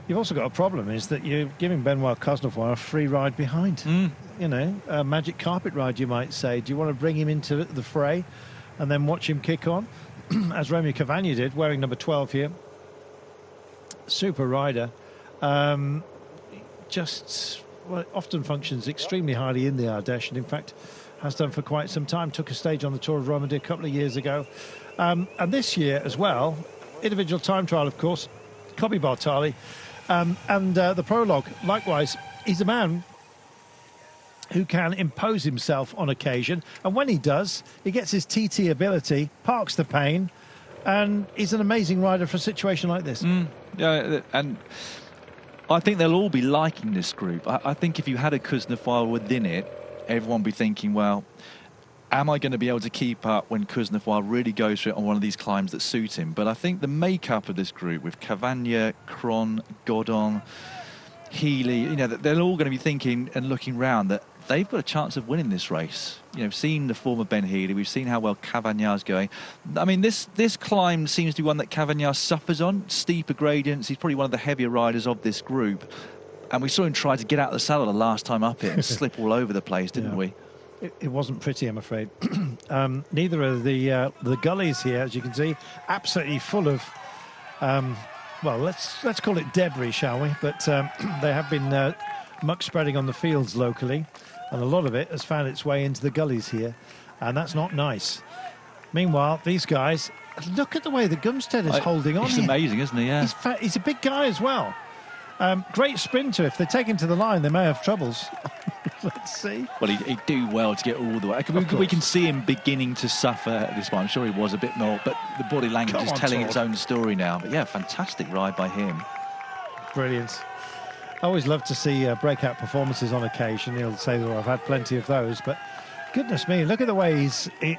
You've also got a problem, is that you're giving Benoit Cosnefroy a free ride behind. You know, a magic carpet ride, you might say. Do you want to bring him into the fray and then watch him kick on, as Remy Cavagna did, wearing number 12 here? Super rider. Often functions extremely highly in the Ardèche, and in fact has done for quite some time. Took a stage on the Tour of Romandy a couple of years ago, and this year as well, individual time trial, of course, Kobi Bartali, and the prologue. Likewise, he's a man who can impose himself on occasion, and when he does, he gets his TT ability, parks the pain, and he's an amazing rider for a situation like this. Yeah, and I think they'll all be liking this group. I think if you had a Cosnefroy within it, everyone would be thinking, well, Am I going to be able to keep up when Kuznefroy really goes for it on one of these climbs that suit him? But I think the makeup of this group with Cavagna, Cron, Godon, Healy, you know, they're all going to be thinking and looking round that they've got a chance of winning this race. You know, we've seen the form of Ben Healy. We've seen how well Cavagnar's going. I mean, this climb seems to be one that Cavagnar suffers on. Steeper gradients. He's probably one of the heavier riders of this group. And we saw him try to get out of the saddle the last time up it and slip all over the place, didn't we? It wasn't pretty, I'm afraid. Neither are the gullies here, as you can see, absolutely full of, well, let's call it debris, shall we? But they have been muck spreading on the fields locally, and a lot of it has found its way into the gullies here, and that's not nice. Meanwhile, these guys, look at the way that Gumstead is holding on. He's here. amazing, isn't he? Yeah. He's a big guy as well. Great sprinter. If they take him to the line, they may have troubles. Let's see. Well, he'd do well to get all the way. We can see him beginning to suffer at this point. I'm sure he was a bit more, but the body language is telling its own story now. But yeah, fantastic ride by him. Brilliant. I always love to see breakout performances on occasion. He'll say, well, I've had plenty of those, but goodness me, look at the way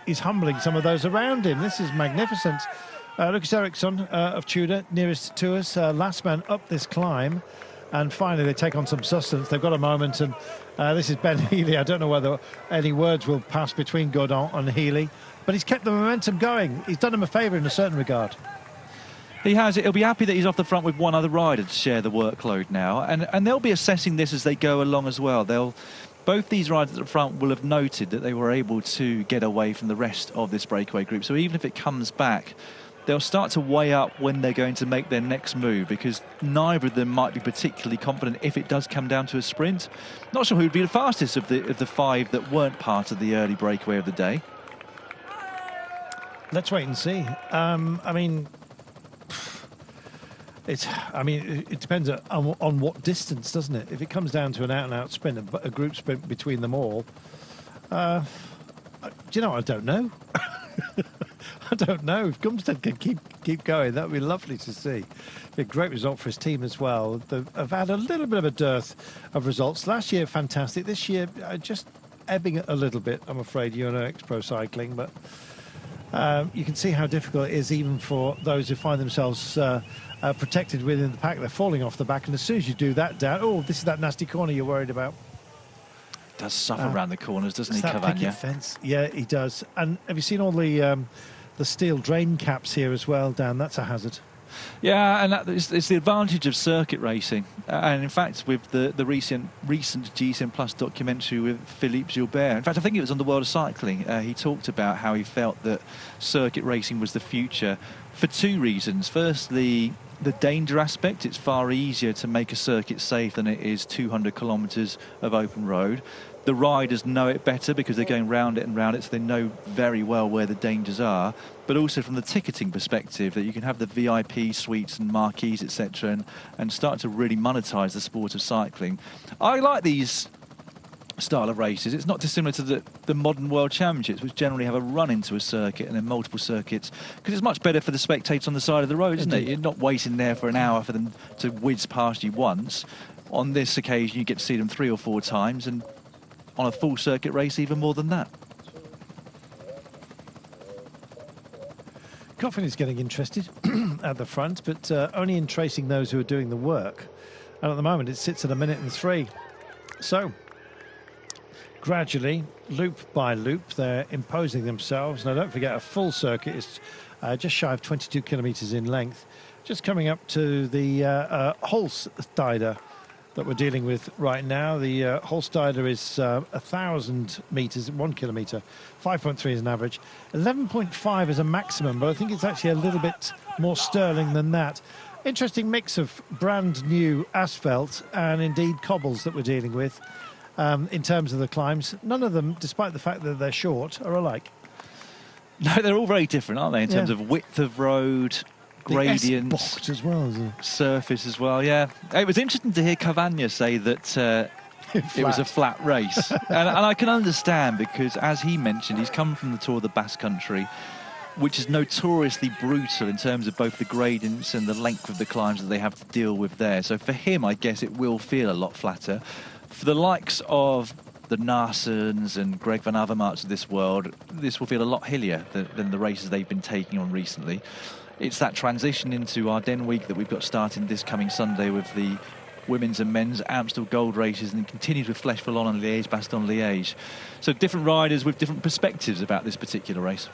he's humbling some of those around him. This is magnificent. Lucas Eriksson of Tudor, nearest to us, last man up this climb. And finally, they take on some sustenance. They've got a moment, and this is Ben Healy. I don't know whether any words will pass between Godon and Healy, but he's kept the momentum going. He's done him a favour in a certain regard. He has. He'll be happy that he's off the front with one other rider to share the workload now. And they'll be assessing this as they go along as well. Both these riders at the front will have noted that they were able to get away from the rest of this breakaway group. So even if it comes back, they'll start to weigh up when they're going to make their next move, because neither of them might be particularly confident if it does come down to a sprint. Not sure who would be the fastest of the five that weren't part of the early breakaway of the day. Let's wait and see. I mean, it depends on what distance, doesn't it? If it comes down to an out-and-out sprint, a group sprint between them all, do you know, I don't know. I don't know. If Gumstead can keep going, that would be lovely to see. Be a great result for his team as well. They've had a little bit of a dearth of results. Last year, fantastic. This year, just ebbing a little bit, I'm afraid, UNOX Pro Cycling. But you can see how difficult it is even for those who find themselves protected within the pack. They're falling off the back. And as soon as you do that down, oh, this is that nasty corner you're worried about. Does suffer around the corners, doesn't he, Cavagna? Picket fence. Yeah, he does. And have you seen all the steel drain caps here as well, Dan? That's a hazard. Yeah, and it's the advantage of circuit racing. And in fact, with the recent GCN Plus documentary with Philippe Gilbert, in fact, I think it was on the World of Cycling, he talked about how he felt that circuit racing was the future for two reasons. Firstly, the danger aspect. It's far easier to make a circuit safe than it is 200 kilometres of open road. The riders know it better because they're going round it and round it, so they know very well where the dangers are. But also from the ticketing perspective, that you can have the VIP suites and marquees, etc., and start to really monetize the sport of cycling. I like these style of races. It's not dissimilar to the modern World Championships, which generally have a run into a circuit and then multiple circuits, because it's much better for the spectators on the side of the road, isn't it? You're not waiting there for an hour for them to whiz past you once. On this occasion, you get to see them 3 or 4 times, and on a full circuit race, even more than that. Coffin is getting interested at the front, but only in tracing those who are doing the work. And at the moment, it sits at 1 minute and 3. So, gradually, loop by loop, they're imposing themselves. Now, don't forget, a full circuit is just shy of 22 kilometres in length. Just coming up to the Holsteider that we're dealing with right now. The Holsteider is 1,000 metres, 1 kilometre, 5.3 is an average, 11.5 is a maximum, but I think it's actually a little bit more sterling than that. Interesting mix of brand new asphalt and indeed cobbles that we're dealing with in terms of the climbs. None of them, despite the fact that they're short, are alike. No, they're all very different, aren't they, in terms of width of road, gradients as well, isn't it? Surface as well. Yeah, it was interesting to hear Cavagna say that it was a flat race, and I can understand, because as he mentioned, he's come from the Tour of the Basque Country, which is notoriously brutal in terms of both the gradients and the length of the climbs that they have to deal with there. So for him, I guess it will feel a lot flatter. For the likes of the Narsens and Greg van Avermaets of this world, this will feel a lot hillier than the races they've been taking on recently. It's that transition into Ardennes week that we've got starting this coming Sunday with the women's and men's Amstel Gold races, and continues with Flèche-Wallonne and Liège-Bastogne-Liège. So different riders with different perspectives about this particular race.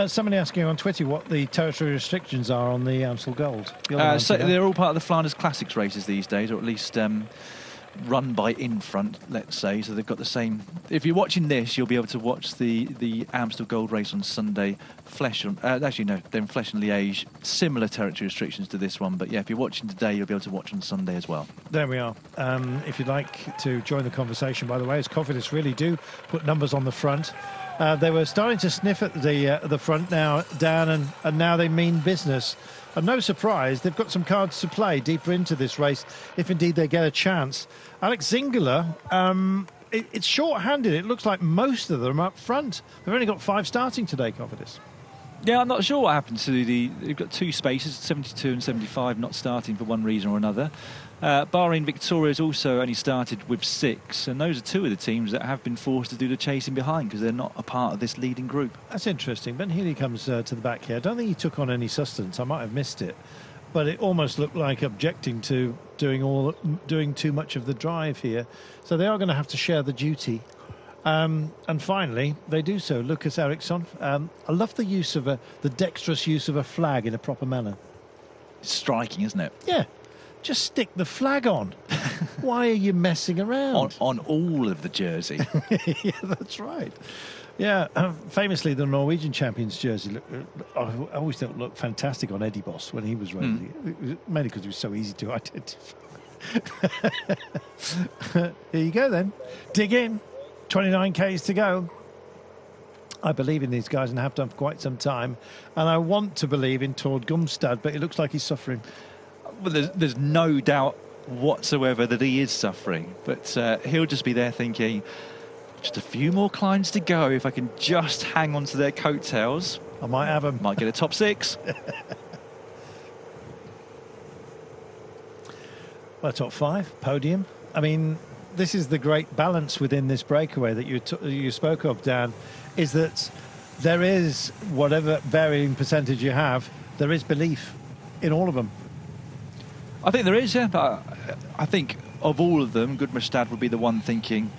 Somebody asking on Twitter what the territory restrictions are on the Amstel Gold. So they're all part of the Flanders Classics races these days, or at least run by Infront, let's say. So they've got the same. If you're watching this, you'll be able to watch the Amstel Gold race on Sunday. Actually, no, they're in Flèche and Liège. Similar territory restrictions to this one, but yeah, if you're watching today, you'll be able to watch on Sunday as well. There we are. If you'd like to join the conversation, by the way, as Cofidis really do put numbers on the front. They were starting to sniff at the front now, Dan, and now they mean business. And no surprise, they've got some cards to play deeper into this race, if indeed they get a chance. Alex Zingler, it's short-handed. It looks like most of them up front. They've only got 5 starting today, Cofidis. Yeah, I'm not sure what happened to they've got 2 spaces, 72 and 75, not starting for one reason or another. Bahrain Victoria's also only started with 6, and those are 2 of the teams that have been forced to do the chasing behind because they're not a part of this leading group. That's interesting. Ben Healy comes to the back here. I don't think he took on any sustenance. I might have missed it, but it almost looked like objecting to doing too much of the drive here. So they are going to have to share the duty. And finally, they do so. Lucas Eriksson. I love the use of the dexterous use of a flag in a proper manner. It's striking, isn't it? Yeah. Just stick the flag on. Why are you messing around? On all of the jersey. Yeah, that's right. Yeah, famously the Norwegian champions jersey I always thought looked fantastic on Eddie Boss when he was riding. Mainly because it was so easy to identify. Here you go then. Dig in. 29 Ks to go. I believe in these guys and have done for quite some time. And I want to believe in Tord Gumstad, but it looks like he's suffering. Well, there's no doubt whatsoever that he is suffering, but he'll just be there thinking, just a few more climbs to go. If I can just hang on to their coattails, I might have him. Might get a top 6. Well, top 5, podium. I mean, this is the great balance within this breakaway that you spoke of, Dan, is that there is, whatever varying percentage you have, there is belief in all of them. I think there is, yeah. But I think of all of them, Gudmestad would be the one thinking,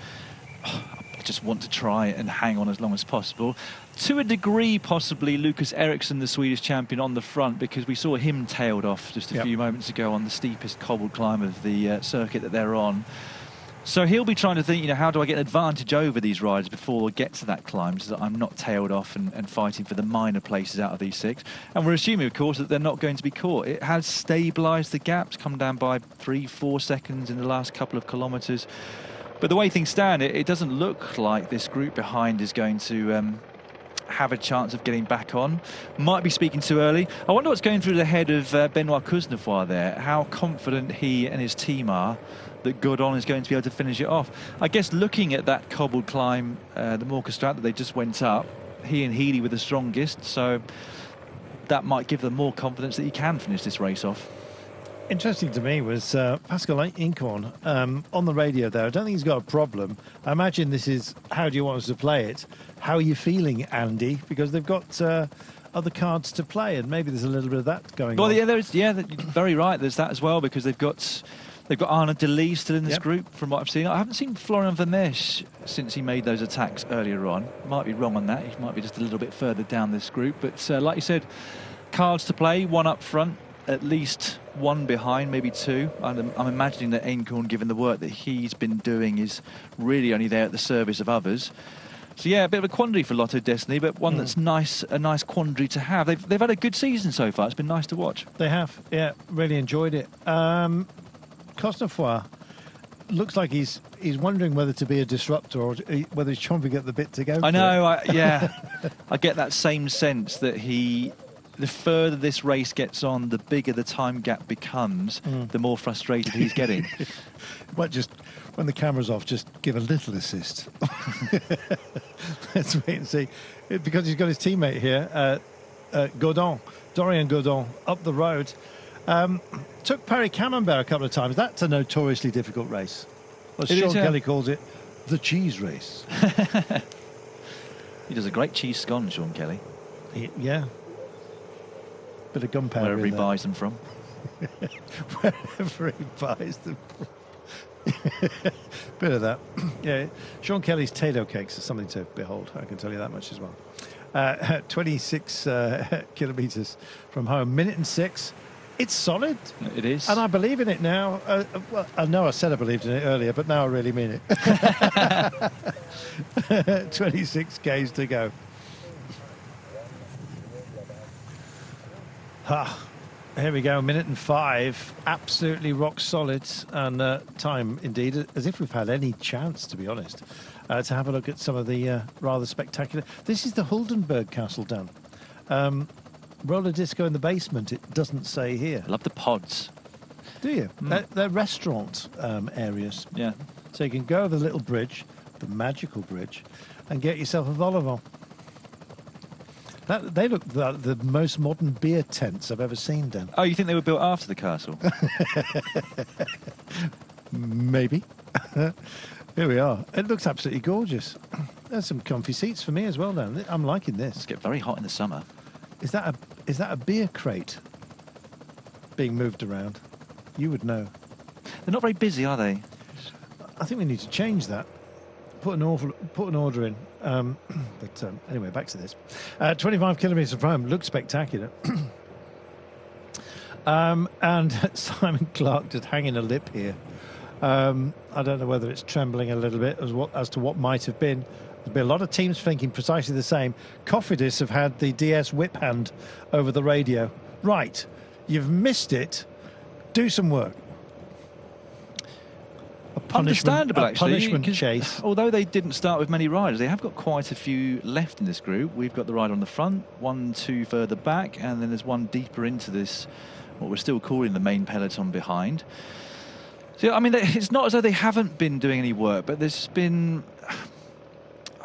I just want to try and hang on as long as possible. To a degree, possibly, Lucas Eriksson, the Swedish champion, on the front, because we saw him tailed off just a few moments ago on the steepest cobbled climb of the circuit that they're on. So he'll be trying to think, how do I get an advantage over these riders before I get to that climb so that I'm not tailed off and fighting for the minor places out of these 6. And we're assuming, of course, that they're not going to be caught. It has stabilised the gaps, come down by 3-4 seconds in the last couple of kilometres. But the way things stand, it doesn't look like this group behind is going to have a chance of getting back on. Might be speaking too early. I wonder what's going through the head of Benoit Cosnefroy there, how confident he and his team are that Godon is going to be able to finish it off. I guess looking at that cobbled climb, the Morkestrat that they just went up, he and Healy were the strongest, so that might give them more confidence that he can finish this race off. Interesting to me was Pascal Incorn on the radio there. I don't think he's got a problem. I imagine this is, how do you want us to play it? How are you feeling, Andy? Because they've got other cards to play, and maybe there's a little bit of that going on. Well, yeah, very right. There's that as well, because they've got Arnaud Delis still in this group, from what I've seen. I haven't seen Florian Vermeersch since he made those attacks earlier on. Might be wrong on that. He might be just a little bit further down this group. But like you said, cards to play, 1 up front, at least 1 behind, maybe 2. I'm imagining that Einkorn, given the work that he's been doing, is really only there at the service of others. So yeah, a bit of a quandary for Lotto Destiny, but one that's a nice quandary to have. They've had a good season so far. It's been nice to watch. They have, yeah, really enjoyed it. Cosnefroy looks like he's wondering whether to be a disruptor or whether he's chomping at the bit to go. I know, I get that same sense that the further this race gets on, the bigger the time gap becomes, the more frustrated he's getting. Might just, when the camera's off, just give a little assist. Let's wait and see. Because he's got his teammate here, Dorian Godon, up the road. Took Paris Camembert a couple of times. That's a notoriously difficult race. Well, Sean Kelly calls it the cheese race. He does a great cheese scone, Sean Kelly. Yeah. Bit of gunpowder Wherever he in there. buys them from. Wherever he buys them from. Bit of that. Yeah. Sean Kelly's Tato cakes are something to behold. I can tell you that much as well. 26 kilometres from home. Minute and 6. It's solid. It is. And I believe in it now. Well, I know I said I believed in it earlier, but now I really mean it. 26 Ks to go. Here we go, 1:05. Absolutely rock solid. And time, indeed, as if we've had any chance, to be honest, to have a look at some of the rather spectacular. This is the Huldenberg Castle, Dan. Roller disco in the basement, it doesn't say here. I love the pods. Do you? They're restaurant areas. Yeah. So you can go over the little bridge, the magical bridge, and get yourself a vol au vent. They look the most modern beer tents I've ever seen, Dan. Oh, you think they were built after the castle? Maybe. Here we are. It looks absolutely gorgeous. There's some comfy seats for me as well, Dan. I'm liking this. It's get very hot in the summer. Is that a beer crate being moved around? You would know. They're not very busy, are they? I think we need to change that. Put an order in. But anyway, back to this. 25 kilometres from home. Looks spectacular. And Simon Clark just hanging a lip here. I don't know whether it's trembling a little bit as to what might have been. There'll be a lot of teams thinking precisely the same. Cofidis have had the DS whip hand over the radio. Right, you've missed it. Do some work. Understandable, actually. Punishment chase. Although they didn't start with many riders, they have got quite a few left in this group. We've got the rider on the front, 1, 2 further back, and then there's one deeper into this, what we're still calling the main peloton behind. So, I mean, it's not as though they haven't been doing any work, but there's been...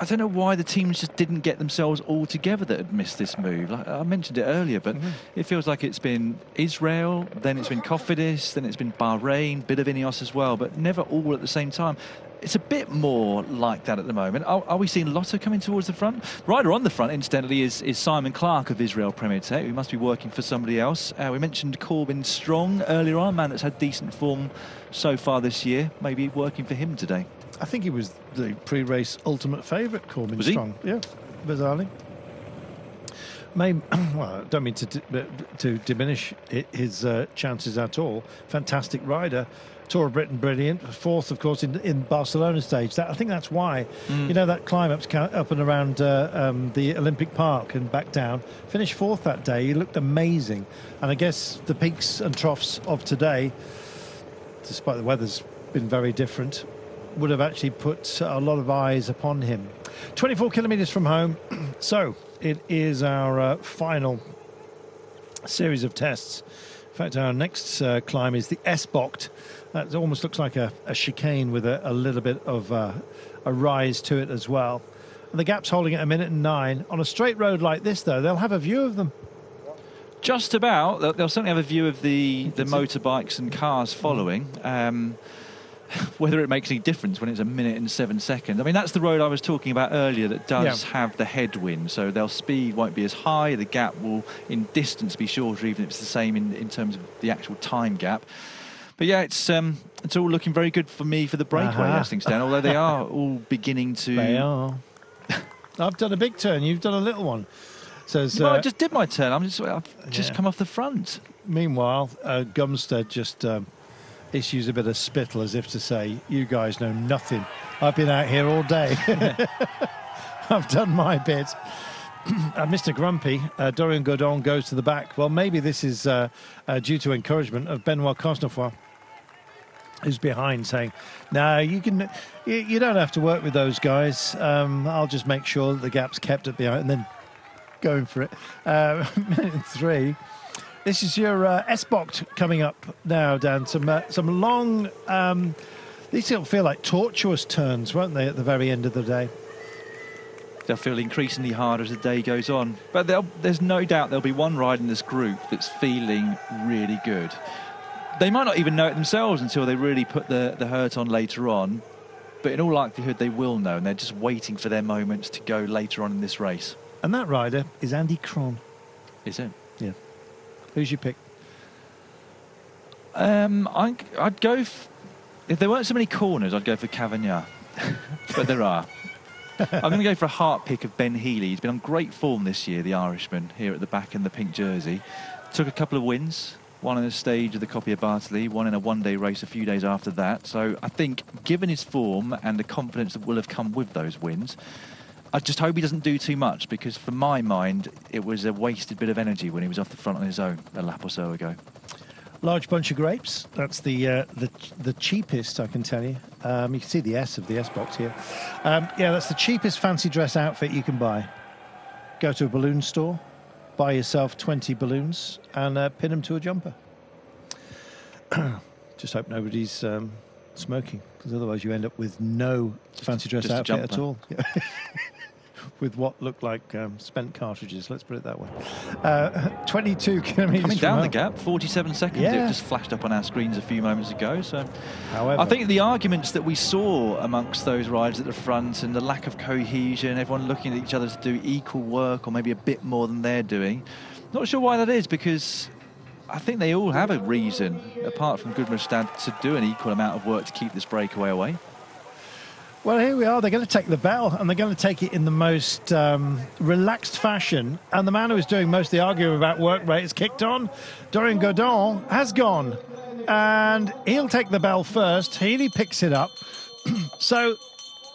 I don't know why the teams just didn't get themselves all together that had missed this move. Like, I mentioned it earlier, but it feels like it's been Israel, then it's been Cofidis, then it's been Bahrain, bit of Ineos as well, but never all at the same time. It's a bit more like that at the moment. Are we seeing Lotto coming towards the front? Rider on the front, incidentally, is Simon Clark of Israel Premier Tech, who must be working for somebody else. We mentioned Corbin Strong earlier on, a man that's had decent form so far this year, maybe working for him today. I think he was the pre-race ultimate favourite, Corbin Was he? Strong. Yeah, bizarrely. Well, I don't mean to diminish his chances at all. Fantastic rider. Tour of Britain, brilliant. Fourth, of course, in Barcelona stage. I think that's why, you know, that climb up and around the Olympic Park and back down. Finished fourth that day. He looked amazing. And I guess the peaks and troughs of today, despite the weather's been very different, would have actually put a lot of eyes upon him. 24 kilometres from home. So it is our final series of tests. In fact, our next climb is the S-Bocht. That almost looks like a chicane with a little bit of a rise to it as well. And the gap's holding at 1:09. On a straight road like this, though, they'll have a view of them. Just about. They'll certainly have a view of the motorbikes and cars following. Whether it makes any difference when it's 1 minute and 7 seconds. I mean, that's the road I was talking about earlier that does have the headwind, so their speed won't be as high, the gap will in distance be shorter, even if it's the same in terms of the actual time gap. But yeah, it's all looking very good for me for the breakaway, as things stand, although they are all beginning to... They are. I've done a big turn, you've done a little one. So I just did my turn, I've just come off the front. Meanwhile, Gumstead just... issues a bit of spittle as if to say, you guys know nothing. I've been out here all day. I've done my bit. Mr. Grumpy, Dorian Godon goes to the back. Well, maybe this is due to encouragement of Benoit Cosnefroy, who's behind, saying, no, you don't have to work with those guys. I'll just make sure that the gap's kept at behind, and then going for it. Minute 3. This is your S-Bocht coming up now, Dan. Some long, these will feel like tortuous turns, won't they, at the very end of the day? They'll feel increasingly harder as the day goes on. But there's no doubt there'll be one rider in this group that's feeling really good. They might not even know it themselves until they really put the hurt on later on. but in all likelihood they will know, and they're just waiting for their moments to go later on in this race. And that rider is Andy Cron. Is it? Yeah. Who's your pick? I'd go... If there weren't so many corners, I'd go for Cavagna. But there are. I'm going to go for a heart pick of Ben Healy. He's been on great form this year, the Irishman, here at the back in the pink jersey. Took a couple of wins, one in a stage of the Coppi of Bartoli, one in a one-day race a few days after that. So I think, given his form and the confidence that will have come with those wins, I just hope he doesn't do too much, because for my mind, it was a wasted bit of energy when he was off the front on his own a lap or so ago. Large bunch of grapes. That's the cheapest, I can tell you. You can see the S of the S box here. Yeah, that's the cheapest fancy dress outfit you can buy. Go to a balloon store, buy yourself 20 balloons, and pin them to a jumper. Just hope nobody's smoking, because otherwise you end up with no fancy dress outfit at all. With what looked like spent cartridges, let's put it that way. 22 kilometres coming down the gap, 47 seconds. Yeah. It just flashed up on our screens a few moments ago. So, however, I think the arguments that we saw amongst those riders at the front, and the lack of cohesion, everyone looking at each other to do equal work or maybe a bit more than they're doing, not sure why that is, because I think they all have a reason, apart from Gudmundstad, to do an equal amount of work to keep this breakaway away. Well, here we are. They're going to take the bell, and they're going to take it in the most relaxed fashion. And the man who was doing most of the arguing about work rate has kicked on. Dorian Godon has gone, and he'll take the bell first. Healy picks it up. So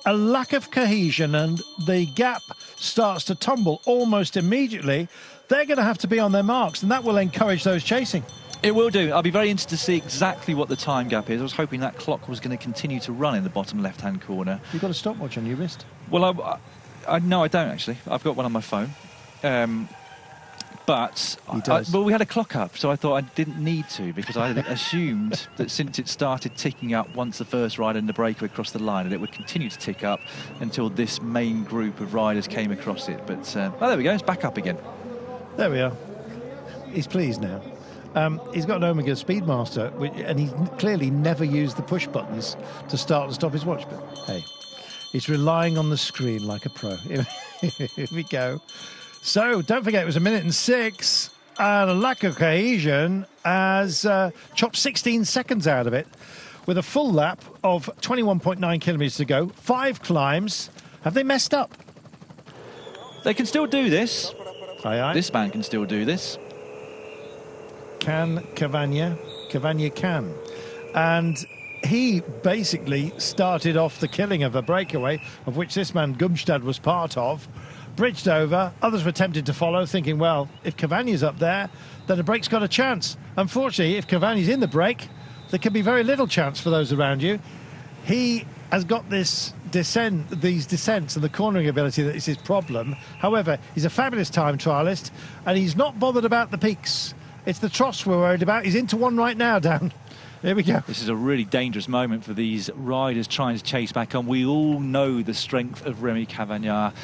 a lack of cohesion, and the gap starts to tumble almost immediately. They're going to have to be on their marks, and that will encourage those chasing. It will do. I'll be very interested to see exactly what the time gap is. I was hoping that clock was going to continue to run in the bottom left-hand corner. You've got a stopwatch on your wrist? Well, no, I don't, actually. I've got one on my phone. But we had a clock up, so I thought I didn't need to, because I assumed that since it started ticking up once the first rider in the breakaway crossed the line, that it would continue to tick up until this main group of riders came across it. But there we go. It's back up again. There we are. He's pleased now. He's got an Omega Speedmaster, and he's clearly never used the push buttons to start and stop his watch. But hey, he's relying on the screen like a pro. Here we go. So don't forget, it was 1:06, and a lack of cohesion has chopped 16 seconds out of it, with a full lap of 21.9 kilometres to go. 5 climbs. Have they messed up? They can still do this. Aye, aye. This man can still do this. Can Cavagna? Cavagna can. And he basically started off the killing of a breakaway, of which this man Gumstad was part of, bridged over. Others were tempted to follow, thinking, well, if Cavagna's up there, then the break's got a chance. Unfortunately, if Cavagna's in the break, there can be very little chance for those around you. He has got these descents and the cornering ability that is his problem. However, he's a fabulous time trialist, and he's not bothered about the peaks. It's the troughs we're worried about. He's into one right now, Dan. Here we go. This is a really dangerous moment for these riders trying to chase back on. We all know the strength of Remy Cavagna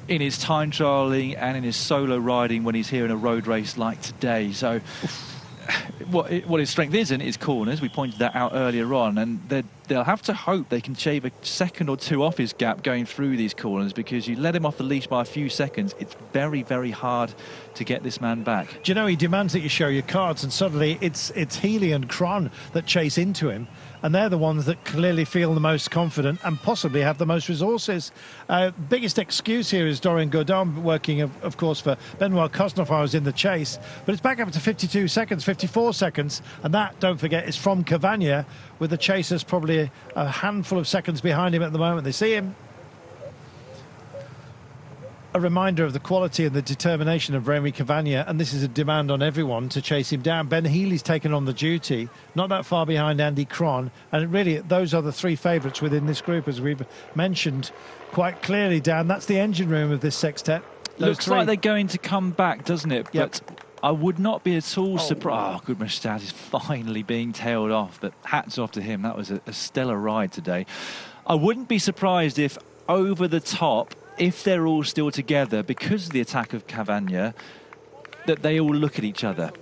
in his time trialling and in his solo riding when he's here in a road race like today. So what his strength isn't is corners. We pointed that out earlier on, and they'll have to hope they can shave a second or two off his gap going through these corners, because you let him off the leash by a few seconds, it's very, very hard to get this man back. Do you know, he demands that you show your cards, and suddenly it's Healy and Cron that chase into him, and they're the ones that clearly feel the most confident and possibly have the most resources. Biggest excuse here is Dorian Godin, working, of course, for Benoit Cosnefroy, who's in the chase, but it's back up to 52 seconds, 54 seconds, and that, don't forget, is from Cavagna, with the chasers probably a handful of seconds behind him at the moment. They see him. A reminder of the quality and the determination of Remy Cavagna, and this is a demand on everyone to chase him down. Ben Healy's taken on the duty, not that far behind Andy Cron, and really those are the 3 favourites within this group, as we've mentioned quite clearly, Dan. That's the engine room of this sextet. Looks like they're going to come back, doesn't it? Yep. But I would not be at all surprised. Oh, Gudmundstad is finally being tailed off, but hats off to him. That was a stellar ride today. I wouldn't be surprised if over the top, if they're all still together, because of the attack of Cavagna, that they all look at each other.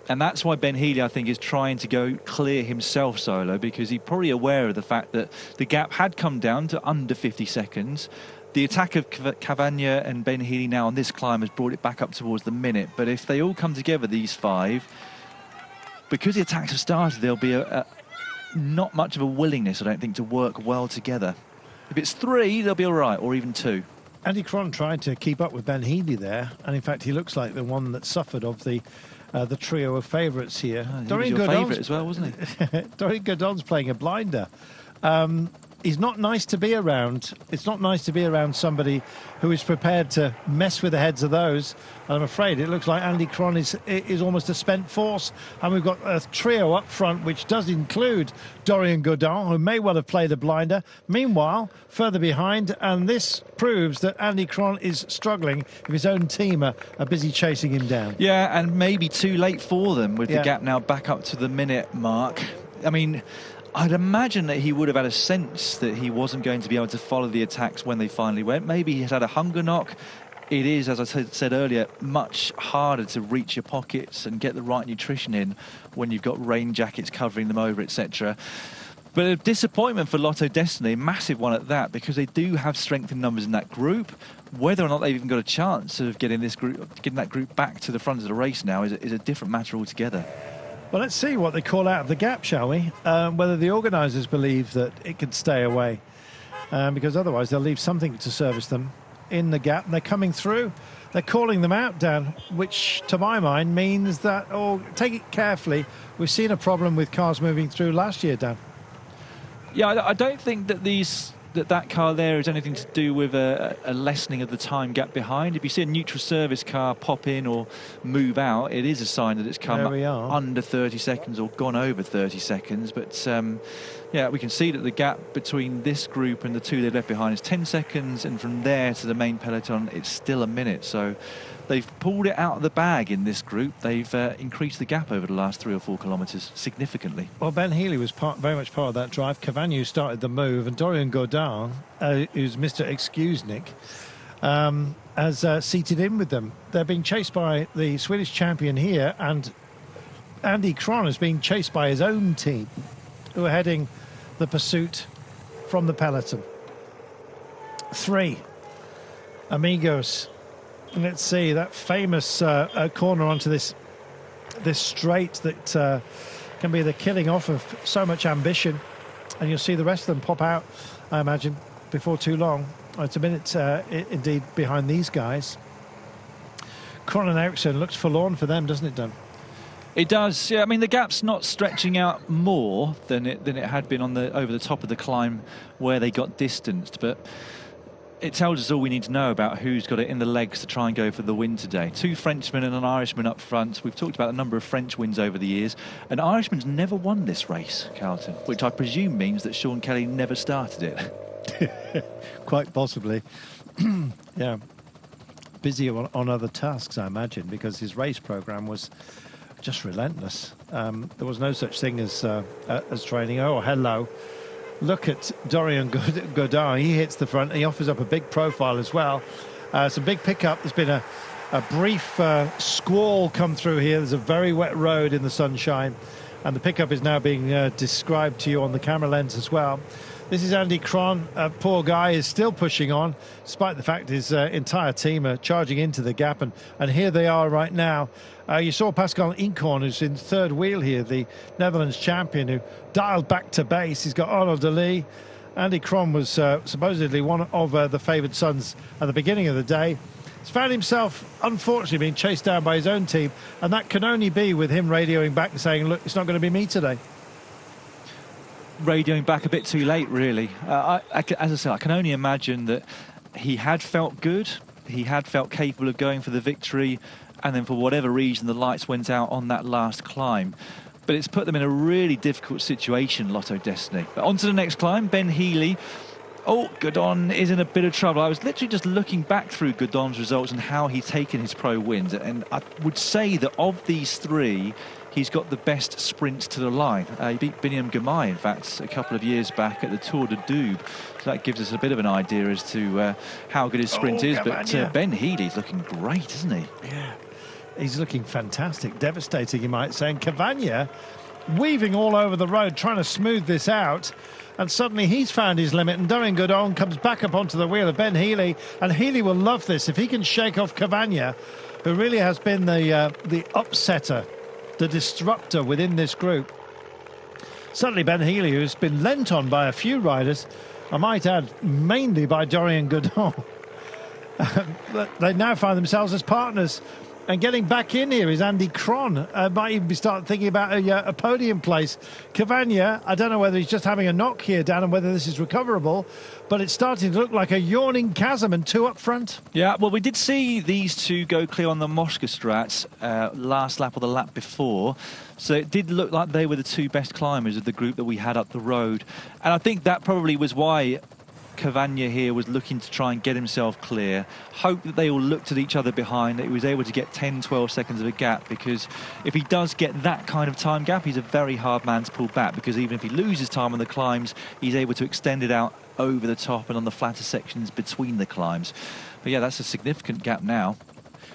And that's why Ben Healy, I think, is trying to go clear himself solo, because he's probably aware of the fact that the gap had come down to under 50 seconds. The attack of Cavagna and Ben Healy now on this climb has brought it back up towards the minute. But if they all come together, these 5, because the attacks have started, there'll be not much of a willingness, I don't think, to work well together. If it's 3, they'll be all right, or even 2. Andy Cron tried to keep up with Ben Healy there, and in fact he looks like the one that suffered of the trio of favourites here. Oh, he was your favourite as well, wasn't he? Dorian Godon's playing a blinder. He's not nice to be around. It's not nice to be around somebody who is prepared to mess with the heads of those. And I'm afraid it looks like Andy Cron is almost a spent force. And we've got a trio up front, which does include Dorian Godon, who may well have played a blinder. Meanwhile, further behind, and this proves that Andy Cron is struggling if his own team are busy chasing him down. Yeah, and maybe too late for them with the gap now back up to the minute mark. I mean, I'd imagine that he would have had a sense that he wasn't going to be able to follow the attacks when they finally went. Maybe he's had a hunger knock. It is, as I said earlier, much harder to reach your pockets and get the right nutrition in when you've got rain jackets covering them over, etc. But a disappointment for Lotto Destiny, a massive one at that, because they do have strength in numbers in that group. Whether or not they've even got a chance of getting that group back to the front of the race now is a different matter altogether. Well, let's see what they call out of the gap, shall we? Whether the organisers believe that it could stay away, because otherwise they'll leave something to service them in the gap. And they're coming through. They're calling them out, Dan, which to my mind means that, take it carefully, we've seen a problem with cars moving through last year, Dan. Yeah, I don't think that that car there is anything to do with a lessening of the time gap behind. If you see a neutral service car pop in or move out, it is a sign that it's come under 30 seconds or gone over 30 seconds. But yeah, we can see that the gap between this group and the 2 they left behind is 10 seconds, and from there to the main peloton it's still a minute. So they've pulled it out of the bag in this group. They've increased the gap over the last 3 or 4 kilometres significantly. Well, Ben Healy was very much part of that drive. Cavagna started the move, and Dorian Godin, who's Mr. Excusenik, has seated in with them. They're being chased by the Swedish champion here, and Andy Cron is being chased by his own team, who are heading the pursuit from the peloton. 3 amigos. Let's see that famous corner onto this straight that can be the killing off of so much ambition, and you'll see the rest of them pop out, I imagine, before too long. It's a minute indeed behind these guys. Cron and Ericsson looks forlorn for them, doesn't it, Dan? It does. Yeah, I mean, the gap's not stretching out more than it had been over the top of the climb where they got distanced, but it tells us all we need to know about who's got it in the legs to try and go for the win today. 2 Frenchmen and an Irishman up front. We've talked about a number of French wins over the years. An Irishman's never won this race, Carlton, which I presume means that Sean Kelly never started it. Quite possibly. Yeah. Busy on other tasks, I imagine, because his race programme was just relentless. There was no such thing as training. Oh, hello. Look at Dorian Godin. He hits the front. He offers up a big profile as well. Some big pickup. There's been a brief squall come through here. There's a very wet road in the sunshine, and the pickup is now being described to you on the camera lens as well. This is Andy Cron. Poor guy is still pushing on, despite the fact his entire team are charging into the gap, and here they are right now. You saw Pascal Inkhorn, who's in third wheel here, the Netherlands champion, who dialed back to base. He's got Arnaud Delis. Andy Cron was supposedly one of the favoured sons at the beginning of the day. He's found himself, unfortunately, being chased down by his own team, and that can only be with him radioing back and saying, look, it's not going to be me today. Radioing back a bit too late, really. As I say, I can only imagine that he had felt good, he had felt capable of going for the victory, and then for whatever reason the lights went out on that last climb. But it's put them in a really difficult situation, Lotto Destiny. But on to the next climb. Ben Healy. Oh, Godon is in a bit of trouble. I was literally just looking back through Godon's results and how he's taken his pro wins, and I would say that of these 3, he's got the best sprint to the line. He beat Biniam Girmay, in fact, a couple of years back at the Tour de Doubs. So that gives us a bit of an idea as to how good his sprint is. But Ben Healy's looking great, isn't he? Yeah. he's looking fantastic, devastating, you might say. And Cavagna weaving all over the road, trying to smooth this out. And suddenly he's found his limit, and Dorian Godon comes back up onto the wheel of Ben Healy, and Healy will love this if he can shake off Cavagna, who really has been the upsetter, the disruptor within this group. Suddenly Ben Healy, who's been lent on by a few riders, I might add, mainly by Dorian Godon, they now find themselves as partners. And getting back in here is Andy Cron. Might even be starting thinking about a podium place. Cavagna, I don't know whether he's just having a knock here, Dan, and whether this is recoverable, but it's starting to look like a yawning chasm, and two up front. Yeah, well, we did see these two go clear on the Mosca Strats last lap or the lap before. So it did look like they were the two best climbers of the group that we had up the road. And I think that probably was why Cavagna here was looking to try and get himself clear, hope that they all looked at each other behind, that he was able to get 10-12 seconds of a gap, because if he does get that kind of time gap, he's a very hard man to pull back, because even if he loses time on the climbs, he's able to extend it out over the top and on the flatter sections between the climbs. But yeah, that's a significant gap now.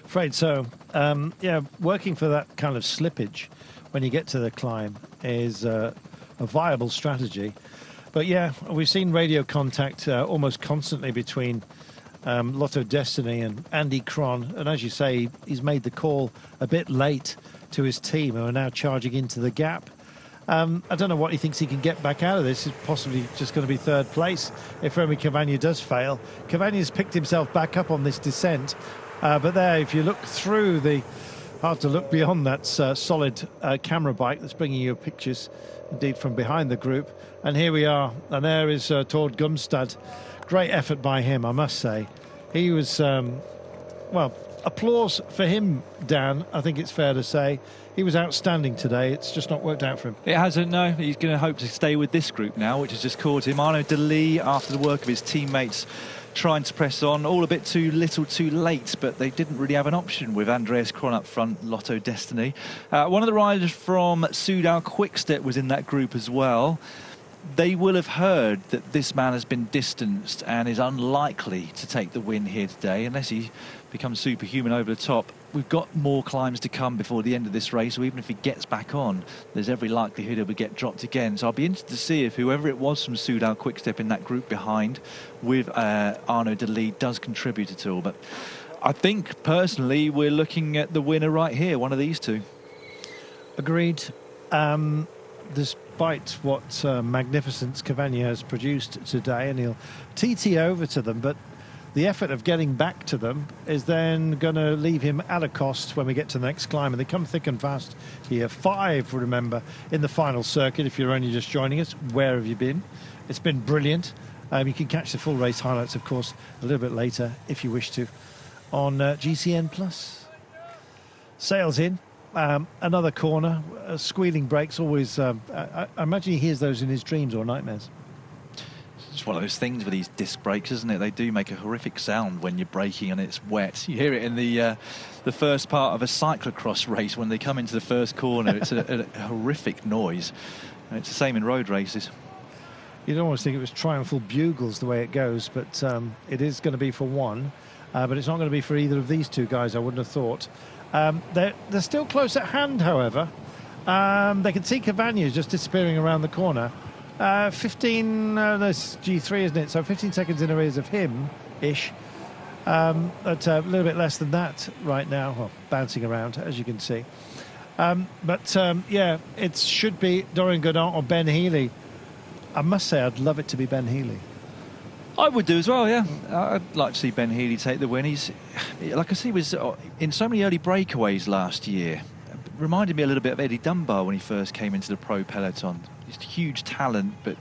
Afraid so. Yeah, working for that kind of slippage when you get to the climb is a viable strategy. But yeah, we've seen radio contact almost constantly between Lotto Destiny and Andy Cron. And as you say, he's made the call a bit late to his team, who are now charging into the gap. I don't know what he thinks he can get back out of this. It's possibly just going to be third place if Remy Cavagna does fail. Cavagna's picked himself back up on this descent. But there, if you look through the... Hard to look beyond that solid camera bike that's bringing you pictures, indeed, from behind the group. And here we are, and there is Tord Gumstad. Great effort by him, I must say. He was, well, applause for him, Dan, I think it's fair to say. He was outstanding today. It's just not worked out for him. It hasn't, no. He's going to hope to stay with this group now, which has just caught him. Arnaud Delis, after the work of his teammates, trying to press on, all a bit too little too late, but they didn't really have an option with Andreas Cron up front, Lotto Destiny. One of the riders from Soudal Quickstep was in that group as well. They will have heard that this man has been distanced and is unlikely to take the win here today unless he becomes superhuman over the top. We've got more climbs to come before the end of this race, so even if he gets back on, there's every likelihood he will get dropped again. So I'll be interested to see if whoever it was from Soudal Quickstep in that group behind with Arnaud Delis does contribute at all. But I think, personally, we're looking at the winner right here, one of these two. Agreed. Despite what magnificence Cavagna has produced today, and he'll TT over to them, but the effort of getting back to them is then going to leave him at a cost when we get to the next climb. And they come thick and fast here. 5, remember, in the final circuit. If you're only just joining us, where have you been? It's been brilliant. You can catch the full race highlights, of course, a little bit later, if you wish to, on GCN+. Sails in. Another corner. Squealing brakes always... I imagine he hears those in his dreams or nightmares. It's one of those things with these disc brakes, isn't it? They do make a horrific sound when you're braking and it's wet. You hear it in the first part of a cyclocross race when they come into the first corner. It's a horrific noise. And it's the same in road races. You'd almost think it was triumphal bugles the way it goes, but it is going to be for one. But it's not going to be for either of these two guys, I wouldn't have thought. They're still close at hand, however. They can see Cavagna just disappearing around the corner. 15, that's G3, isn't it? So 15 seconds in arrears of him-ish. But a little bit less than that right now. Well, bouncing around, as you can see. Yeah, it should be Dorian Godon or Ben Healy. I must say, I'd love it to be Ben Healy. I would do as well, yeah. I'd like to see Ben Healy take the win. He's, like I see, he was in so many early breakaways last year. Reminded me a little bit of Eddie Dunbar when he first came into the pro peloton. He's a huge talent, but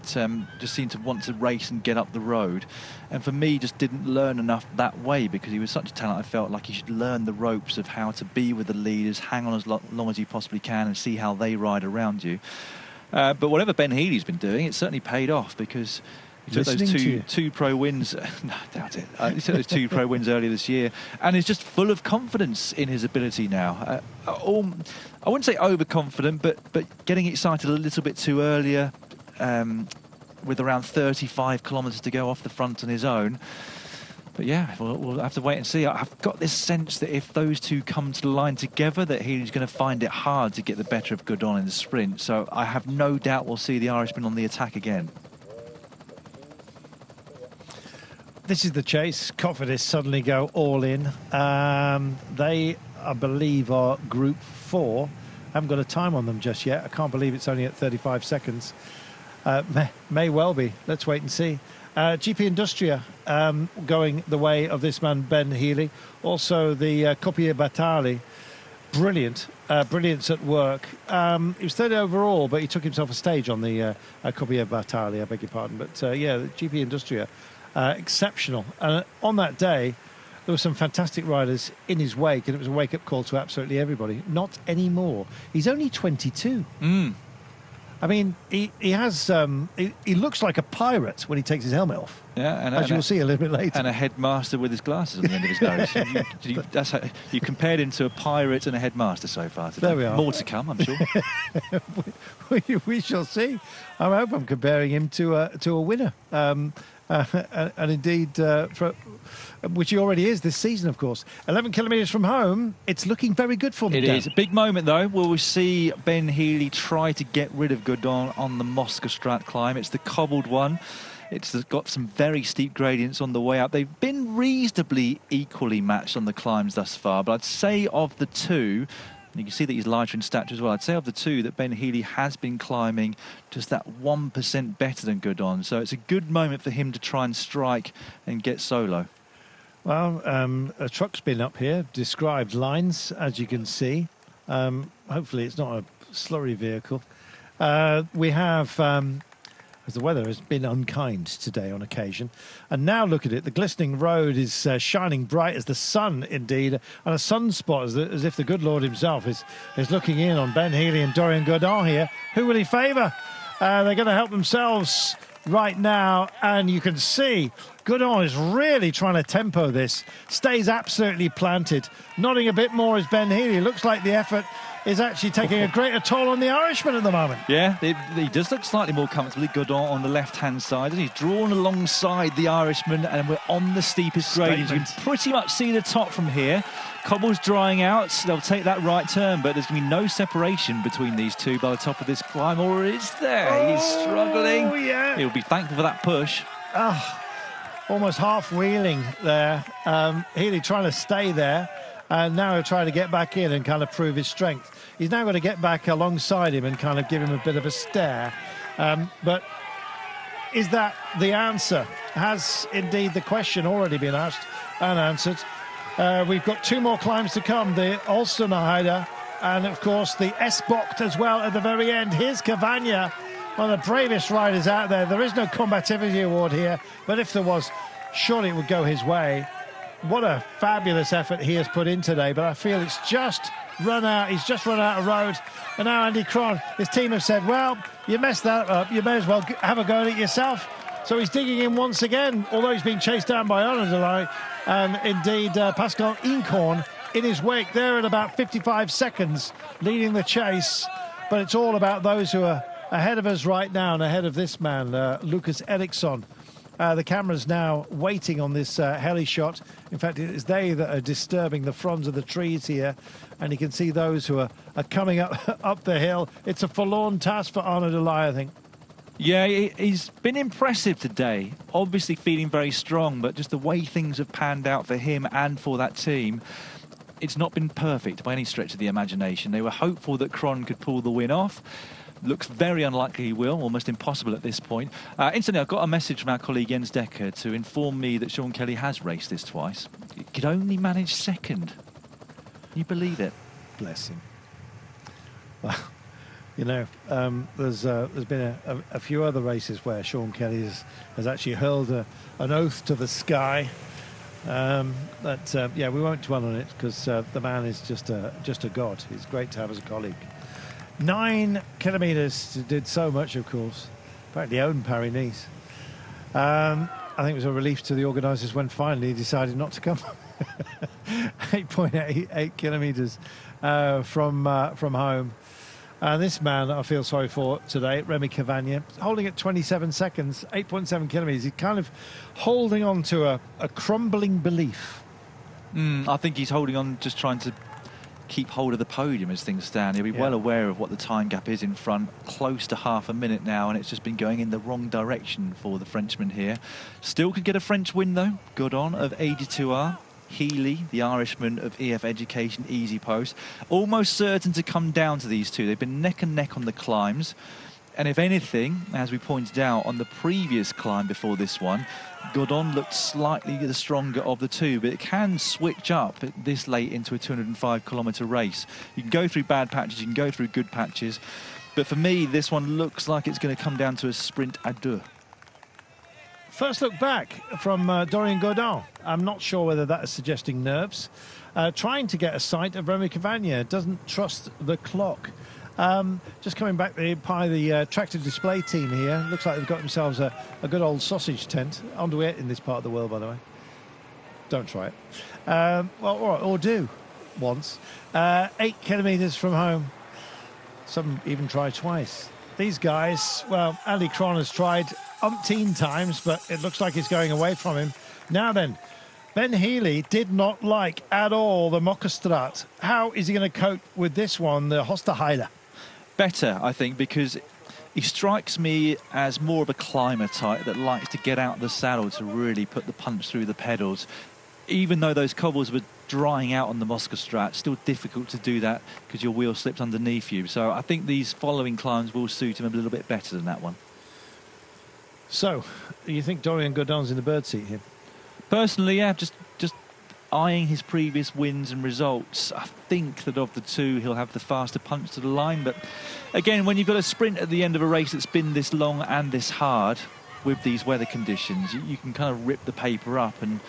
just seemed to want to race and get up the road. And for me, just didn't learn enough that way, because he was such a talent. I felt like he should learn the ropes of how to be with the leaders, hang on as long as you possibly can, and see how they ride around you. But whatever Ben Healy's been doing, it certainly paid off, because he took those two pro wins. No, I doubt it. He took those 2 pro wins earlier this year, and is just full of confidence in his ability now. I wouldn't say overconfident, but getting excited a little bit too earlier, with around 35 kilometres to go off the front on his own. But yeah, we'll have to wait and see. I've got this sense that if those two come to the line together, that he's going to find it hard to get the better of Godon in the sprint. So I have no doubt we'll see the Irishman on the attack again. This is the chase. Cofidis suddenly go all in. They, I believe, are Group 4. I haven't got a time on them just yet. I can't believe it's only at 35 seconds. May well be. Let's wait and see. GP Industria going the way of this man, Ben Healy. Also the Coppier Batali. Brilliant. Brilliance at work. He was third overall, but he took himself a stage on the Coppier Batali, I beg your pardon. But yeah, the GP Industria, exceptional. And on that day, there were some fantastic riders in his wake, and it was a wake-up call to absolutely everybody. Not anymore. He's only 22. I mean, he has. He looks like a pirate when he takes his helmet off. Yeah, and as you'll see a little bit later. And a headmaster with his glasses on the end of his nose. That's how you compared him to a pirate and a headmaster so far. There we are. More to come, I'm sure. we shall see. I hope I'm comparing him to a winner. And indeed, which he already is this season, of course. 11 kilometres from home, it's looking very good for him. It is. A big moment, though. Will we see Ben Healy try to get rid of Godon on the Moscow-Strat climb? It's the cobbled one. It's got some very steep gradients on the way up. They've been reasonably equally matched on the climbs thus far, but I'd say of the two, you can see that he's larger in stature as well. I'd say of the two that Ben Healy has been climbing just that 1% better than Godon. So it's a good moment for him to try and strike and get solo. Well, a truck's been up here, described lines, as you can see. Hopefully it's not a slurry vehicle. We have... as the weather has been unkind today on occasion. And now look at it, the glistening road is shining bright as the sun, indeed, and a sunspot as if the good Lord himself is looking in on Ben Healy and Dorian Godon here. Who will he favour? They're going to help themselves right now, and you can see Godon is really trying to tempo this, stays absolutely planted, nodding a bit more as Ben Healy. Looks like the effort is actually taking a greater toll on the Irishman at the moment. Yeah, he does look slightly more comfortably. Godon on the left-hand side, and he's drawn alongside the Irishman, and we're on the steepest gradients. You can pretty much see the top from here. Cobble's drying out. They'll take that right turn, but there's going to be no separation between these two by the top of this climb, or is there? He's struggling. Oh, yeah. He'll be thankful for that push. Almost half-wheeling there. Healy trying to stay there. And now he'll try to get back in and kind of prove his strength. He's now got to get back alongside him and kind of give him a bit of a stare. But is that the answer? Has indeed the question already been asked and answered? We've got two more climbs to come. The Ulsterheide and, of course, the S-Bocht as well at the very end. Here's Cavagna, one of the bravest riders out there. There is no combativity award here, but if there was, surely it would go his way. What a fabulous effort he has put in today, but I feel it's just run out. He's just run out of road. And now Andy Cron, his team have said, well, you messed that up. You may as well have a go at it yourself. So he's digging in once again, although he's been chased down by Onadolai. And indeed, Pascal Inkhorn in his wake there at about 55 seconds, leading the chase. But it's all about those who are ahead of us right now and ahead of this man, Lucas Eriksson. The camera's now waiting on this heli shot. In fact, it is they that are disturbing the fronds of the trees here. And you can see those who are coming up the hill. It's a forlorn task for Onadolai, I think. Yeah, he's been impressive today. Obviously feeling very strong, but just the way things have panned out for him and for that team, it's not been perfect by any stretch of the imagination. They were hopeful that Cron could pull the win off. Looks very unlikely he will, almost impossible at this point. Instantly, I've got a message from our colleague Jens Decker to inform me that Sean Kelly has raced this twice. He could only manage second. Can you believe it? Bless him. Well, you know, there's been a few other races where Sean Kelly has actually hurled an oath to the sky. Yeah, we won't dwell on it because the man is just a god. He's great to have as a colleague. 9 kilometres, did so much, of course. Practically owned Paris-Nice. I think it was a relief to the organisers when finally he decided not to come. 8.88 kilometres from home. This man I feel sorry for today, Remy Cavagna, holding at 27 seconds, 8.7 kilometres. He's kind of holding on to a crumbling belief. I think he's holding on, just trying to keep hold of the podium as things stand. He'll be well aware of what the time gap is in front, close to half a minute now, and it's just been going in the wrong direction for the Frenchman here. Still could get a French win, though. Godon of 82R. Healy, the Irishman of EF Education, Easy Post. Almost certain to come down to these two. They've been neck and neck on the climbs. And if anything, as we pointed out on the previous climb before this one, Godon looked slightly the stronger of the two, but it can switch up this late into a 205-kilometre race. You can go through bad patches, you can go through good patches. But for me, this one looks like it's going to come down to a sprint à deux. First look back from Dorian Godon. I'm not sure whether that is suggesting nerves. Trying to get a sight of Remy Cavagna, doesn't trust the clock. Just coming back by the tractor display team here. Looks like they've got themselves a good old sausage tent. Underway in this part of the world, by the way. Don't try it. Or do once. 8 kilometres from home. Some even try twice. These guys, well, Andy Cron has tried umpteen times, but it looks like it's going away from him. Now then, Ben Healy did not like at all the Mokkerstraat. How is he going to cope with this one, the Hosterheide? Better, I think, because he strikes me as more of a climber type that likes to get out of the saddle to really put the punch through the pedals. Even though those cobbles were drying out on the Mokkerstraat, still difficult to do that because your wheel slips underneath you. So I think these following climbs will suit him a little bit better than that one. So, you think Dorian Godon's in the bird seat here? Personally, yeah, just eyeing his previous wins and results, I think that of the two, he'll have the faster punch to the line. But again, when you've got a sprint at the end of a race that's been this long and this hard with these weather conditions, you can kind of rip the paper up, and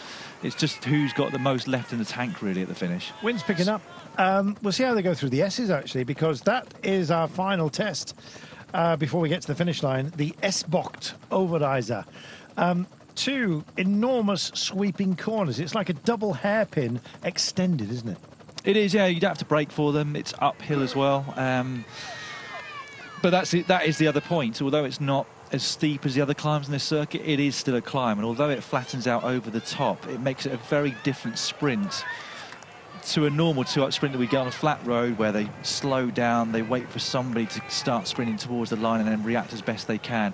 it's just who's got the most left in the tank, really, at the finish. Wind's picking up. We'll see how they go through the S's, actually, because that is our final test before we get to the finish line. The S-Bocht Overijzer. 2 enormous sweeping corners. It's like a double hairpin extended, isn't it? It is, yeah. You'd have to brake for them. It's uphill as well. But that is the other point. Although it's not as steep as the other climbs in this circuit, it is still a climb. And although it flattens out over the top, it makes it a very different sprint to a normal two-up sprint that we get on a flat road, where they slow down, they wait for somebody to start sprinting towards the line and then react as best they can.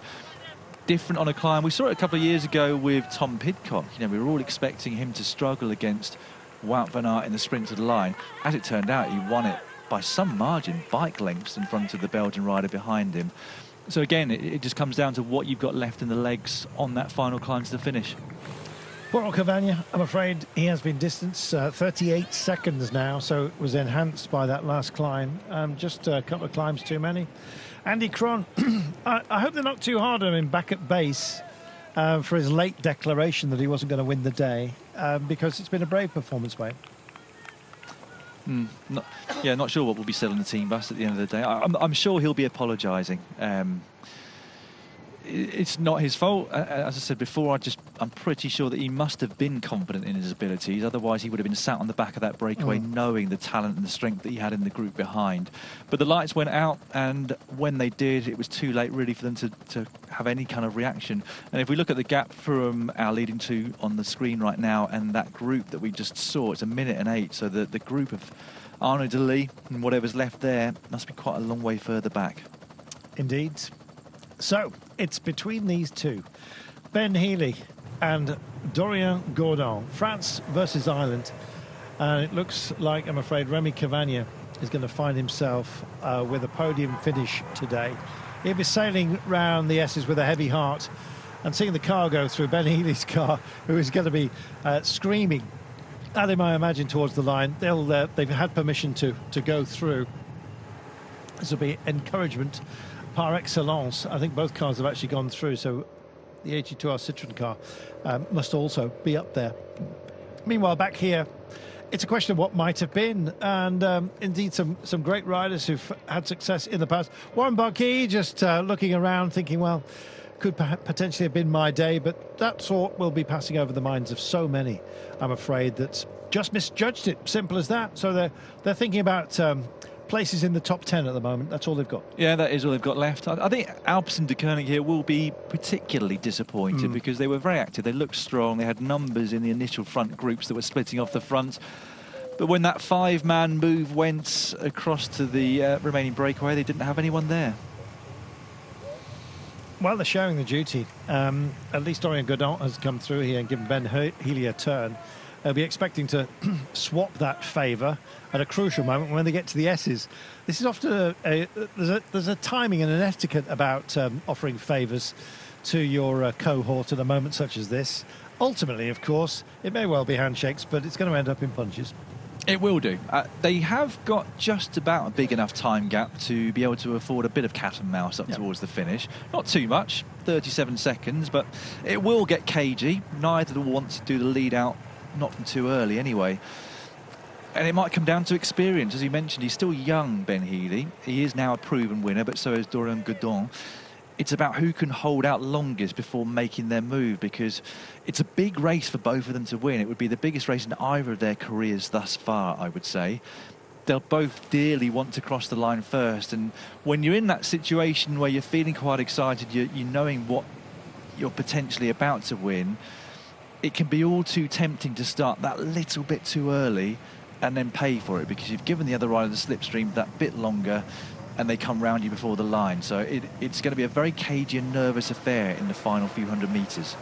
Different on a climb. We saw it a couple of years ago with Tom Pidcock. You know, we were all expecting him to struggle against Wout van Aert in the sprint to the line. As it turned out, he won it by some margin, bike lengths in front of the Belgian rider behind him. So again, it just comes down to what you've got left in the legs on that final climb to the finish. Poor Cavagna, I'm afraid he has been distanced 38 seconds now, so it was enhanced by that last climb. Just a couple of climbs too many. Andy Cron, I hope they're not too hard on him back at base for his late declaration that he wasn't going to win the day, because it's been a brave performance by him. Not sure what will be said on the team bus at the end of the day. I'm sure he'll be apologising. It's not his fault. As I said before, I'm pretty sure that he must have been confident in his abilities. Otherwise, he would have been sat on the back of that breakaway knowing the talent and the strength that he had in the group behind. But the lights went out, and when they did, it was too late really for them to have any kind of reaction. And if we look at the gap from our leading two on the screen right now and that group that we just saw, it's 1:08. So the group of Arnaud Delis and whatever's left there must be quite a long way further back. Indeed. So, it's between these two, Ben Healy and Dorian Godon, France versus Ireland. And it looks like, I'm afraid, Remy Cavagna is going to find himself with a podium finish today. He'll be sailing round the S's with a heavy heart and seeing the car go through, Ben Healy's car, who is going to be screaming at him, I imagine, towards the line. They've had permission to go through. This will be encouragement par excellence. I think both cars have actually gone through, so the 82R Citroën car must also be up there. Meanwhile, back here, it's a question of what might have been, and indeed some great riders who've had success in the past. Warren Barguil just looking around thinking, well, could potentially have been my day, but that thought will be passing over the minds of so many, I'm afraid, that just misjudged it. Simple as that. So they're thinking about places in the top 10 at the moment. That's all they've got. Yeah, that is all they've got left. I think Alpecin de Koning here will be particularly disappointed because they were very active. They looked strong. They had numbers in the initial front groups that were splitting off the front. But when that 5-man move went across to the remaining breakaway, they didn't have anyone there. Well, they're showing the duty. At least Dorian Godon has come through here and given Ben Healy a turn. They'll be expecting to swap that favour at a crucial moment when they get to the S's. This is often there's a timing and an etiquette about offering favours to your cohort at a moment such as this. Ultimately, of course, it may well be handshakes, but it's going to end up in punches. It will do. They have got just about a big enough time gap to be able to afford a bit of cat and mouse up towards the finish. Not too much, 37 seconds, but it will get cagey. Neither will want to do the lead out, not from too early anyway. And it might come down to experience. As you mentioned, he's still young, Ben Healy. He is now a proven winner, but so is Dorian Godon. It's about who can hold out longest before making their move, because it's a big race for both of them to win. It would be the biggest race in either of their careers thus far, I would say. They'll both dearly want to cross the line first. And when you're in that situation where you're feeling quite excited, you're knowing what you're potentially about to win, it can be all too tempting to start that little bit too early and then pay for it, because you've given the other rider the slipstream that bit longer and they come round you before the line. So it's going to be a very cagey and nervous affair in the final few hundred metres.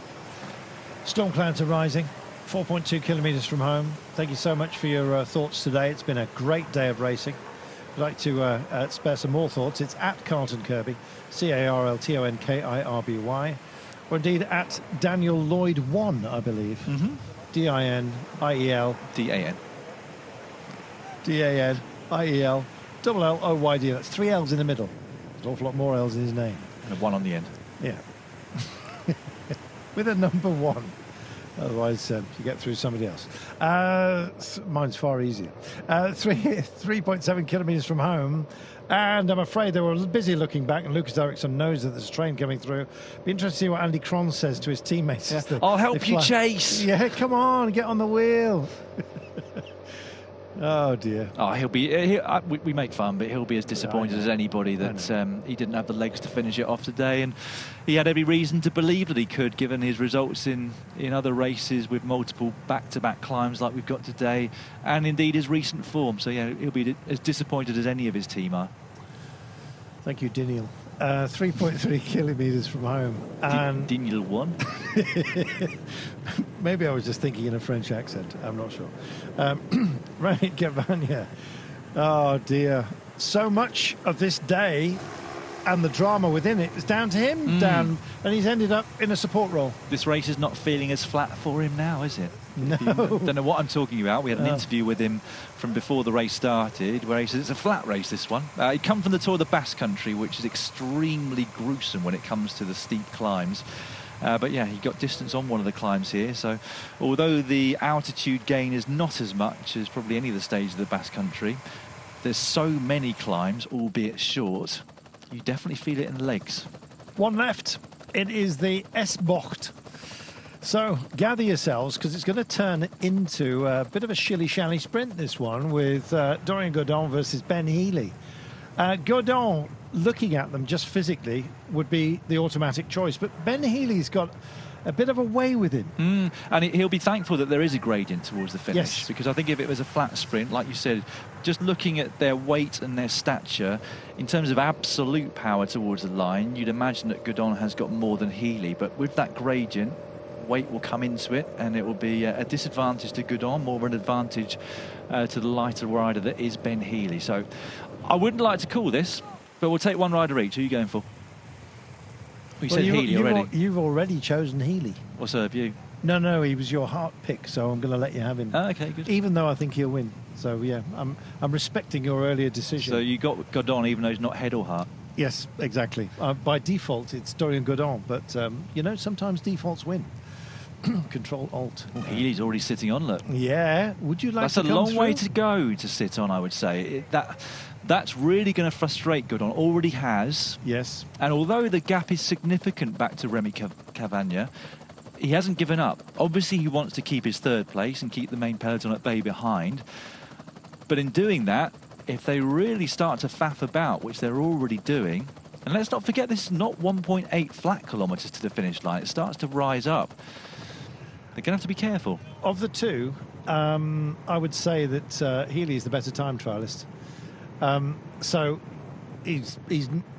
Storm clouds are rising, 4.2 kilometres from home. Thank you so much for your thoughts today. It's been a great day of racing. If you'd like to spare some more thoughts, it's at Carlton Kirby, CarltonKirby, or indeed at Daniel Lloyd 1, I believe. DINIEL. DAN. DANIEL. Double L-O-Y-D. That's 3 L's in the middle. There's an awful lot more L's in his name. And a 1 on the end. Yeah. With a number 1. Otherwise, you get through somebody else. Mine's far easier. 3.7 kilometres from home. And I'm afraid they were busy looking back, and Lucas Ericsson knows that there's a train coming through. Be interested to see what Andy Cron says to his teammates. Yeah. I'll help you, Chase. Yeah, come on, get on the wheel. Oh dear. Oh, he'll be. We make fun, but he'll be as disappointed as anybody that he didn't have the legs to finish it off today, and he had every reason to believe that he could, given his results in other races with multiple back-to-back climbs like we've got today, and indeed his recent form. So yeah, he'll be as disappointed as any of his team are. Thank you, Daniel. 3.3 kilometres from home. And Daniel 1. Maybe I was just thinking in a French accent. I'm not sure. Remy Cavagna. Oh, dear. So much of this day and the drama within it is down to him, Dan. And he's ended up in a support role. This race is not feeling as flat for him now, is it? No. Don't know what I'm talking about. We had an interview with him from before the race started, where he says it's a flat race, this one. He'd come from the Tour of the Basque Country, which is extremely gruesome when it comes to the steep climbs. But yeah, he got distance on one of the climbs here. So although the altitude gain is not as much as probably any of the stages of the Basque Country, there's so many climbs, albeit short, you definitely feel it in the legs. One left. It is the S-Bocht. So gather yourselves, because it's going to turn into a bit of a shilly-shally sprint, this one, with Dorian Godon versus Ben Healy. Godon, looking at them just physically, would be the automatic choice, but Ben Healy's got a bit of a way with him. And he'll be thankful that there is a gradient towards the finish, yes, because I think if it was a flat sprint, like you said, just looking at their weight and their stature, in terms of absolute power towards the line, you'd imagine that Godon has got more than Healy, but with that gradient, weight will come into it, and it will be a disadvantage to Godon, more of an advantage to the lighter rider that is Ben Healy. So I wouldn't like to call this, but we'll take one rider each. Who are you going for? You said Healy already. You've already chosen Healy. What's her view? No, he was your heart pick, so I'm going to let you have him. Okay, good. Even though I think he'll win. So yeah, I'm respecting your earlier decision. So you got Godon, even though he's not head or heart. Yes, exactly. By default, it's Dorian Godon, but you know, sometimes defaults win. Control Alt. Well, Healy's already sitting on, look. Yeah. Would you like That's to a long way to go to sit on, I would say. That's really going to frustrate Godon. Already has. Yes. And although the gap is significant back to Remy Cavagna, he hasn't given up. Obviously, he wants to keep his third place and keep the main peloton at bay behind. But in doing that, if they really start to faff about, which they're already doing, and let's not forget this is not 1.8 flat kilometres to the finish line, it starts to rise up. They're going to have to be careful. Of the two, I would say that Healy is the better time trialist. So he's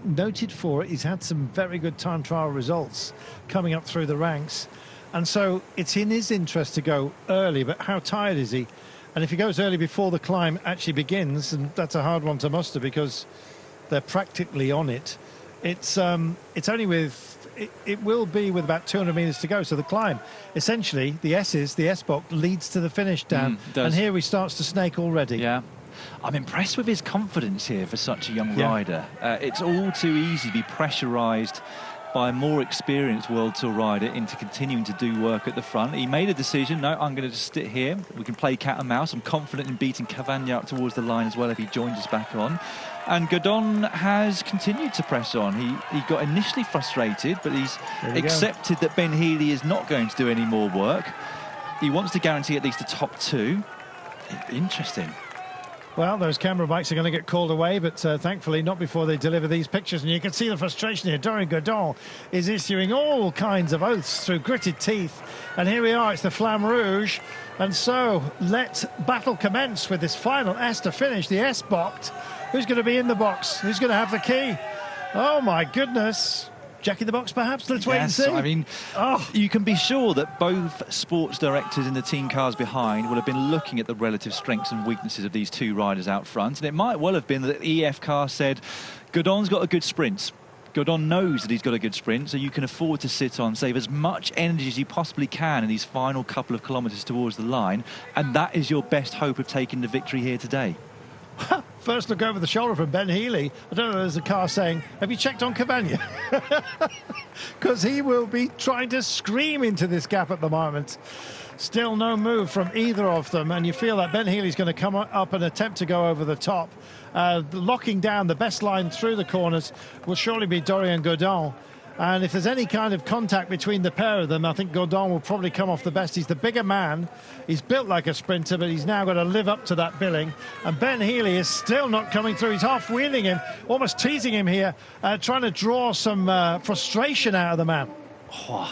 noted for it. He's had some very good time trial results coming up through the ranks. And so it's in his interest to go early, but how tired is he? And if he goes early before the climb actually begins, and that's a hard one to muster because they're practically on it, it's only with... It will be with about 200 metres to go. So the climb, essentially, the S-Bock leads to the finish, Dan. And here he starts to snake already. Yeah. I'm impressed with his confidence here for such a young rider. It's all too easy to be pressurised by a more experienced World Tour rider into continuing to do work at the front. He made a decision, no, I'm going to just sit here. We can play cat and mouse. I'm confident in beating Cavagna up towards the line as well if he joins us back on. And Godon has continued to press on. He got initially frustrated, but he's accepted that Ben Healy is not going to do any more work. He wants to guarantee at least the top two. Interesting. Well, those camera bikes are going to get called away, but thankfully not before they deliver these pictures. And you can see the frustration here. Dorian Godon is issuing all kinds of oaths through gritted teeth. And here we are, it's the Flamme Rouge. And so let battle commence with this final S to finish, the S-Bock. Who's going to be in the box? Who's going to have the key? Oh, my goodness. Jack in the box, perhaps? Let's wait and see. I mean, you can be sure that both sports directors in the team cars behind will have been looking at the relative strengths and weaknesses of these two riders out front. And it might well have been that EF car said, Godon's got a good sprint. Godon knows that he's got a good sprint, so you can afford to sit on, save as much energy as you possibly can in these final couple of kilometres towards the line. And that is your best hope of taking the victory here today. First look over the shoulder from Ben Healy. I don't know, there's a car saying, have you checked on Cavagna? Because he will be trying to scream into this gap at the moment. Still no move from either of them, and you feel that Ben Healy's going to come up and attempt to go over the top. Locking down the best line through the corners will surely be Dorian Godon. And if there's any kind of contact between the pair of them, I think Godon will probably come off the best. He's the bigger man. He's built like a sprinter, but he's now got to live up to that billing. And Ben Healy is still not coming through. He's half-wheeling him, almost teasing him here, trying to draw some frustration out of the man. Oh,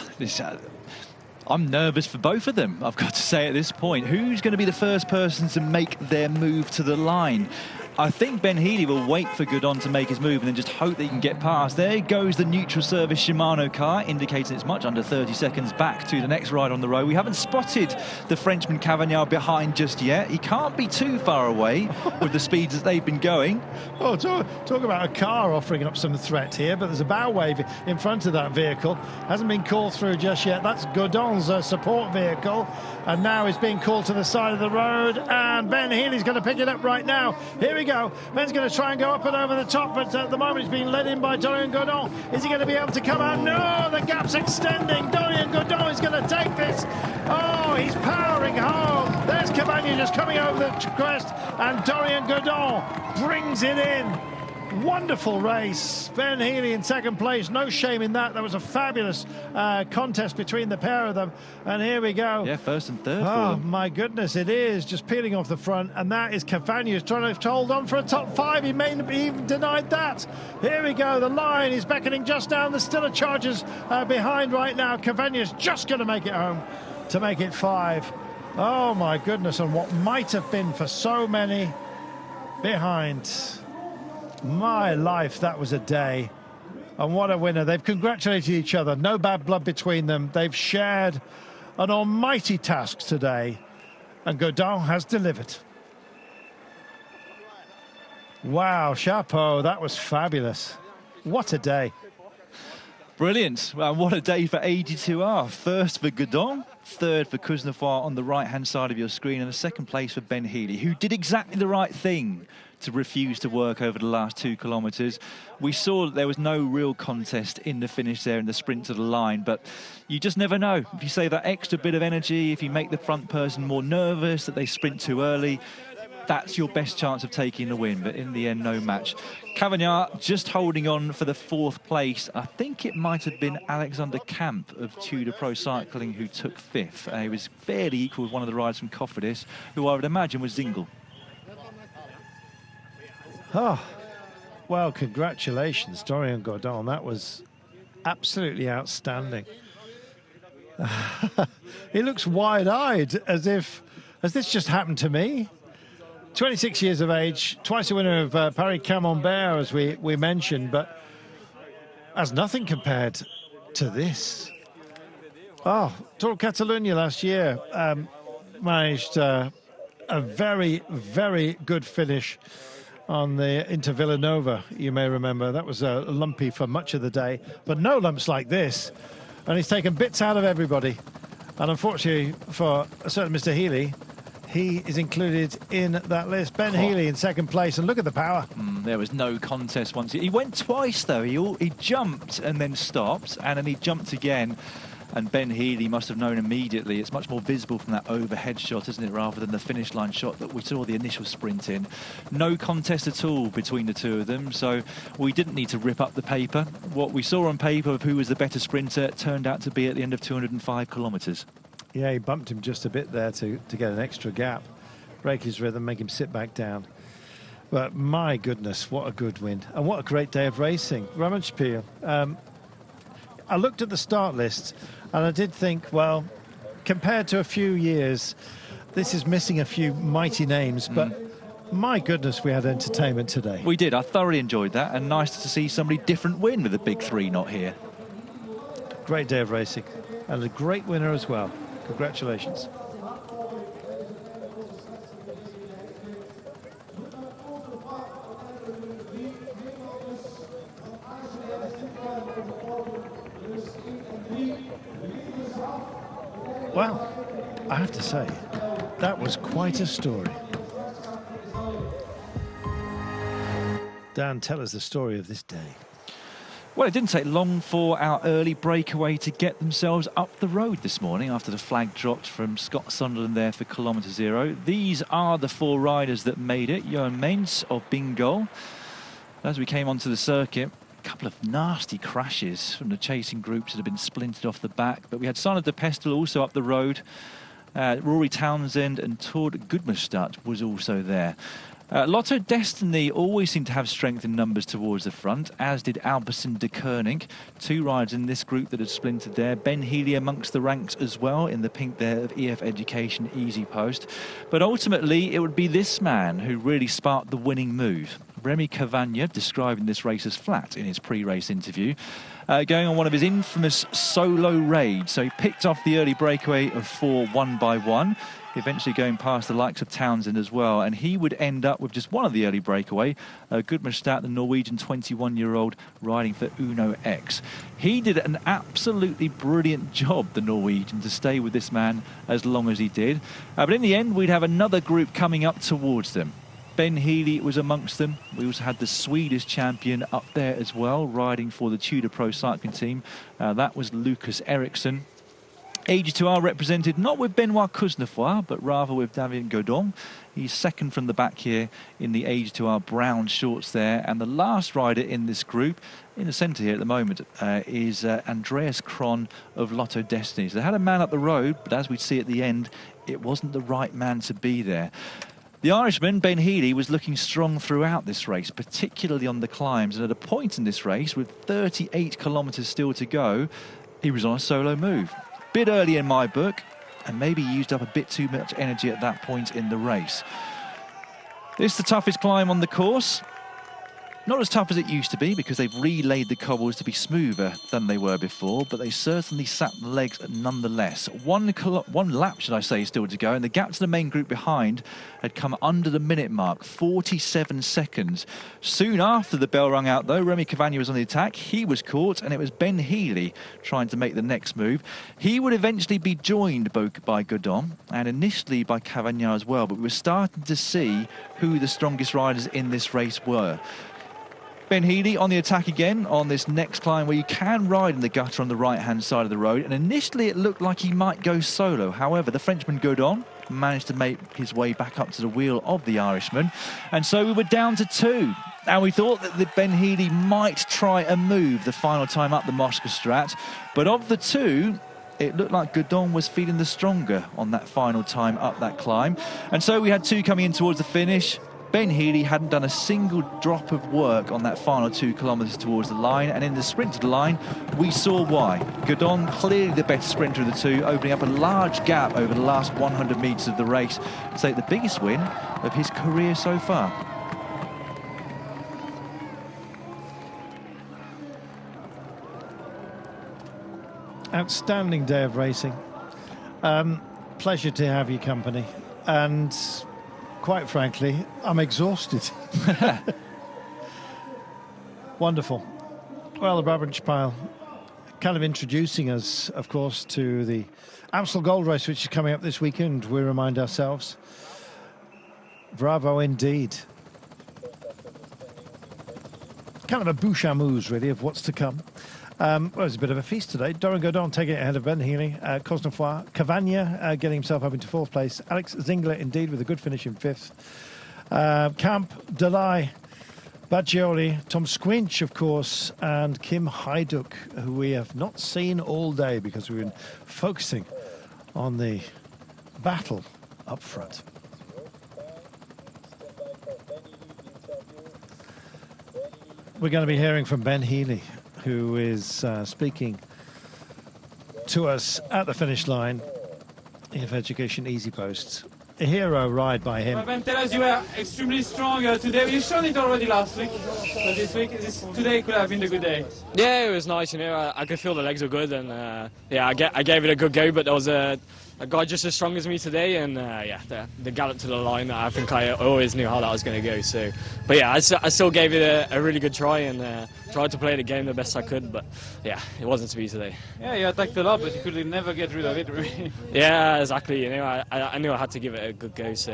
I'm nervous for both of them, I've got to say at this point. Who's going to be the first person to make their move to the line? I think Ben Healy will wait for Godon to make his move and then just hope that he can get past. There goes the neutral service Shimano car, indicating it's much under 30 seconds back to the next rider on the road. We haven't spotted the Frenchman Cavagna behind just yet. He can't be too far away with the speeds that they've been going. Oh, talk about a car offering up some threat here, but there's a bow wave in front of that vehicle. Hasn't been called through just yet. That's Godon's support vehicle, and now is being called to the side of the road, and Ben Healy's going to pick it up right now. Here we go. Ben's going to try and go up and over the top, but at the moment he's being led in by Dorian Godon. Is he going to be able to come out? No, the gap's extending. Dorian Godon is going to take this. Oh, he's powering home. There's Cavagna just coming over the crest, and Dorian Godon brings it in. Wonderful race. Ben Healy in second place. No shame in that. That was a fabulous contest between the pair of them. And here we go. Yeah, first and third for them. Oh, my goodness, it is. Just peeling off the front. And that is Cavagna who's trying to hold on for a top five. He may have even denied that. Here we go. The line is beckoning just down. There's still a Chargers behind right now. Cavagna's just going to make it home to make it five. Oh, my goodness. And what might have been for so many behind. My life, that was a day. And what a winner. They've congratulated each other. No bad blood between them. They've shared an almighty task today. And Godon has delivered. Wow, chapeau. That was fabulous. What a day. Brilliant. Well, what a day for AG2R. First for Godon, third for Kuznefar on the right-hand side of your screen, and a second place for Ben Healy, who did exactly the right thing to refuse to work over the last 2 kilometres. We saw that there was no real contest in the finish there in the sprint to the line, but you just never know. If you save that extra bit of energy, if you make the front person more nervous, that they sprint too early, that's your best chance of taking the win. But in the end, no match. Cavagna just holding on for the 4th place. I think it might have been Alexander Camp of Tudor Pro Cycling who took 5th. He was fairly equal with one of the riders from Cofidis, who I would imagine was Zingle. Oh, well, congratulations, Dorian Godon. That was absolutely outstanding. He looks wide-eyed, as this just happened to me. 26 years of age, twice a winner of Paris Camembert, as we mentioned, but as nothing compared to this. Oh, Tour Catalunya last year managed a very, very good finish on the into Villanova, you may remember. That was lumpy for much of the day, but no lumps like this. And he's taken bits out of everybody. And unfortunately for a certain Mr. Healy, he is included in that list. Ben Healy in second place, and look at the power. There was no contest once. He went twice, though. He jumped and then stopped, and then he jumped again. And Ben Healy must have known immediately. It's much more visible from that overhead shot, isn't it, rather than the finish line shot that we saw the initial sprint in. No contest at all between the two of them, so we didn't need to rip up the paper. What we saw on paper of who was the better sprinter turned out to be at the end of 205 kilometres. Yeah, he bumped him just a bit there to get an extra gap. Break his rhythm, make him sit back down. But my goodness, what a good win. And what a great day of racing. Branbatjse. I looked at the start list and I did think, well, compared to a few years, this is missing a few mighty names, but my goodness, we had entertainment today. We did. I thoroughly enjoyed that, and nice to see somebody different win with the big three not here. Great day of racing, and a great winner as well. Congratulations. Well, I have to say, that was quite a story. Dan, tell us the story of this day. Well, it didn't take long for our early breakaway to get themselves up the road this morning after the flag dropped from Scott Sunderland there for kilometre zero. These are the four riders that made it. Johan Meens of Bingo. As we came onto the circuit, a couple of nasty crashes from the chasing groups that had been splintered off the back. But we had Sander de Pestel also up the road. Rory Townsend and Tord Gudmestad was also there. Lotto Destiny always seemed to have strength in numbers towards the front, as did Albersen de Koning. Two riders in this group that had splintered there. Ben Healy amongst the ranks as well in the pink there of EF Education Easy Post. But ultimately it would be this man who really sparked the winning move. Remy Cavagna describing this race as flat in his pre-race interview. Going on one of his infamous solo raids. So he picked off the early breakaway of 4 one by one, eventually going past the likes of Townsend as well, and he would end up with just one of the early breakaway, Gudmestad, the Norwegian 21-year-old riding for Uno X. He did an absolutely brilliant job, the Norwegian, to stay with this man as long as he did. But in the end, we'd have another group coming up towards them. Ben Healy was amongst them. We also had the Swedish champion up there as well, riding for the Tudor Pro Cycling Team. That was Lucas Eriksson. AG2R represented not with Benoit Cosnefroy, but rather with David Godon. He's second from the back here in the AG2R brown shorts there. And the last rider in this group, in the centre here at the moment, is Andreas Kron of Lotto Destiny. So they had a man up the road, but as we see at the end, it wasn't the right man to be there. The Irishman, Ben Healy, was looking strong throughout this race, particularly on the climbs. And at a point in this race, with 38 kilometres still to go, he was on a solo move. Bit early in my book, and maybe used up a bit too much energy at that point in the race. This is the toughest climb on the course. Not as tough as it used to be, because they've relaid the cobbles to be smoother than they were before, but they certainly sat the legs nonetheless. One lap, should I say, still to go, and the gap to the main group behind had come under the minute mark, 47 seconds. Soon after the bell rung out, though, Remy Cavagna was on the attack. He was caught, and it was Ben Healy trying to make the next move. He would eventually be joined by Godon, and initially by Cavagna as well, but we were starting to see who the strongest riders in this race were. Ben Healy on the attack again on this next climb where you can ride in the gutter on the right-hand side of the road. And initially it looked like he might go solo. However, the Frenchman Godon managed to make his way back up to the wheel of the Irishman. And so we were down to two. And we thought that Ben Healy might try a move the final time up the Mosca Strat. But of the two, it looked like Godon was feeling the stronger on that final time up that climb. And so we had two coming in towards the finish. Ben Healy hadn't done a single drop of work on that final 2 kilometres towards the line, and in the sprint to the line, we saw why. Godon, clearly the better sprinter of the two, opening up a large gap over the last 100 metres of the race to take the biggest win of his career so far. Outstanding day of racing. Pleasure to have your company, and quite frankly, I'm exhausted. Wonderful. Well, the branbatjse kind of introducing us, of course, to the Amstel Gold Race, which is coming up this weekend. We remind ourselves. Bravo indeed. Kind of a bouche-à-mousse, really, of what's to come. Well, it was a bit of a feast today. Dorian Godon taking it ahead of Ben Healy. Cosnefroid. Cavagna getting himself up into 4th place. Alex Zingler, indeed, with a good finish in 5th. Camp, Delay, Baggioli, Tom Squinch, of course, and Kim Hajduk, who we have not seen all day because we've been focusing on the battle up front. We're going to be hearing from Ben Healy, who is speaking to us at the finish line of Education Easy Posts. A hero ride by him. Ben, tell us, you were extremely strong today. You've shown it already last week, but today could have been a good day. Yeah, it was nice. You know, I could feel the legs were good, and yeah, I gave it a good go. But there was a guy just as strong as me today, and yeah, the gallop to the line. I think I always knew how that was going to go. So, but yeah, I still gave it a really good try and tried to play the game the best I could. But yeah, it wasn't to be today. Yeah, you attacked a lot, but you could never get rid of it, really. Yeah, exactly. You know, I knew I had to give it a good go. So,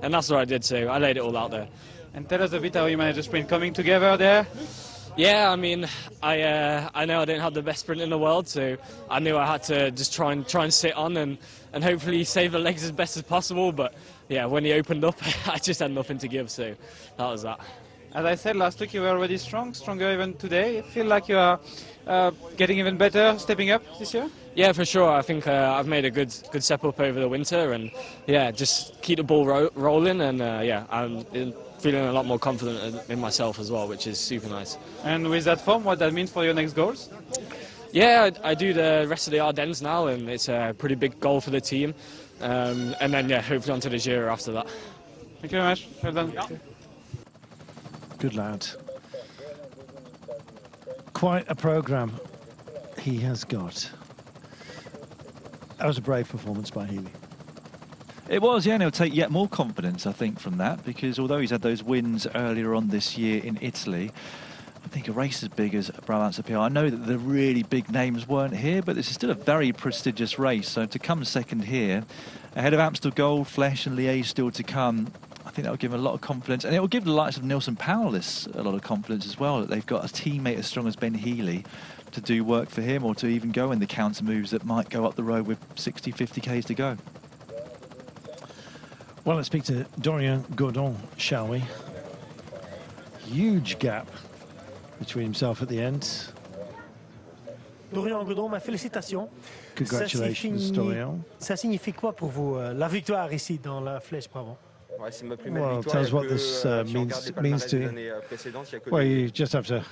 and that's what I did. So I laid it all out there. And tell us a bit how you managed the sprint coming together there. Yeah, I mean, I know I didn't have the best sprint in the world, so I knew I had to just try and sit on and hopefully save the legs as best as possible. But yeah, when he opened up, I just had nothing to give, so that was that. As I said last week, you were already stronger even today. You feel like you are getting even better, stepping up this year? Yeah, for sure. I think I've made a good step up over the winter, and yeah, just keep the ball rolling, and yeah, I'm feeling a lot more confident in myself as well, which is super nice. And with that form, what that means for your next goals? Yeah, I do the rest of the Ardennes now, and it's a pretty big goal for the team. And then, yeah, hopefully onto the Giro after that. Thank you very much. Well done. Yeah. Good lad. Quite a programme he has got. That was a brave performance by Healy. It was, yeah, and he'll take yet more confidence, I think, from that, because although he's had those wins earlier on this year in Italy, I think a race as big as branbatjse, I know that the really big names weren't here, but this is still a very prestigious race, so to come second here, ahead of Amstel Gold, Flèche and Liège still to come, I think that will give him a lot of confidence, and it will give the likes of Nelson Powless a lot of confidence as well, that they've got a teammate as strong as Ben Healy to do work for him, or to even go in the counter moves that might go up the road with 60, 50 Ks to go. Well, let's speak to Dorian Godon, shall we? Huge gap between himself at the end. Dorian Godon, ma félicitations. Congratulations, Dorian. Ça signifie quoi pour vous, la victoire ici dans la Flèche Brabant? Well, tell us what this means to you. Well, you just have to,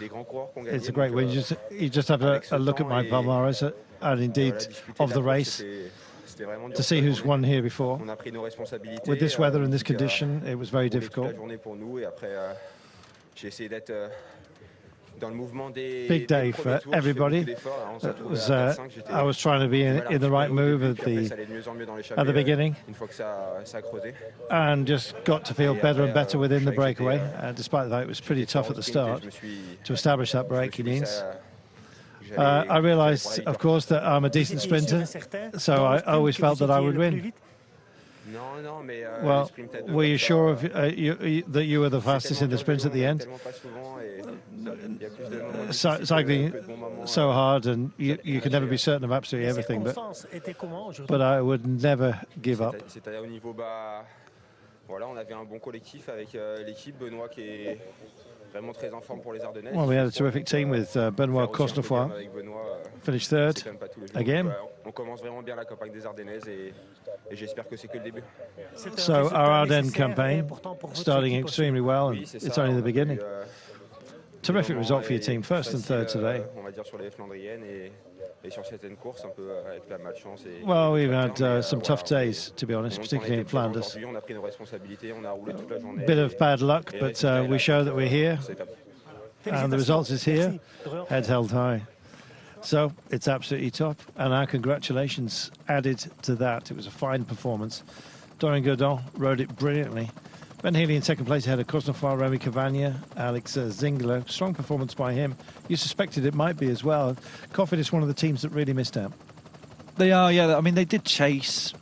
it's a great win. You just have a look at my palmarès and indeed of the race to see who's won here before. With this weather and this condition, it was very difficult. Big day for everybody. I was trying to be in the right move at the beginning, and just got to feel better and better within the breakaway. Despite the fact it was pretty tough at the start to establish that break, he means. I realised, of course, that I'm a decent sprinter, so I always felt that I would win. Well, were you sure of, that you were the fastest in the sprint at the end? Cycling so hard, and you can never be certain of absolutely everything, but I would never give up. Well, we had a terrific team with Benoit Cosnefroid, finished third again. et j'espère que c'est que le début. So our Ardennes campaign starting extremely well, and it's only the beginning. Terrific result for your team, first and third today. On va dire sur les Flandriennes et sur certaines courses, un peu avec la malchance. Well, we've had some tough days, to be honest, particularly in Flanders. On a pris nos responsabilités, on a roulé toute la journée. Bit of bad luck, but we show that we're here, and the result is here, head held high. So it's absolutely top, and our congratulations added to that. It was a fine performance. Dorian Godon rode it brilliantly. Ben Healy in second place ahead of Cosnefroid, Remy Cavagna, Alex Zingler. Strong performance by him. You suspected it might be as well. Coffin is one of the teams that really missed out. They are, yeah. I mean, they did chase,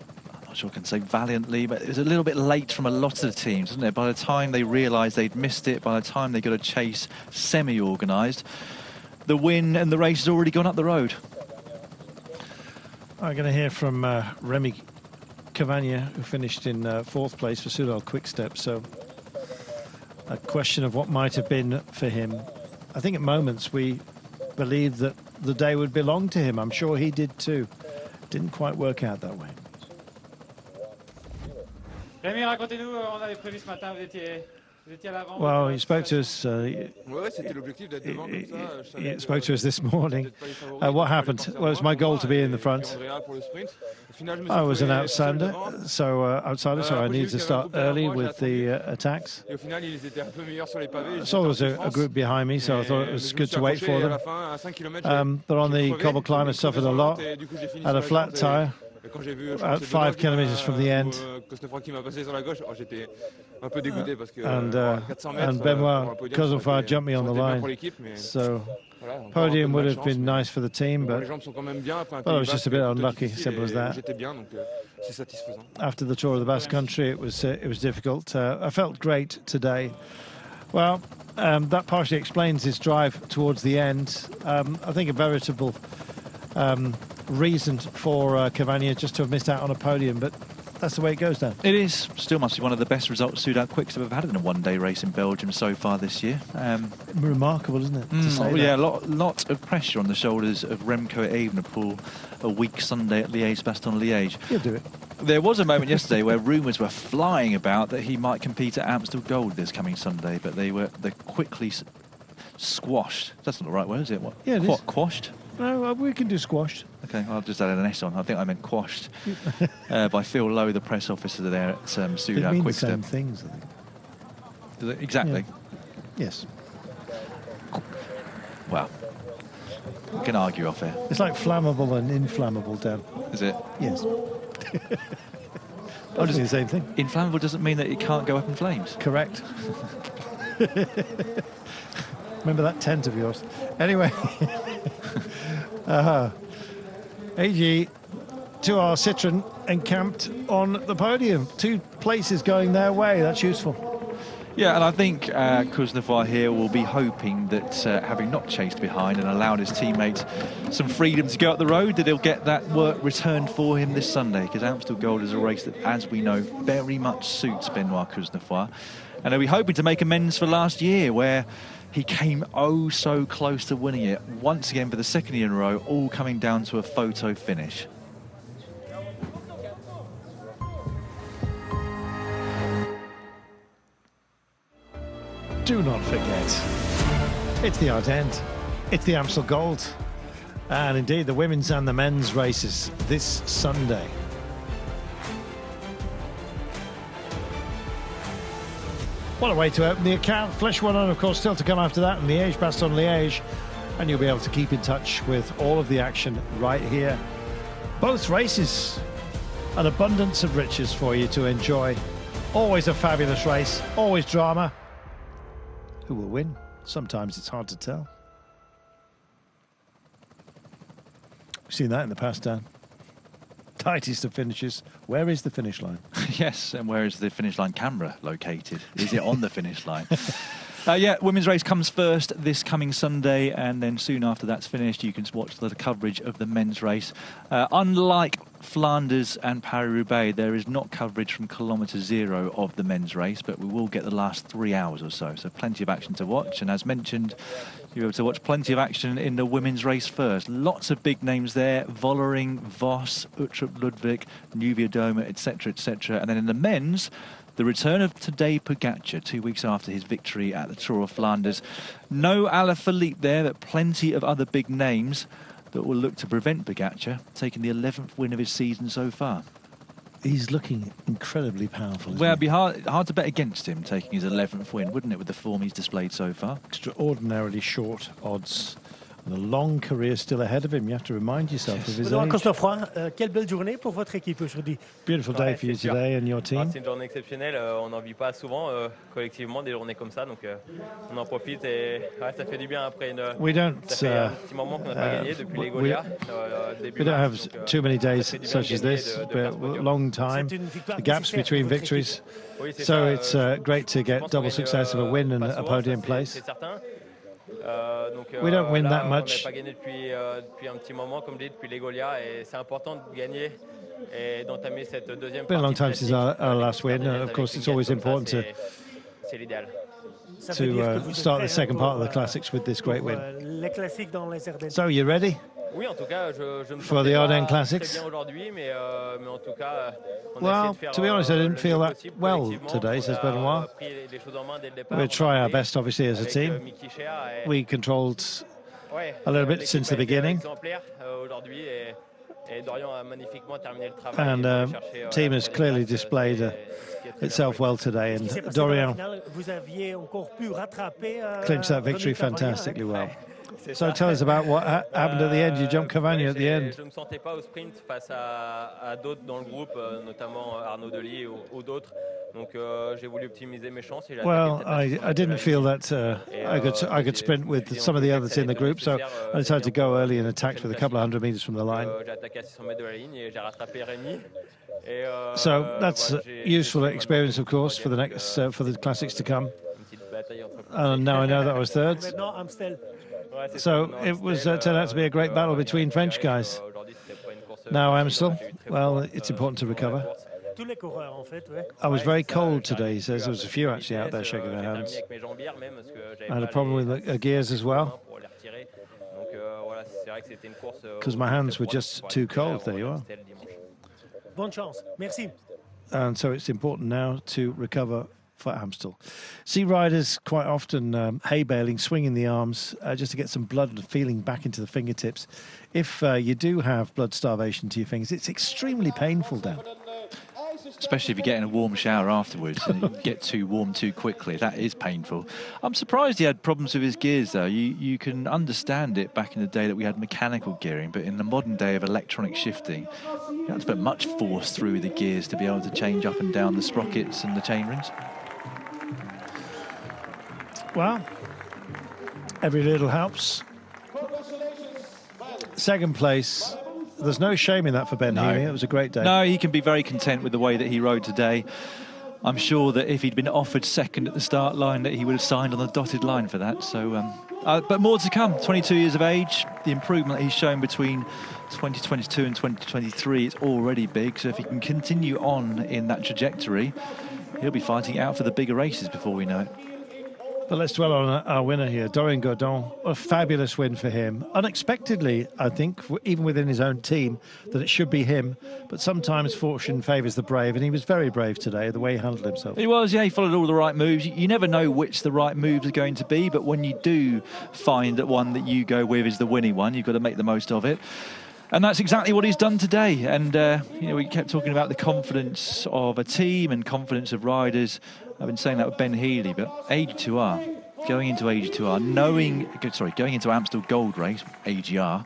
I'm not sure I can say valiantly, but it was a little bit late from a lot of the teams, wasn't it? By the time they realised they'd missed it, by the time they got a chase semi-organised, the win and the race has already gone up the road. I'm going to hear from Remy Cavagna, who finished in fourth place for Soudal Quickstep. So a question of what might have been for him. I think at moments we believed that the day would belong to him. I'm sure he did too. Didn't quite work out that way. Rémi, racontez-nous, on avait prévu ce matin, vous étiez à l'avant. Well, he spoke to us. He spoke to us this morning. What happened? Well, it was my goal to be in the front. I was an outsider, so I needed to start early with the attacks. I saw there was a group behind me, so I thought it was good to wait for them. But on the cobble climb, I suffered a lot. Had a flat tyre. At 5 kilometers from the end. And Benoit Cosnefroid jumped me on the line. So podium would have been nice for the team, but I was just a bit unlucky, simple as that. After the Tour of the Basque Country, it was difficult. I felt great today. Well, that partially explains his drive towards the end. I think a veritable reason for Cavagna just to have missed out on a podium, but that's the way it goes, Dan. It is. Still must be one of the best results Soudal Quickstep have had in a one-day race in Belgium so far this year. Remarkable, isn't it? To say yeah, a lot of pressure on the shoulders of Remco Evenepoel a weak Sunday at Liège-Bastogne-Liège. He'll do it. There was a moment yesterday where rumours were flying about that he might compete at Amstel Gold this coming Sunday, but they quickly squashed. That's not the right word, is it? What? Yeah, it is. Quashed? No, we can do squashed. Okay, I'll just add an S on. I think I meant quashed by Phil Lowe, the press officer there at Soudal Quickstep. Same things, I think. Exactly. Yeah. Yes. Well, we can argue off air. It's like flammable and inflammable, Dan. Is it? Yes. Obviously the same thing. Inflammable doesn't mean that it can't go up in flames. Correct. Remember that tent of yours. Anyway. AG to our Citroën encamped on the podium. 2 places going their way. That's useful. Yeah, and I think Cosnefroid here will be hoping that having not chased behind and allowed his teammates some freedom to go up the road, that he'll get that work returned for him this Sunday, because Amstel Gold is a race that, as we know, very much suits Benoit Cosnefroid. And he'll be hoping to make amends for last year, where he came oh so close to winning it once again for the second year in a row, all coming down to a photo finish. Do not forget, it's the Ardennes, it's the Amstel Gold, and indeed the women's and the men's races this Sunday. What a way to open the account. Flèche Wallonne, of course, still to come after that, and Liège-Bastogne-Liège, and you'll be able to keep in touch with all of the action right here. Both races, an abundance of riches for you to enjoy. Always a fabulous race, always drama. Who will win? Sometimes it's hard to tell. We've seen that in the past, Dan. Tightest of finishes. Where is the finish line? Yes, and where is the finish line camera located? Is it on the finish line? Yeah, women's race comes first this coming Sunday, and then soon after that's finished, you can watch the coverage of the men's race. Unlike Flanders and Paris-Roubaix, there is not coverage from kilometre 0 of the men's race, but we will get the last 3 hours or so. So plenty of action to watch. And as mentioned, you'll be able to watch plenty of action in the women's race first. Lots of big names there: Vollering, Voss, Uttrup Ludwig, Nieuwiadoma, etc., etc. And then in the men's, the return of Tadej Pogačar 2 weeks after his victory at the Tour of Flanders. No Alaphilippe there, but plenty of other big names that will look to prevent Pogačar taking the 11th win of his season so far. He's looking incredibly powerful. Well, it'd be hard to bet against him taking his 11th win, wouldn't it, with the form he's displayed so far? Extraordinarily short odds. And a long career still ahead of him. You have to remind yourself of his age. Quelle belle journée pour votre équipe aujourd'hui. Beautiful day for you today and your team. C'est une journée exceptionnelle. On n'en vit pas souvent collectivement des journées comme ça, donc on en profite et ça fait du bien après une. We don't. Ça fait un petit moment qu'on n'a pas gagné depuis les Goliaths. We don't have too many days such as this, but a long time. The gaps between victories. So it's great to get double success of a win and a podium place. We don't win that much. On n'a pas gagné depuis un petit moment, comme dit, depuis les Goliaths, et c'est important de gagner et d'entamer cette deuxième partie. Been a long time since our last win. Of course, it's always important to start the second part of the classics with this great win. So, you ready? Oui, en tout cas, je me for the Ardennes Classics. Très bien aujourd'hui, mais en tout cas, well, to be honest, I didn't feel that well today, says Benoit. We'll try our best, obviously, as a team. We controlled a little bit since the beginning. And team has clearly displayed itself well today, and Dorian clinched that victory fantastically well. So tell us about what happened at the end. You jumped Cavagna at the end. Je me sentais pas au sprint face à d'autres dans le groupe, notamment Arnaud Delis ou d'autres. Donc j'ai voulu optimiser mes chances. Well, I didn't feel that I could sprint with some of the others in the group, so I decided to go early and attack with a couple of 100 meters from the line. J'ai attaqué à 600 mètres de la ligne et j'ai rattrapé Rémi. So that's a useful experience, of course, for the next for the classics to come. And now I know that I was third. So it was turned out to be a great battle between French guys. Now Amstel, well, it's important to recover. I was very cold today, he says. There was a few actually out there shaking their hands. I had a problem with the gears as well, because my hands were just too cold. There you are. Bonne chance. Merci. And so it's important now to recover for Amstel. See riders quite often hay baling, swinging the arms just to get some blood and feeling back into the fingertips. If you do have blood starvation to your fingers, it's extremely painful, Dan. Especially if you're getting a warm shower afterwards and you get too warm too quickly. That is painful. I'm surprised he had problems with his gears, though. You can understand it back in the day that we had mechanical gearing, but in the modern day of electronic shifting, you don't have to put much force through the gears to be able to change up and down the sprockets and the chain rings. Well, every little helps. Second place. There's no shame in that for Ben Healy. It was a great day. No, he can be very content with the way that he rode today. I'm sure that if he'd been offered second at the start line, that he would have signed on the dotted line for that. So, but more to come. 22 years of age, the improvement he's shown between 2022 and 2023 is already big. So if he can continue on in that trajectory, he'll be fighting it out for the bigger races before we know it. But let's dwell on our winner here, Dorian Godon. A fabulous win for him. Unexpectedly, I think, even within his own team, that it should be him. But sometimes fortune favours the brave, and he was very brave today, the way he handled himself. He was, yeah, he followed all the right moves. You never know which the right moves are going to be, but when you do find that one that you go with is the winning one, you've got to make the most of it. And that's exactly what he's done today. And, you know, we kept talking about the confidence of a team and confidence of riders. I've been saying that with Ben Healy, but AG2R, going into AG2R, going into Amstel Gold Race, AGR,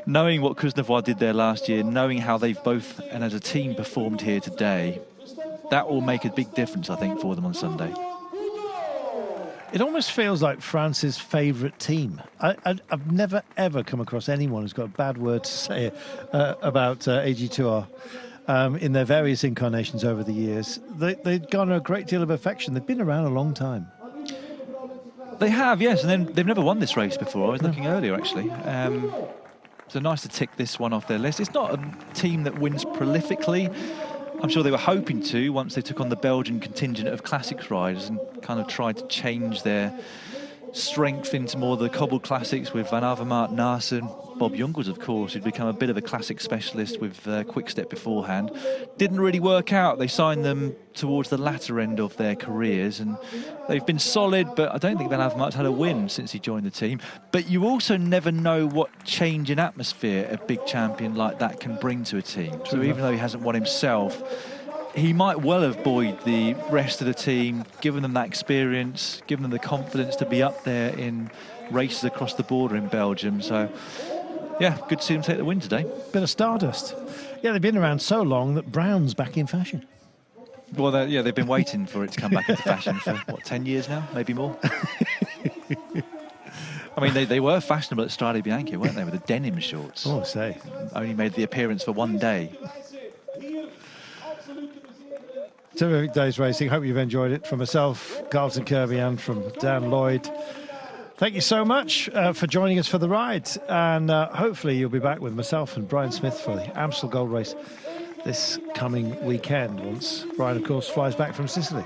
knowing what Kuznavois did there last year, knowing how they've both, and as a team, performed here today, that will make a big difference, I think, for them on Sunday. It almost feels like France's favourite team. I've never, ever come across anyone who's got a bad word to say about AG2R. In their various incarnations over the years. They've garnered a great deal of affection. They've been around a long time. They have, yes, and then they've never won this race before. I was looking earlier, actually. So nice to tick this one off their list. It's not a team that wins prolifically. I'm sure they were hoping to once they took on the Belgian contingent of classics riders and kind of tried to change their strength into more of the cobbled classics with Van Avermaet, Naesen, Bob Jungels, of course, who'd become a bit of a classic specialist with Quick Step beforehand. Didn't really work out. They signed them towards the latter end of their careers, and they've been solid, but I don't think Van Avermaet's had a win since he joined the team. But you also never know what change in atmosphere a big champion like that can bring to a team. So even though he hasn't won himself, he might well have buoyed the rest of the team, given them that experience, given them the confidence to be up there in races across the border in Belgium. So, yeah, good to see them take the win today. Bit of stardust. Yeah, they've been around so long that brown's back in fashion. Well, yeah, they've been waiting for it to come back into fashion for, what, 10 years now? Maybe more? I mean, they were fashionable at Strade Bianche, weren't they, with the denim shorts? Oh, say. Only made the appearance for one day. Terrific day's racing. Hope you've enjoyed it. From myself, Carlton Kirby, and from Dan Lloyd, thank you so much for joining us for the ride. And hopefully you'll be back with myself and Brian Smith for the Amstel Gold Race this coming weekend, once Brian, of course, flies back from Sicily.